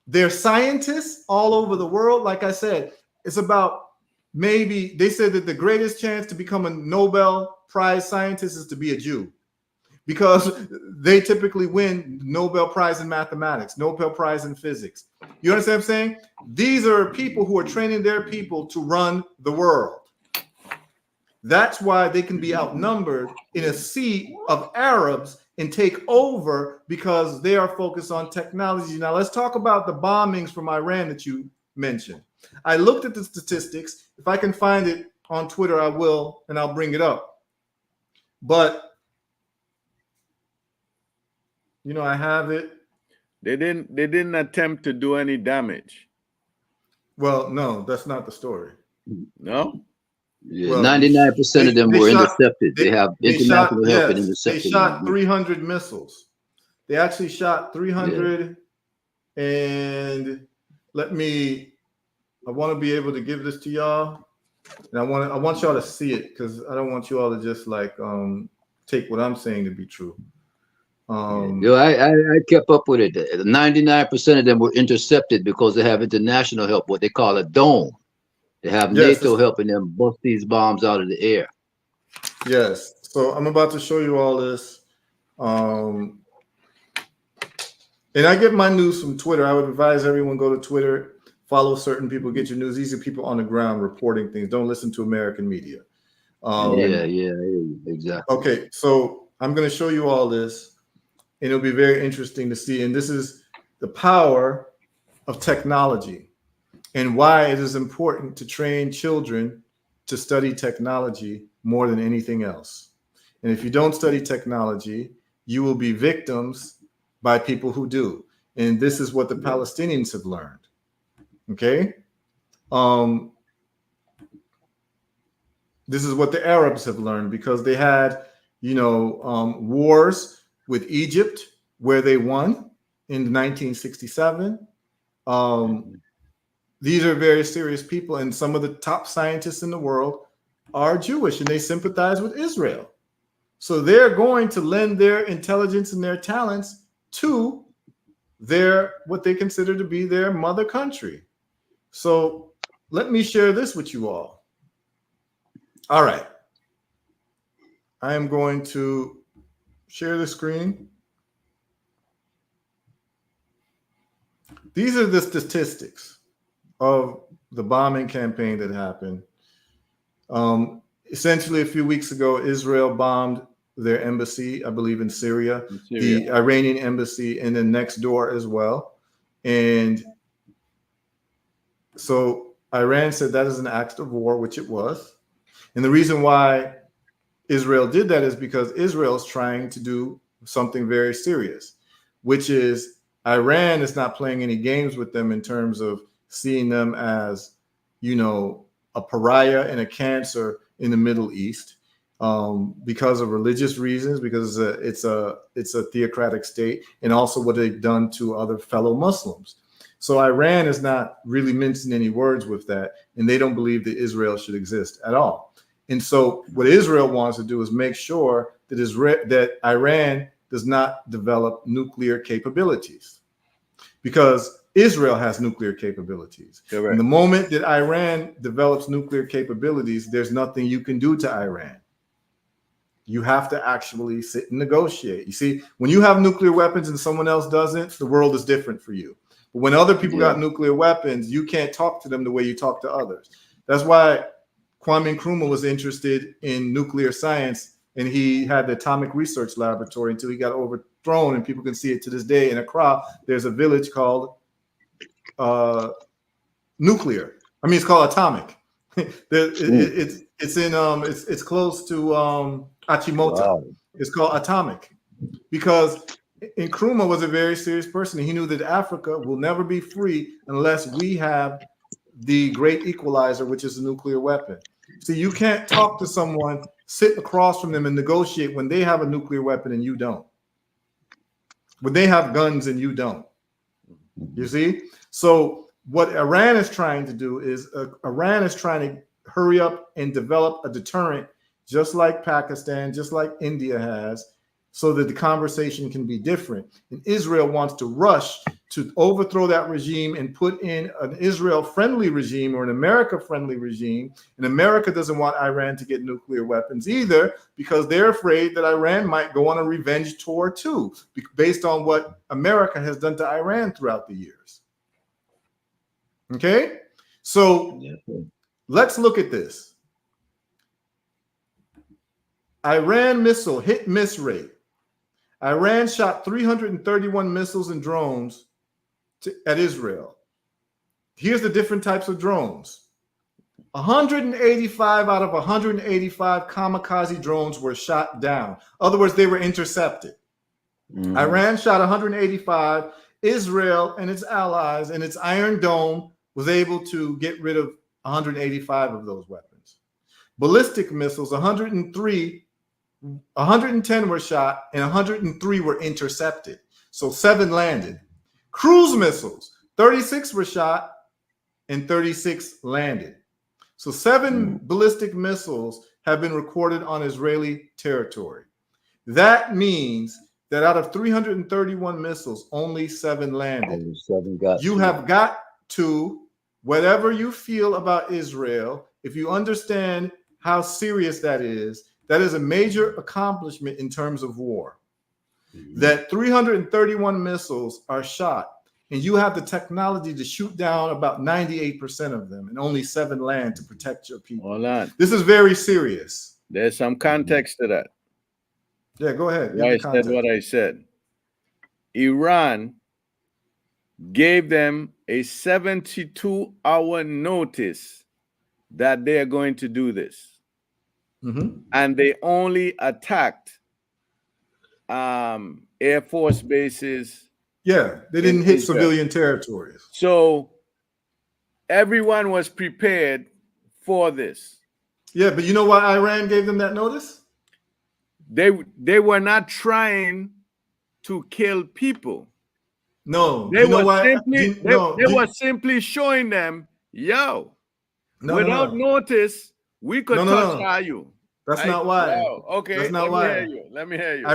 They're scientists all over the world. Like I said, it's about maybe they said that the greatest chance to become a Nobel Prize scientist is to be a Jew, because they typically win Nobel Prize in mathematics, Nobel Prize in physics. You understand what I'm saying? These are people who are training their people to run the world. That's why they can be outnumbered in a sea of Arabs and take over, because they are focused on technology. Now, let's talk about the bombings from Iran that you mentioned. I looked at the statistics. If I can find it on Twitter, I will, and I'll bring it up. But I have it. They didn't attempt to do any damage. Well, no, that's not the story. No. Yeah, 99% of them were intercepted. They have international help in intercepting. They shot 300 missiles. They actually shot 300, and I want to be able to give this to y'all, and I want y'all to see it, because I don't want you all to just take what I'm saying to be true. I kept up with it. 99% of them were intercepted because they have international help, what they call a dome. They have NATO helping them bust these bombs out of the air. Yes. So I'm about to show you all this. And I get my news from Twitter. I would advise everyone go to Twitter, follow certain people, get your news. These are people on the ground reporting things. Don't listen to American media. Exactly. Okay, so I'm going to show you all this, and it'll be very interesting to see. And this is the power of technology and why it is important to train children to study technology more than anything else. And if you don't study technology, you will be victims by people who do. And this is what the Palestinians have learned. Okay. This is what the Arabs have learned because they had, wars with Egypt where they won in 1967. These are very serious people, and some of the top scientists in the world are Jewish, and they sympathize with Israel. So they're going to lend their intelligence and their talents to what they consider to be their mother country. So let me share this with you all. All right. I am going to share the screen. These are the statistics of the bombing campaign that happened. Essentially, a few weeks ago, Israel bombed their embassy, I believe, in Syria, the Iranian embassy, and then next door as well. And so Iran said that is an act of war, which it was. And the reason why Israel did that is because Israel is trying to do something very serious, which is Iran is not playing any games with them in terms of seeing them as, a pariah and a cancer in the Middle East because of religious reasons, because it's a theocratic state, and also what they've done to other fellow Muslims. So Iran is not really mincing any words with that, and they don't believe that Israel should exist at all. And so what Israel wants to do is make sure that Iran does not develop nuclear capabilities, because Israel has nuclear capabilities. Correct. And the moment that Iran develops nuclear capabilities, there's nothing you can do to Iran. You have to actually sit and negotiate. You see, when you have nuclear weapons and someone else doesn't, the world is different for you. But when other people got nuclear weapons, you can't talk to them the way you talk to others. That's why Kwame Nkrumah was interested in nuclear science, and he had the Atomic Research Laboratory until he got overthrown, and people can see it to this day in Accra. There's a village called nuclear. I mean, it's called atomic. It's close to Achimota. Wow. It's called atomic because Nkrumah was a very serious person. He knew that Africa will never be free unless we have the great equalizer, which is a nuclear weapon. See, you can't talk to someone, sit across from them and negotiate when they have a nuclear weapon and you don't. When they have guns and you don't. You see? So what Iran is trying to do is Iran is trying to hurry up and develop a deterrent, just like Pakistan, just like India has, so that the conversation can be different. And Israel wants to rush to overthrow that regime and put in an Israel-friendly regime or an America-friendly regime. And America doesn't want Iran to get nuclear weapons either, because they're afraid that Iran might go on a revenge tour too, based on what America has done to Iran throughout the years. Okay? So let's look at this. Iran missile hit-miss rate. Iran shot 331 missiles and drones at Israel. Here's the different types of drones. 185 out of 185 kamikaze drones were shot down. In other words, they were intercepted. Iran shot 185. Israel and its allies and its Iron Dome was able to get rid of 185 of those weapons. Ballistic missiles, 110 were shot and 103 were intercepted. So 7 landed. Cruise missiles, 36 were shot and 36 landed. So 7 ballistic missiles have been recorded on Israeli territory. That means that out of 331 missiles, only 7 landed. You have got to, whatever you feel about Israel, if you understand how serious that is a major accomplishment in terms of war. That 331 missiles are shot, and you have the technology to shoot down about 98% of them, and only 7 land to protect your people. Hold on. This is very serious. There's some context to that. Yeah, go ahead. I said what I said. Iran gave them a 72-hour notice that they are going to do this. And they only attacked Air Force bases. Yeah, they didn't hit civilian territories. So everyone was prepared for this. Yeah, but you know why Iran gave them that notice? They were not trying to kill people. No, They you know were why? simply they were simply showing them, yo, without notice, we could touch you. That's Like, not why. yo, okay, That's not let why. me hear you. Let me hear you.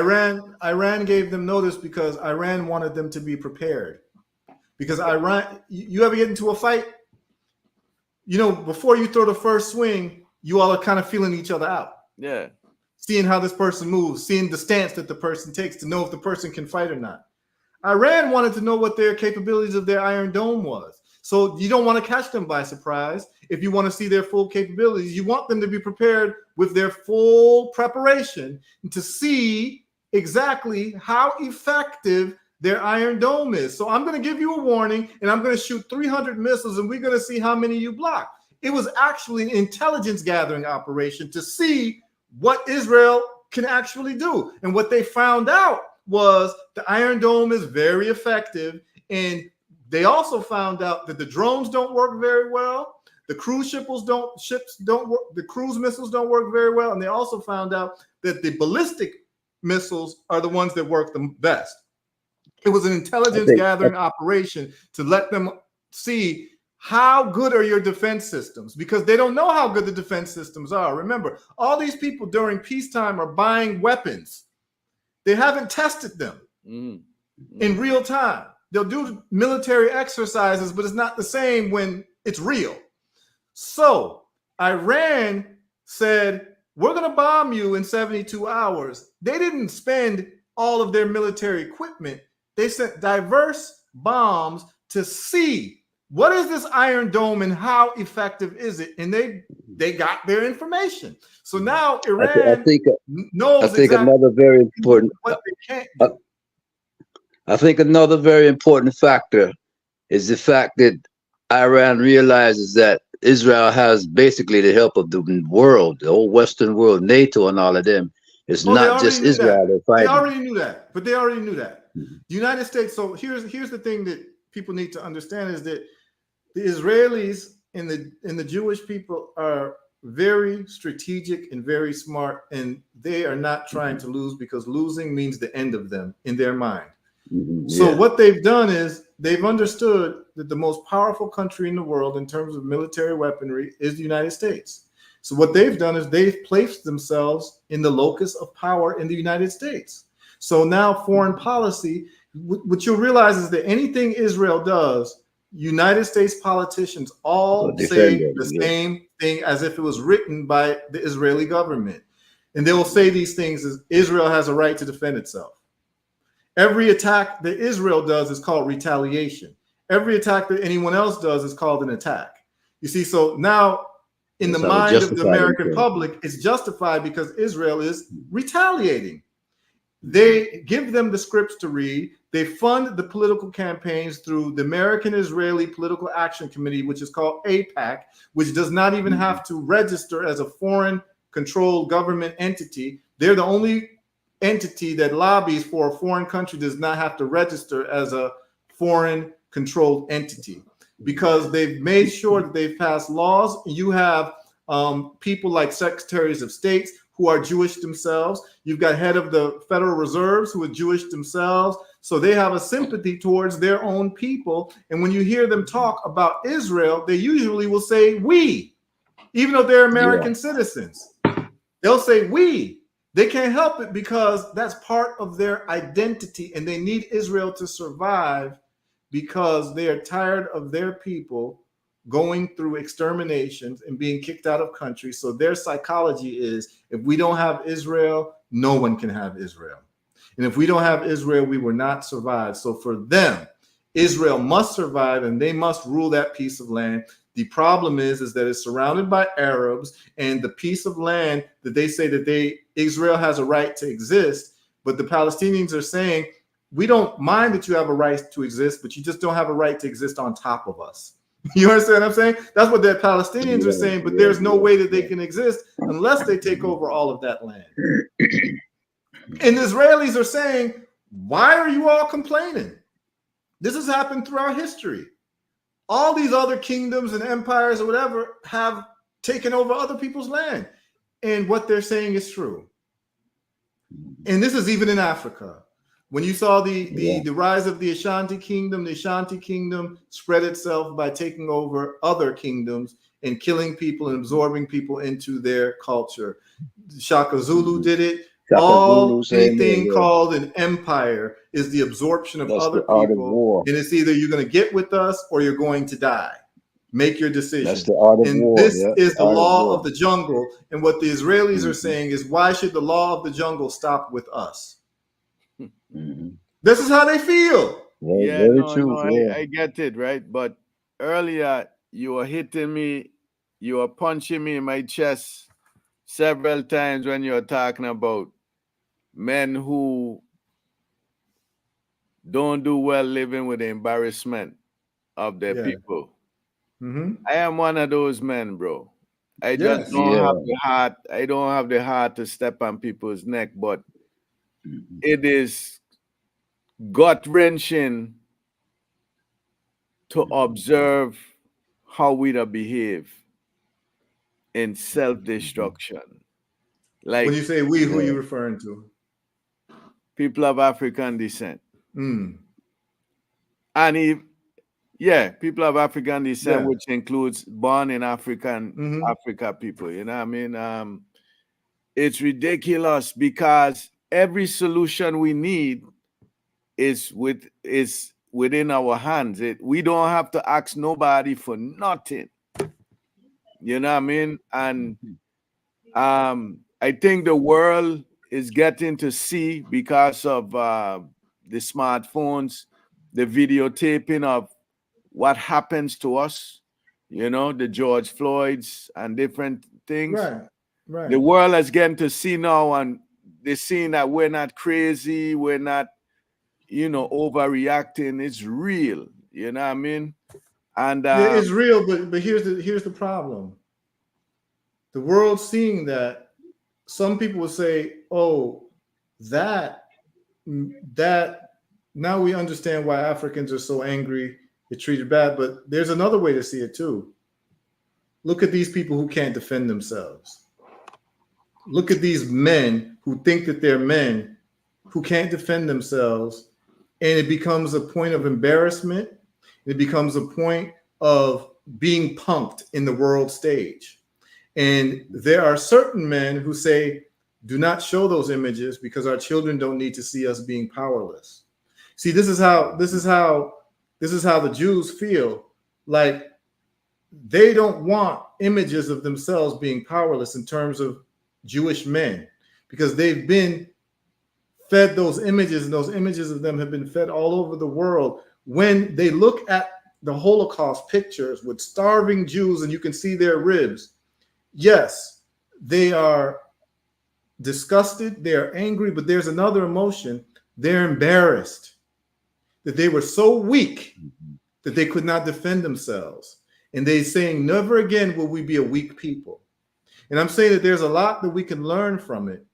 Iran gave them notice because Iran wanted them to be prepared. Because Iran, you ever get into a fight? You know, before you throw the first swing, you all are kind of feeling each other out. Yeah. Seeing how this person moves, seeing the stance that the person takes to know if the person can fight or not. Iran wanted to know what their capabilities of their Iron Dome was. So you don't want to catch them by surprise. If you want to see their full capabilities, you want them to be prepared with their full preparation to see exactly how effective their Iron Dome is. So I'm going to give you a warning, and I'm going to shoot 300 missiles, and we're going to see how many you block. It was actually an intelligence gathering operation to see what Israel can actually do. And what they found out was the Iron Dome is very effective. And they also found out that the drones don't work very well. The cruise ships don't work. The cruise missiles don't work very well. And they also found out that the ballistic missiles are the ones that work the best. It was an intelligence gathering operation to let them see how good are your defense systems, because they don't know how good the defense systems are. Remember, all these people during peacetime are buying weapons. They haven't tested them in real time. They'll do military exercises, but it's not the same when it's real. So Iran said, we're going to bomb you in 72 hours. They didn't spend all of their military equipment. They sent diverse bombs to see what is this Iron Dome and how effective is it? And they got their information. So now Iran knows exactly another very important what they can't do. I think another very important factor is the fact that Iran realizes that Israel has basically the help of the world, the whole Western world, NATO and all of them. It's not just Israel they're fighting. They already knew that, but they already knew that. The United States, so here's the thing that people need to understand is that the Israelis and the Jewish people are very strategic and very smart, and they are not trying to lose, because losing means the end of them in their mind. So what they've done is they've understood that the most powerful country in the world in terms of military weaponry is the United States. So what they've done is they've placed themselves in the locus of power in the United States. So now foreign policy, what you'll realize is that anything Israel does, United States politicians all say the same thing as if it was written by the Israeli government. And they will say these things as Israel has a right to defend itself. Every attack that Israel does is called retaliation. Every attack that anyone else does is called an attack. You see, so now in the mind of the American public, it's justified because Israel is retaliating. They give them the scripts to read. They fund the political campaigns through the American Israeli Political Action Committee, which is called AIPAC, which does not even have to register as a foreign controlled government entity. They're the only entity that lobbies for a foreign country, does not have to register as a foreign controlled entity, because they've made sure that they've passed laws. You have people like secretaries of states who are Jewish themselves. You've got head of the Federal Reserves who are Jewish themselves. So they have a sympathy towards their own people. And when you hear them talk about Israel, they usually will say we, even though they're American citizens. They'll say we. They can't help it because that's part of their identity, and they need Israel to survive because they are tired of their people going through exterminations and being kicked out of countries. So their psychology is, if we don't have Israel, no one can have Israel. And if we don't have Israel, we will not survive. So for them, Israel must survive, and they must rule that piece of land. The problem is that it's surrounded by Arabs, and the piece of land that they say that Israel has a right to exist, but the Palestinians are saying, we don't mind that you have a right to exist, but you just don't have a right to exist on top of us. You understand what I'm saying? That's what the Palestinians are saying, but there's no way that they can exist unless they take over all of that land. And the Israelis are saying, why are you all complaining? This has happened throughout history. All these other kingdoms and empires or whatever have taking over other people's land. And what they're saying is true. And this is even in Africa. When you saw the rise of the Ashanti Kingdom spread itself by taking over other kingdoms and killing people and absorbing people into their culture. Shaka Zulu did it. All anything called an empire is the absorption of other people. And it's either you're going to get with us or you're going to die. Make your decision. That's the art of war. This is the law of the jungle. And what the Israelis are saying is, why should the law of the jungle stop with us? This is how they feel. Very true. I get it, right? But earlier you were hitting me, you were punching me in my chest several times when you were talking about men who don't do well living with the embarrassment of their people. I am one of those men, bro. I just don't have the heart. I don't have the heart to step on people's neck, but it is gut-wrenching to observe how we behave in self-destruction. Like, when you say we, who are you referring to? People of African descent. And people of African descent, which includes born in Africa people. You know what I mean? It's ridiculous because every solution we need is within our hands. We don't have to ask nobody for nothing. You know what I mean? And I think the world is getting to see, because of the smartphones, the videotaping of what happens to us, you know, the George Floyds and different things. Right. The world is getting to see now, and they're seeing that we're not crazy, we're not, overreacting. It's real. You know what I mean? And it's real, but here's the problem. The world seeing that, some people will say, "Oh, that now we understand why Africans are so angry, they're treated bad." But there's another way to see it too. Look at these people who can't defend themselves. Look at these men who think that they're men, who can't defend themselves, and it becomes a point of embarrassment. It becomes a point of being punked in the world stage. And there are certain men who say, do not show those images because our children don't need to see us being powerless. See, this is how the Jews feel. Like, they don't want images of themselves being powerless in terms of Jewish men, because they've been fed those images, and those images of them have been fed all over the world. When they look at the Holocaust pictures with starving Jews and you can see their ribs, yes, they are disgusted, they are angry, but there's another emotion. They're embarrassed that they were so weak that they could not defend themselves. And they're saying, never again will we be a weak people. And I'm saying that there's a lot that we can learn from it.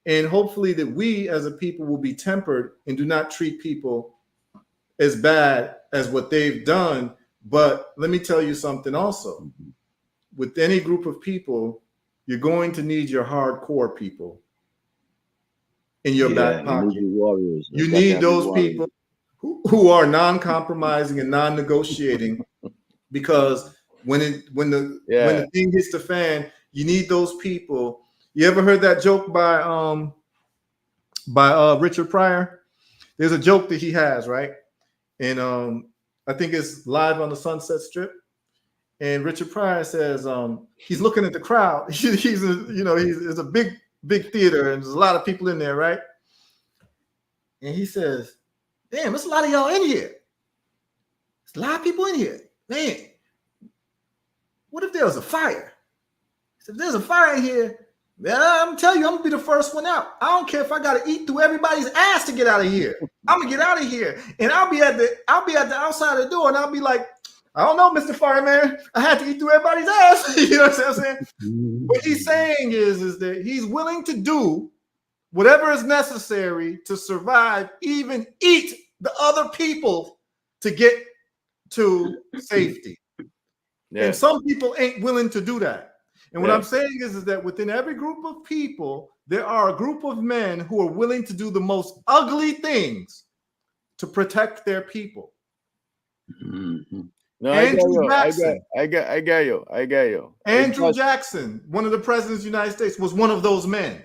And hopefully that we as a people will be tempered and do not treat people as bad as what they've done. But let me tell you something also. With any group of people, you're going to need your hardcore people in your back pocket. You need those people who are non-compromising and non-negotiating, because when the thing hits the fan, you need those people. You ever heard that joke by Richard Pryor? There's a joke that he has, right? And I think it's Live on the Sunset Strip. And Richard Pryor says he's looking at the crowd. It's a big theater and there's a lot of people in there, right? And he says, "Damn, there's a lot of y'all in here. There's a lot of people in here. Man, what if there was a fire? If there's a fire in here, man, I'm telling you, I'm gonna be the first one out. I don't care if I gotta eat through everybody's ass to get out of here. I'm gonna get out of here, and I'll be at the outside of the door, and I'll be like, I don't know, Mr. Fireman, I had to eat through everybody's ass." You know what I'm saying? What he's saying is that he's willing to do whatever is necessary to survive, even eat the other people to get to safety. And some people ain't willing to do that. And what I'm saying is that within every group of people, there are a group of men who are willing to do the most ugly things to protect their people. Mm-hmm. No, Andrew Jackson. I get you. Andrew Jackson, one of the presidents of the United States, was one of those men.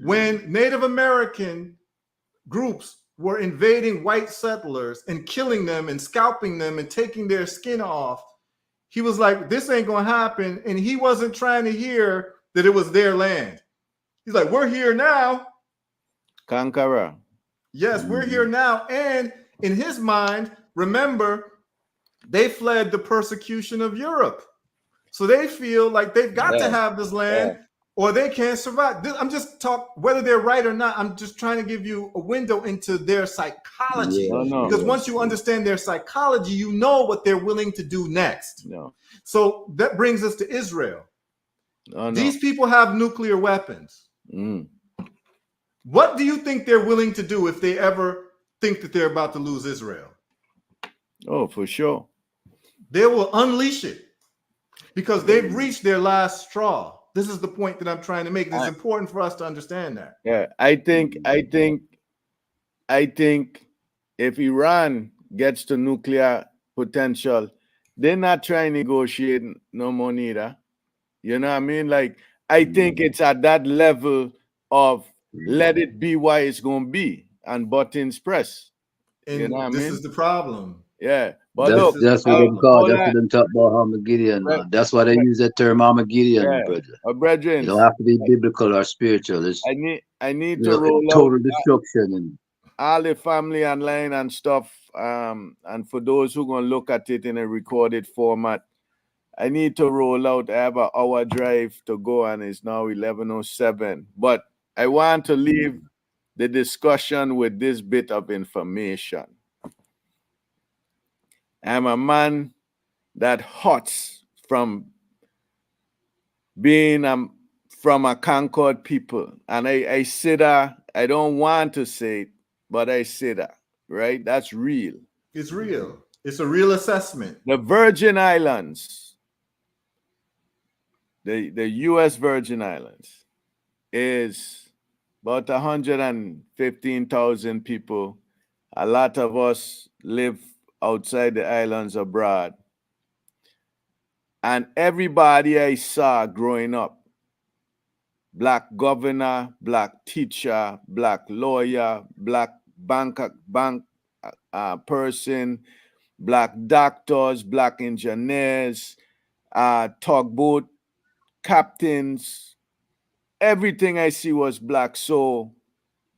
When Native American groups were invading white settlers and killing them and scalping them and taking their skin off, he was like, this ain't gonna happen. And he wasn't trying to hear that it was their land. He's like, we're here now. Conqueror. Yes, we're here now. And in his mind, remember, they fled the persecution of Europe. So they feel like they've got to have this land or they can't survive. I'm just talking, whether they're right or not, I'm just trying to give you a window into their psychology. Because once you understand their psychology, you know what they're willing to do next. So that brings us to Israel. These people have nuclear weapons. What do you think they're willing to do if they ever think that they're about to lose Israel? Oh, for sure. They will unleash it because they've reached their last straw. This is the point that I'm trying to make. It's important for us to understand that. Yeah, I think if Iran gets to nuclear potential, they're not trying to negotiate no more neither. You know what I mean? Like, I think it's at that level of let it be why it's gonna be and buttons press. And you know what this I mean? is the problem. Yeah. But that's what them call. That's what them talk about Armageddon. That's why they use that term Armageddon, brother. Brethren, you don't have to be biblical or spiritual. It's, I need to roll total out destruction and all the family online and stuff. And for those who gonna look at it in a recorded format, I need to roll out. I have an hour drive to go, and it's now 11:07. But I want to leave the discussion with this bit of information. I'm a man that hots from being from a conquered people. And I say that, I don't want to say it, but I say that, right? That's real. It's real. It's a real assessment. The Virgin Islands, the U.S. Virgin Islands, is about 115,000 people. A lot of us live outside the islands abroad. And everybody I saw growing up, black governor, black teacher, black lawyer, black bank person, black doctors, black engineers, tugboat captains, everything I see was black. So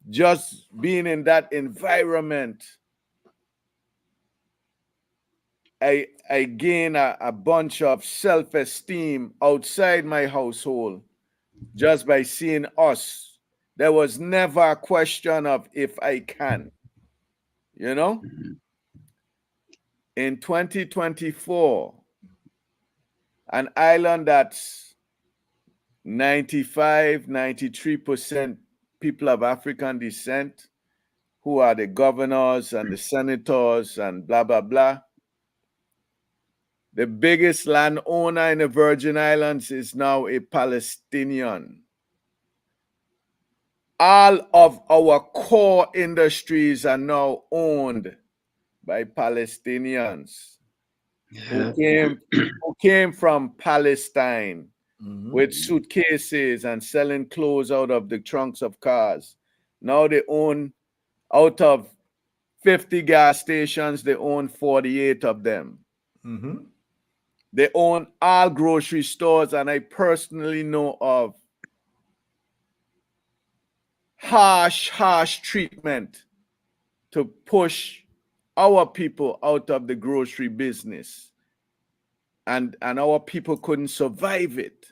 just being in that environment, I gain a bunch of self-esteem outside my household just by seeing us. There was never a question of if I can, you know? In 2024, an island that's 95, 93% people of African descent, who are the governors and the senators and blah, blah, blah. The biggest landowner in the Virgin Islands is now a Palestinian. All of our core industries are now owned by Palestinians who came from Palestine with suitcases and selling clothes out of the trunks of cars. Now they own, out of 50 gas stations, they own 48 of them. They own all grocery stores, and I personally know of harsh treatment to push our people out of the grocery business. And our people couldn't survive it.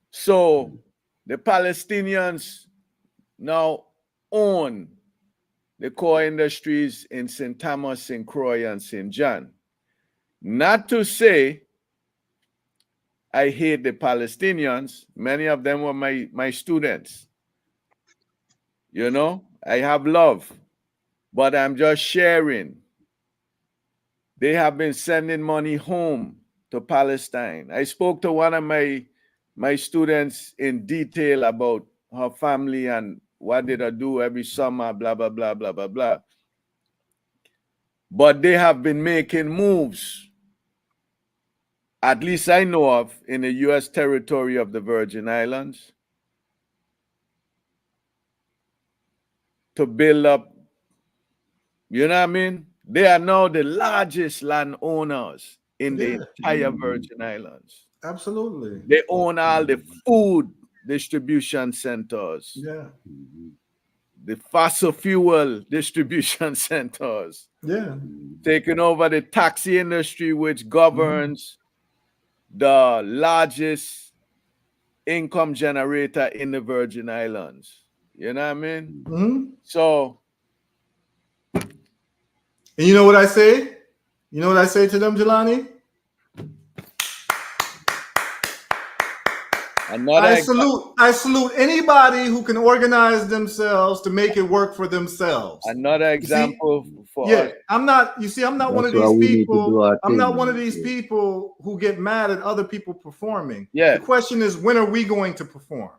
So the Palestinians now own the core industries in St. Thomas, St. Croix, and St. John. Not to say I hate the Palestinians. Many of them were my students. You know, I have love, but I'm just sharing. They have been sending money home to Palestine. I spoke to one of my students in detail about her family and what did I do every summer, blah, blah, blah, blah, blah, blah. But they have been making moves, at least I know of, in the U.S. territory of the Virgin Islands to build up, you know what I mean? They are now the largest landowners in the entire Virgin Islands. Absolutely. They own all the food distribution centers. Yeah. The fossil fuel distribution centers. Yeah. Taking over the taxi industry, which governs the largest income generator in the Virgin Islands. You know what I mean? Mm-hmm. So, and you know what I say? You know what I say to them, Jalani? I salute anybody who can organize themselves to make it work for themselves. Another example for us. I'm not one of these people. I'm not one of these people who get mad at other people performing. Yeah. The question is, when are we going to perform?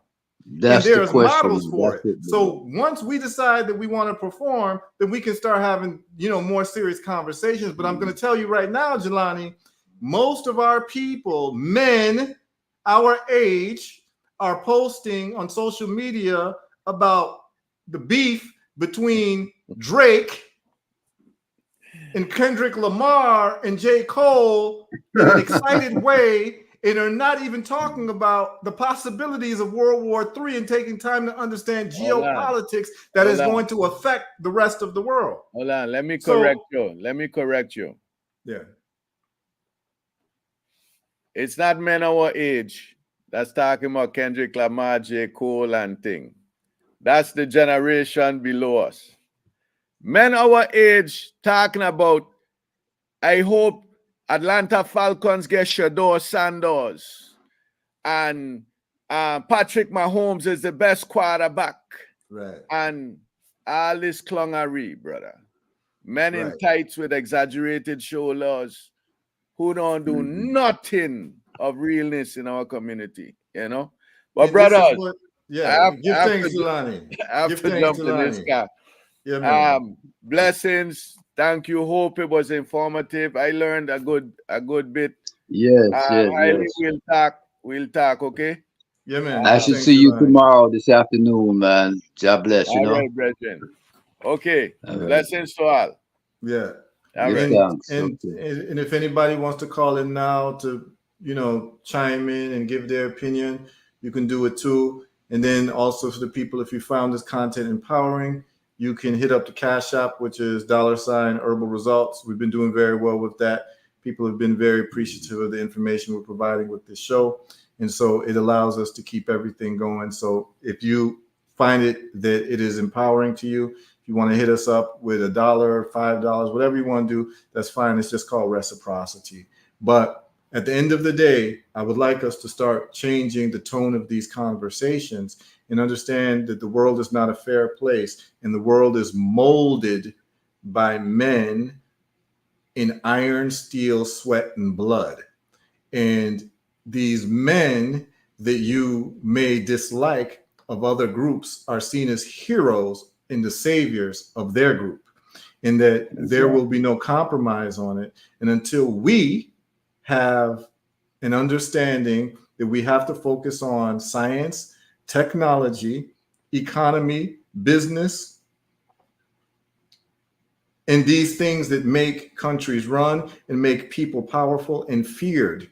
That's and there's the question. models for it. So once we decide that we want to perform, then we can start having, more serious conversations. But I'm going to tell you right now, Jalani, most of our people, men our age, are posting on social media about the beef between Drake and Kendrick Lamar and J. Cole in an excited way, and are not even talking about the possibilities of World War III and taking time to understand geopolitics that is going to affect the rest of the world. Hold on, let me correct you. Yeah. It's not men our age that's talking about Kendrick Lamar, J. Cole, and thing. That's the generation below us. Men our age talking about, I hope Atlanta Falcons get Shador Sanders, and Patrick Mahomes is the best quarterback. Right. And all this clungery, brother. Men in tights with exaggerated shoulders who don't do nothing of realness in our community, But and brothers, give thanks, Jalani. I have to jump in this car. Yeah, man. Blessings. Thank you. Hope it was informative. I learned a good bit. Yes, We'll talk, okay? Yeah, man. I should see you tomorrow, this afternoon, man. God bless, All right, brethren. Okay. Blessings to all. Yeah. All right. And if anybody wants to call in now to, chime in and give their opinion, you can do it too. And then also for the people, if you found this content empowering, you can hit up the Cash App, which is $Herbal Results. We've been doing very well with that. People have been very appreciative of the information we're providing with this show. And so it allows us to keep everything going. So if you find it that it is empowering to you, if you want to hit us up with $1, $5, whatever you want to do, that's fine. It's just called reciprocity. But at the end of the day, I would like us to start changing the tone of these conversations and understand that the world is not a fair place, and the world is molded by men in iron, steel, sweat, and blood. And these men that you may dislike of other groups are seen as heroes and the saviors of their group, and that there will be no compromise on it. And until we have an understanding that we have to focus on science, technology, economy, business, and these things that make countries run and make people powerful and feared,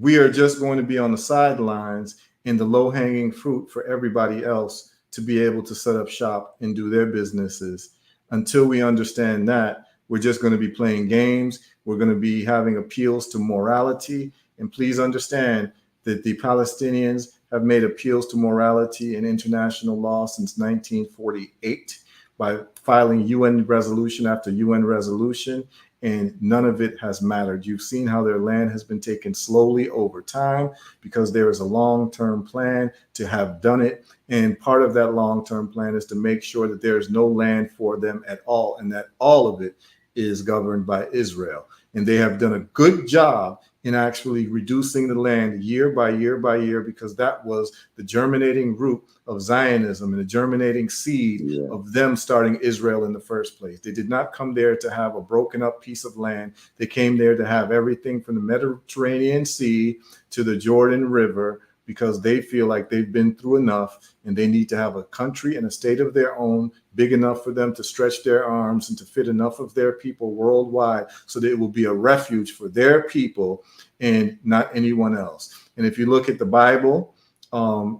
we are just going to be on the sidelines and the low-hanging fruit for everybody else to be able to set up shop and do their businesses. Until we understand that, we're just going to be playing games. We're going to be having appeals to morality. And please understand that the Palestinians have made appeals to morality and international law since 1948 by filing UN resolution after UN resolution, and none of it has mattered. You've seen how their land has been taken slowly over time because there is a long-term plan to have done it. And part of that long-term plan is to make sure that there is no land for them at all, and that all of it is governed by Israel. And they have done a good job in actually reducing the land year by year by year, because that was the germinating root of Zionism and the germinating seed of them starting Israel in the first place. They did not come there to have a broken up piece of land. They came there to have everything from the Mediterranean Sea to the Jordan River, because they feel like they've been through enough and they need to have a country and a state of their own, big enough for them to stretch their arms and to fit enough of their people worldwide, so that it will be a refuge for their people and not anyone else. And if you look at the Bible,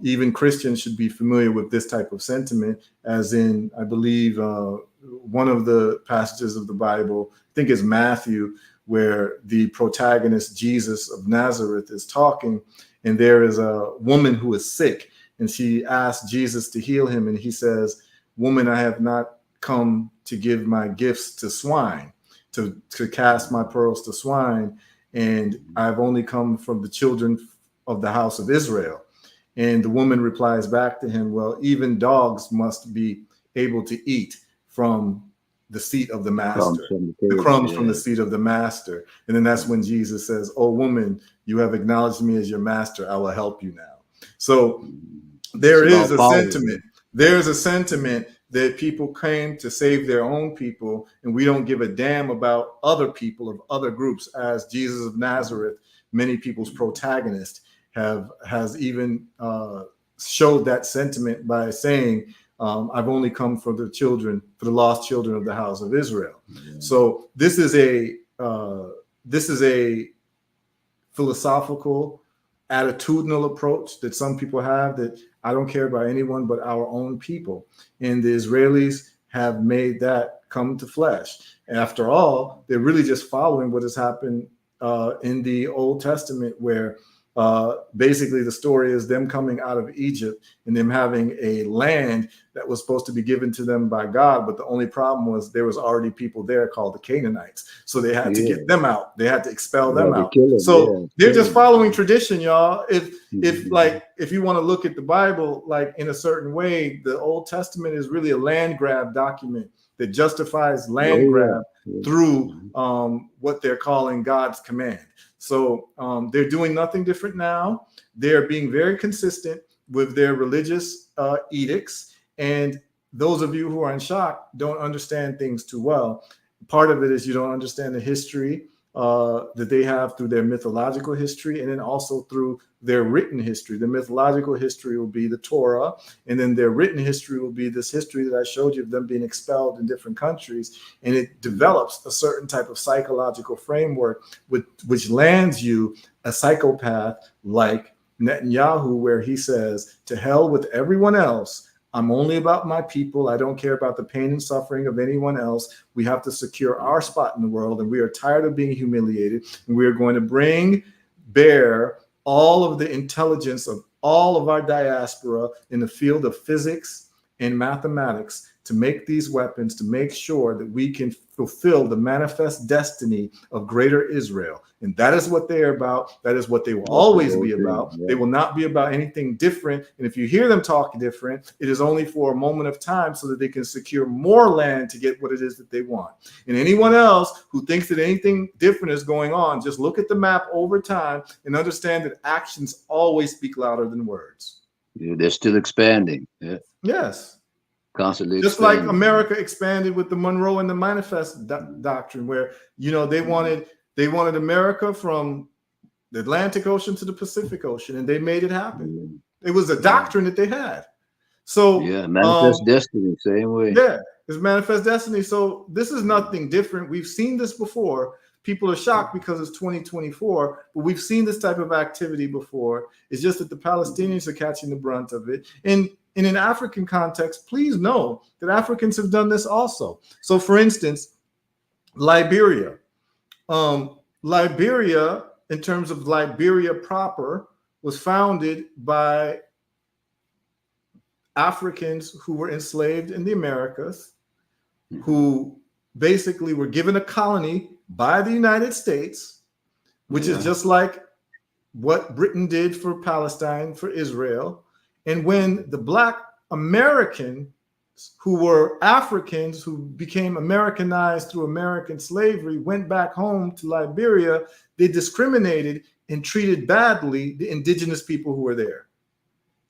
even Christians should be familiar with this type of sentiment, as in, I believe, one of the passages of the Bible, I think it's Matthew, where the protagonist, Jesus of Nazareth, is talking, and there is a woman who is sick, and she asks Jesus to heal him, and he says, "Woman, I have not come to give my gifts to swine, to cast my pearls to swine, and I've only come from the children of the house of Israel." And the woman replies back to him, "Well, even dogs must be able to eat from the seat of the master, the crumbs from the seat of the master." And then that's when Jesus says, "Oh, woman, you have acknowledged me as your master. I will help you now." So there is a sentiment. There's a sentiment that people came to save their own people, and we don't give a damn about other people of other groups, as Jesus of Nazareth, many people's protagonist, has even showed that sentiment by saying, "I've only come for the lost children of the house of Israel." So this is a philosophical, attitudinal approach that some people have, that I don't care about anyone but our own people. And the Israelis have made that come to flesh. After all, they're really just following what has happened in the Old Testament, where basically the story is them coming out of Egypt and them having a land that was supposed to be given to them by God. But the only problem was there was already people there called the Canaanites. So they had to get them out. They had to expel them out. So they're just following tradition, y'all. If you want to look at the Bible, like in a certain way, the Old Testament is really a land grab document that justifies land grab through what they're calling God's command. So they're doing nothing different now. They're being very consistent with their religious edicts. And those of you who are in shock don't understand things too well. Part of it is you don't understand the history that they have through their mythological history, and then also through their written history. The mythological history will be the Torah, and then their written history will be this history that I showed you of them being expelled in different countries. And it develops a certain type of psychological framework which lands you a psychopath like Netanyahu, where he says, "To hell with everyone else. I'm only about my people. I don't care about the pain and suffering of anyone else. We have to secure our spot in the world, and we are tired of being humiliated. And we are going to bring bear all of the intelligence of all of our diaspora in the field of physics and mathematics to make these weapons, to make sure that we can fulfill the manifest destiny of greater Israel." And that is what they are about. That is what they will always be about. They will not be about anything different. And if you hear them talk different, it is only for a moment of time so that they can secure more land to get what it is that they want. And anyone else who thinks that anything different is going on, just look at the map over time and understand that actions always speak louder than words. Yeah, they're still expanding. Yeah. Yes. Constantly just expanding. Like America expanded with the Monroe and the Manifest doctrine, where they wanted America from the Atlantic Ocean to the Pacific Ocean, and they made it happen. It was a doctrine that they had. So manifest destiny, same way. Yeah, it's manifest destiny. So this is nothing different. We've seen this before. People are shocked because it's 2024, but we've seen this type of activity before. It's just that the Palestinians are catching the brunt of it. And in an African context, please know that Africans have done this also. So for instance, Liberia. Liberia, in terms of Liberia proper, was founded by Africans who were enslaved in the Americas, who basically were given a colony by the United States, which is just like what Britain did for Palestine, for Israel. And when the Black American who were Africans who became Americanized through American slavery, went back home to Liberia, they discriminated and treated badly the indigenous people who were there.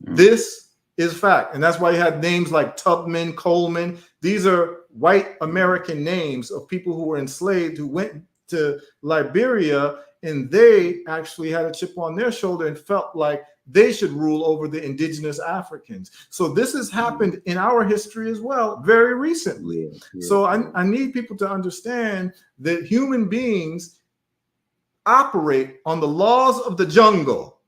This is fact. And that's why you had names like Tubman, Coleman. These are white American names of people who were enslaved, who went to Liberia, and they actually had a chip on their shoulder and felt like they should rule over the indigenous Africans. So this has happened in our history as well, very recently. So I need people to understand that human beings operate on the laws of the jungle.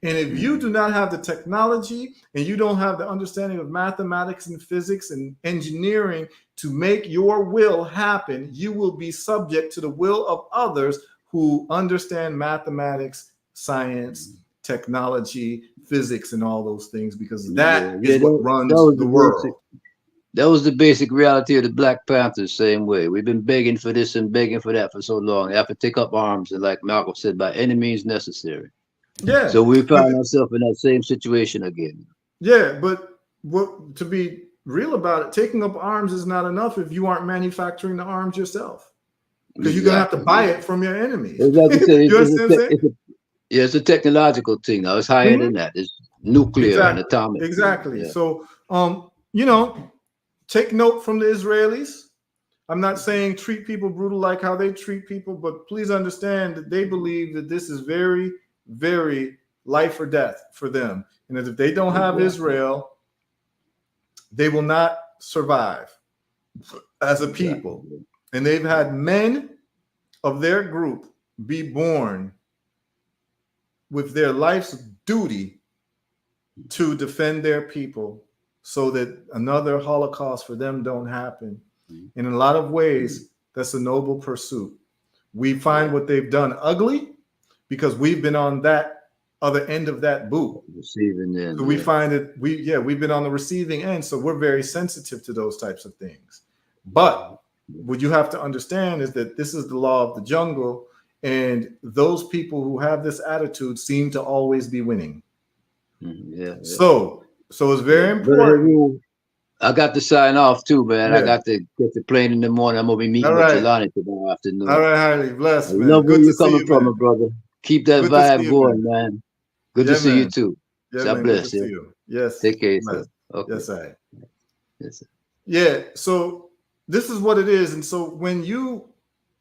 And if you do not have the technology and you don't have the understanding of mathematics and physics and engineering to make your will happen, you will be subject to the will of others who understand mathematics, science, technology, physics, and all those things, because that is what runs the world. That was the basic reality of the Black Panthers, same way. We've been begging for this and begging for that for so long. They have to take up arms, and like Malcolm said, by any means necessary. Yeah. So we find ourselves in that same situation again. Yeah, but to be real about it, taking up arms is not enough if you aren't manufacturing the arms yourself. Because you're going to have to buy it from your enemies. Like I said, it's a technological thing. Now it's higher than that. It's nuclear and atomic. Exactly. Yeah. So, take note from the Israelis. I'm not saying treat people brutal like how they treat people, but please understand that they believe that this is very, very life or death for them. And that if they don't have Israel, they will not survive as a people. And they've had men of their group be born with their life's duty to defend their people so that another Holocaust for them don't happen. And in a lot of ways, that's a noble pursuit. We find what they've done ugly because we've been on that other end of that boot. Receiving end. So we find that we've been on the receiving end. So we're very sensitive to those types of things. But what you have to understand is that this is the law of the jungle, and those people who have this attitude seem to always be winning. So it's very important. I got to sign off too, man. I got to get the plane in the morning. I'm gonna be meeting with Jalani tomorrow afternoon. All right, highly blessed, man. Love where you're coming from, my brother. Keep that vibe going, man. Good to see you too. God bless you. Yes. Take care. Okay. Yes, I. Yes, sir. Yeah. So this is what it is, and so when you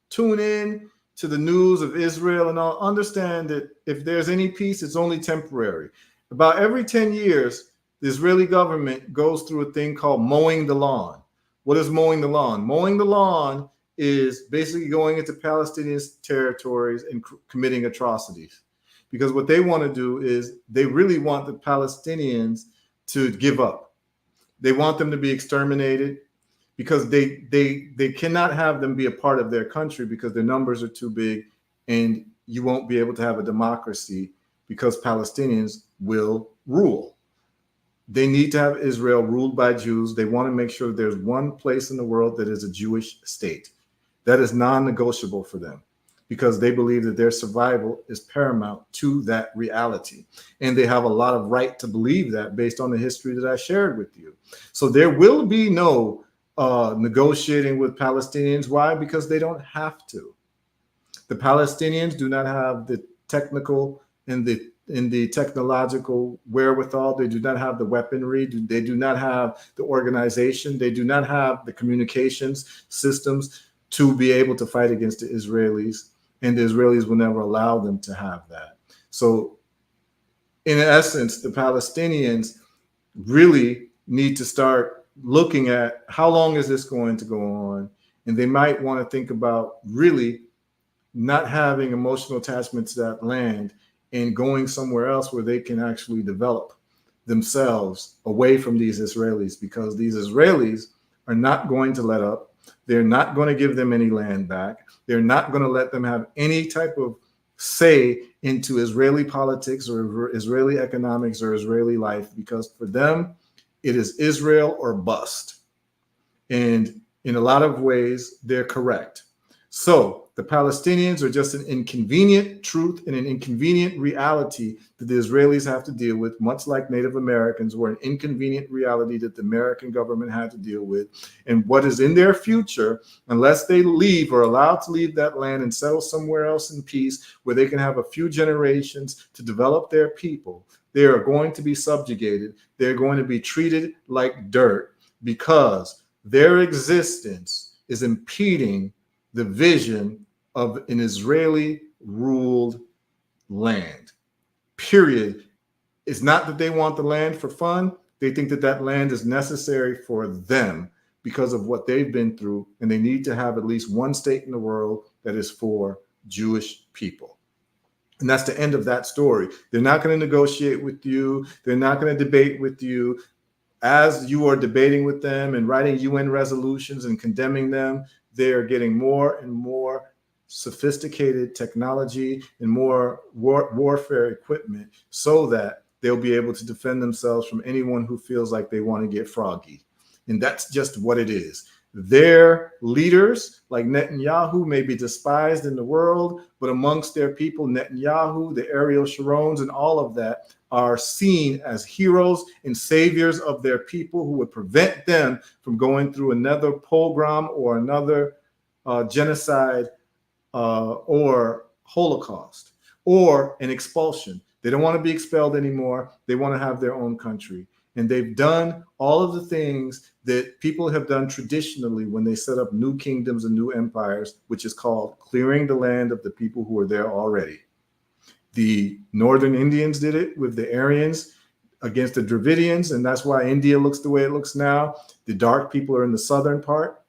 tune in to the news of Israel and all, understand that if there's any peace, it's only temporary. About every 10 years, the Israeli government goes through a thing called mowing the lawn. What is mowing the lawn? Mowing the lawn is basically going into Palestinian territories and committing atrocities. Because what they want to do is they really want the Palestinians to give up. They want them to be exterminated because they cannot have them be a part of their country because their numbers are too big, and you won't be able to have a democracy because Palestinians will rule. They need to have Israel ruled by Jews. They want to make sure there's one place in the world that is a Jewish state. That is non-negotiable for them because they believe that their survival is paramount to that reality. And they have a lot of right to believe that based on the history that I shared with you. So there will be no negotiating with Palestinians. Why? Because they don't have to. The Palestinians do not have the technical and the technological wherewithal. They do not have the weaponry. They do not have the organization. They do not have the communications systems to be able to fight against the Israelis. And the Israelis will never allow them to have that. So in essence, the Palestinians really need to start looking at how long is this going to go on? And they might want to think about really not having emotional attachment to that land and going somewhere else where they can actually develop themselves away from these Israelis, because these Israelis are not going to let up. They're not going to give them any land back. They're not going to let them have any type of say into Israeli politics or Israeli economics or Israeli life, because for them, it is Israel or bust. And in a lot of ways, they're correct. So the Palestinians are just an inconvenient truth and an inconvenient reality that the Israelis have to deal with, much like Native Americans were an inconvenient reality that the American government had to deal with. And what is in their future, unless they leave or allowed to leave that land and settle somewhere else in peace, where they can have a few generations to develop their people, they are going to be subjugated. They're going to be treated like dirt because their existence is impeding the vision of an Israeli ruled land. Period. It's not that they want the land for fun. They think that that land is necessary for them because of what they've been through, and they need to have at least one state in the world that is for Jewish people. And that's the end of that story. They're not going to negotiate with you. They're not going to debate with you. As you are debating with them and writing UN resolutions and condemning them, they are getting more and more sophisticated technology and more warfare equipment so that they'll be able to defend themselves from anyone who feels like they want to get froggy. And that's just what it is. Their leaders, like Netanyahu, may be despised in the world, but amongst their people, Netanyahu, the Ariel Sharons, and all of that are seen as heroes and saviors of their people who would prevent them from going through another pogrom or another genocide or Holocaust or an expulsion. They don't want to be expelled anymore. They want to have their own country. And they've done all of the things that people have done traditionally when they set up new kingdoms and new empires, which is called clearing the land of the people who are there already. The Northern Indians did it with the Aryans against the Dravidians, and that's why India looks the way it looks now. The dark people are in the southern part.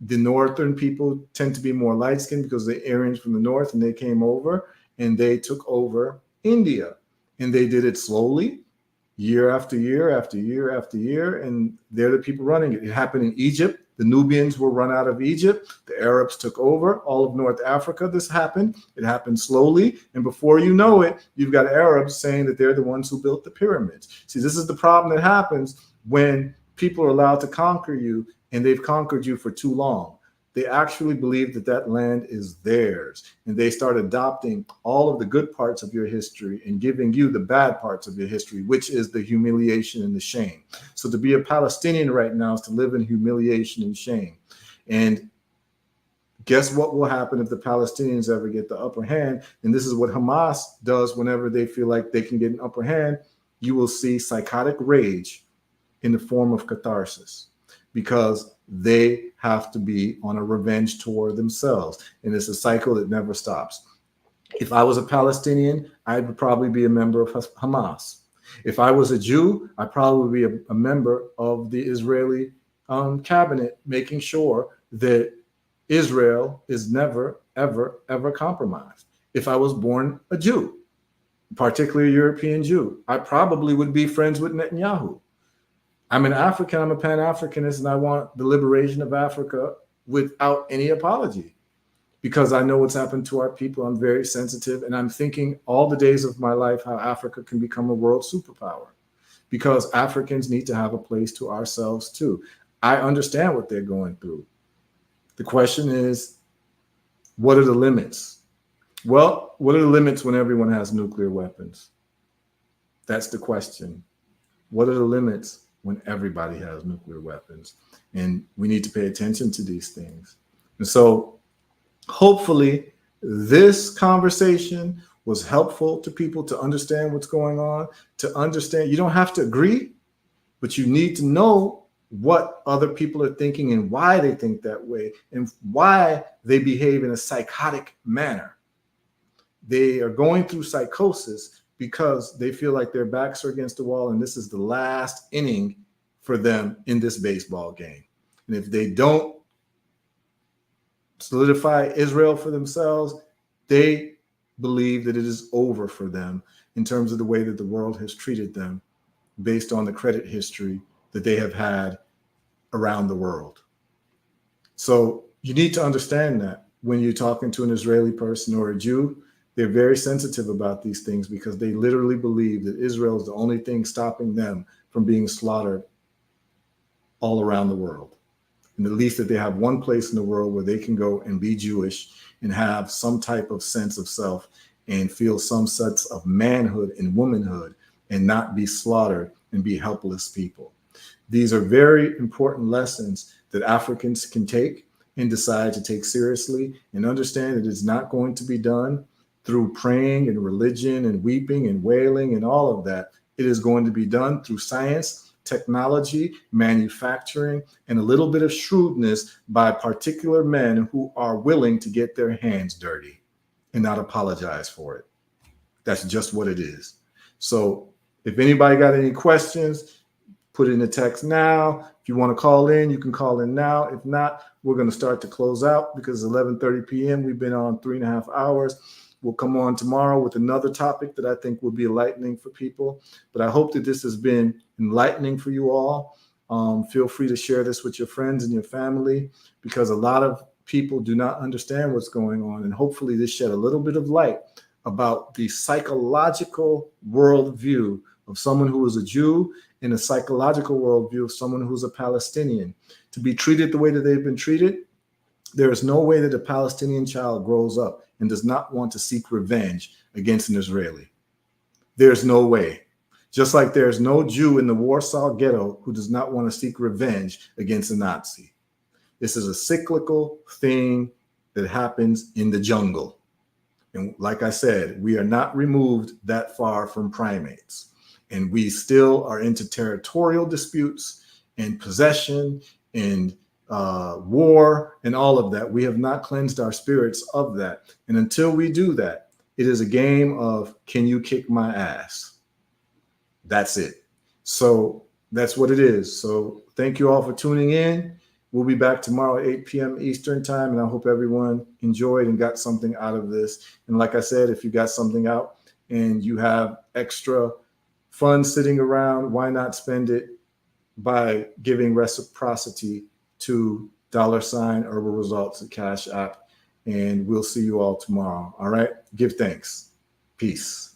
The northern people tend to be more light-skinned because the Aryans from the north, and they came over and they took over India. And they did it slowly, year after year after year after year, and they're the people running it. It happened in Egypt. The Nubians were run out of Egypt. The Arabs took over all of North Africa. This happened. It happened slowly. And before you know it, you've got Arabs saying that they're the ones who built the pyramids. See, this is the problem that happens when people are allowed to conquer you and they've conquered you for too long. They actually believe that that land is theirs, and they start adopting all of the good parts of your history and giving you the bad parts of your history, which is the humiliation and the shame. So to be a Palestinian right now is to live in humiliation and shame. And guess what will happen if the Palestinians ever get the upper hand? And this is what Hamas does whenever they feel like they can get an upper hand. You will see psychotic rage in the form of catharsis, because they have to be on a revenge tour themselves. And it's a cycle that never stops. If I was a Palestinian, I would probably be a member of Hamas. If I was a Jew, I'd probably be a member of the Israeli cabinet, making sure that Israel is never, ever, ever compromised. If I was born a Jew, particularly a European Jew, I probably would be friends with Netanyahu. I'm an African, I'm a Pan-Africanist, and I want the liberation of Africa without any apology, because I know what's happened to our people. I'm very sensitive, and I'm thinking all the days of my life how Africa can become a world superpower, because Africans need to have a place to ourselves too. I understand what they're going through. The question is, what are the limits? Well, what are the limits when everyone has nuclear weapons? That's the question. What are the limits when everybody has nuclear weapons? And we need to pay attention to these things. And so hopefully this conversation was helpful to people to understand what's going on, to understand you don't have to agree, but you need to know what other people are thinking and why they think that way and why they behave in a psychotic manner. They are going through psychosis because they feel like their backs are against the wall and this is the last inning for them in this baseball game. And if they don't solidify Israel for themselves, they believe that it is over for them in terms of the way that the world has treated them based on the credit history that they have had around the world. So you need to understand that when you're talking to an Israeli person or a Jew, they're very sensitive about these things because they literally believe that Israel is the only thing stopping them from being slaughtered all around the world. and at least that they have one place in the world where they can go and be Jewish and have some type of sense of self and feel some sense of manhood and womanhood and not be slaughtered and be helpless people. These are very important lessons that Africans can take and decide to take seriously and understand that it's not going to be done through praying and religion and weeping and wailing and all of that. It is going to be done through science, technology, manufacturing, and a little bit of shrewdness by particular men who are willing to get their hands dirty and not apologize for it. That's just what it is. So if anybody got any questions, put it in the text now. If you want to call in, you can call in now. If not, we're going to start to close out because it's 11:30 p.m. We've been on 3.5 hours. We'll come on tomorrow with another topic that I think will be enlightening for people. But I hope that this has been enlightening for you all. Feel free to share this with your friends and your family because a lot of people do not understand what's going on. And hopefully this shed a little bit of light about the psychological worldview of someone who is a Jew and a psychological worldview of someone who's a Palestinian. To be treated the way that they've been treated, there is no way that a Palestinian child grows up and does not want to seek revenge against an Israeli. There's no way. Just like there's no Jew in the Warsaw Ghetto who does not want to seek revenge against a Nazi. This is a cyclical thing that happens in the jungle. And like I said, we are not removed that far from primates. And we still are into territorial disputes and possession and war and all of that. We have not cleansed our spirits of that. And until we do that, it is a game of, can you kick my ass? That's it. So that's what it is. So thank you all for tuning in. We'll be back tomorrow at 8 p.m. Eastern time. And I hope everyone enjoyed and got something out of this. And like I said, if you got something out and you have extra funds sitting around, why not spend it by giving reciprocity to $ Herbal Results at Cash App. And we'll see you all tomorrow. All right. Give thanks. Peace.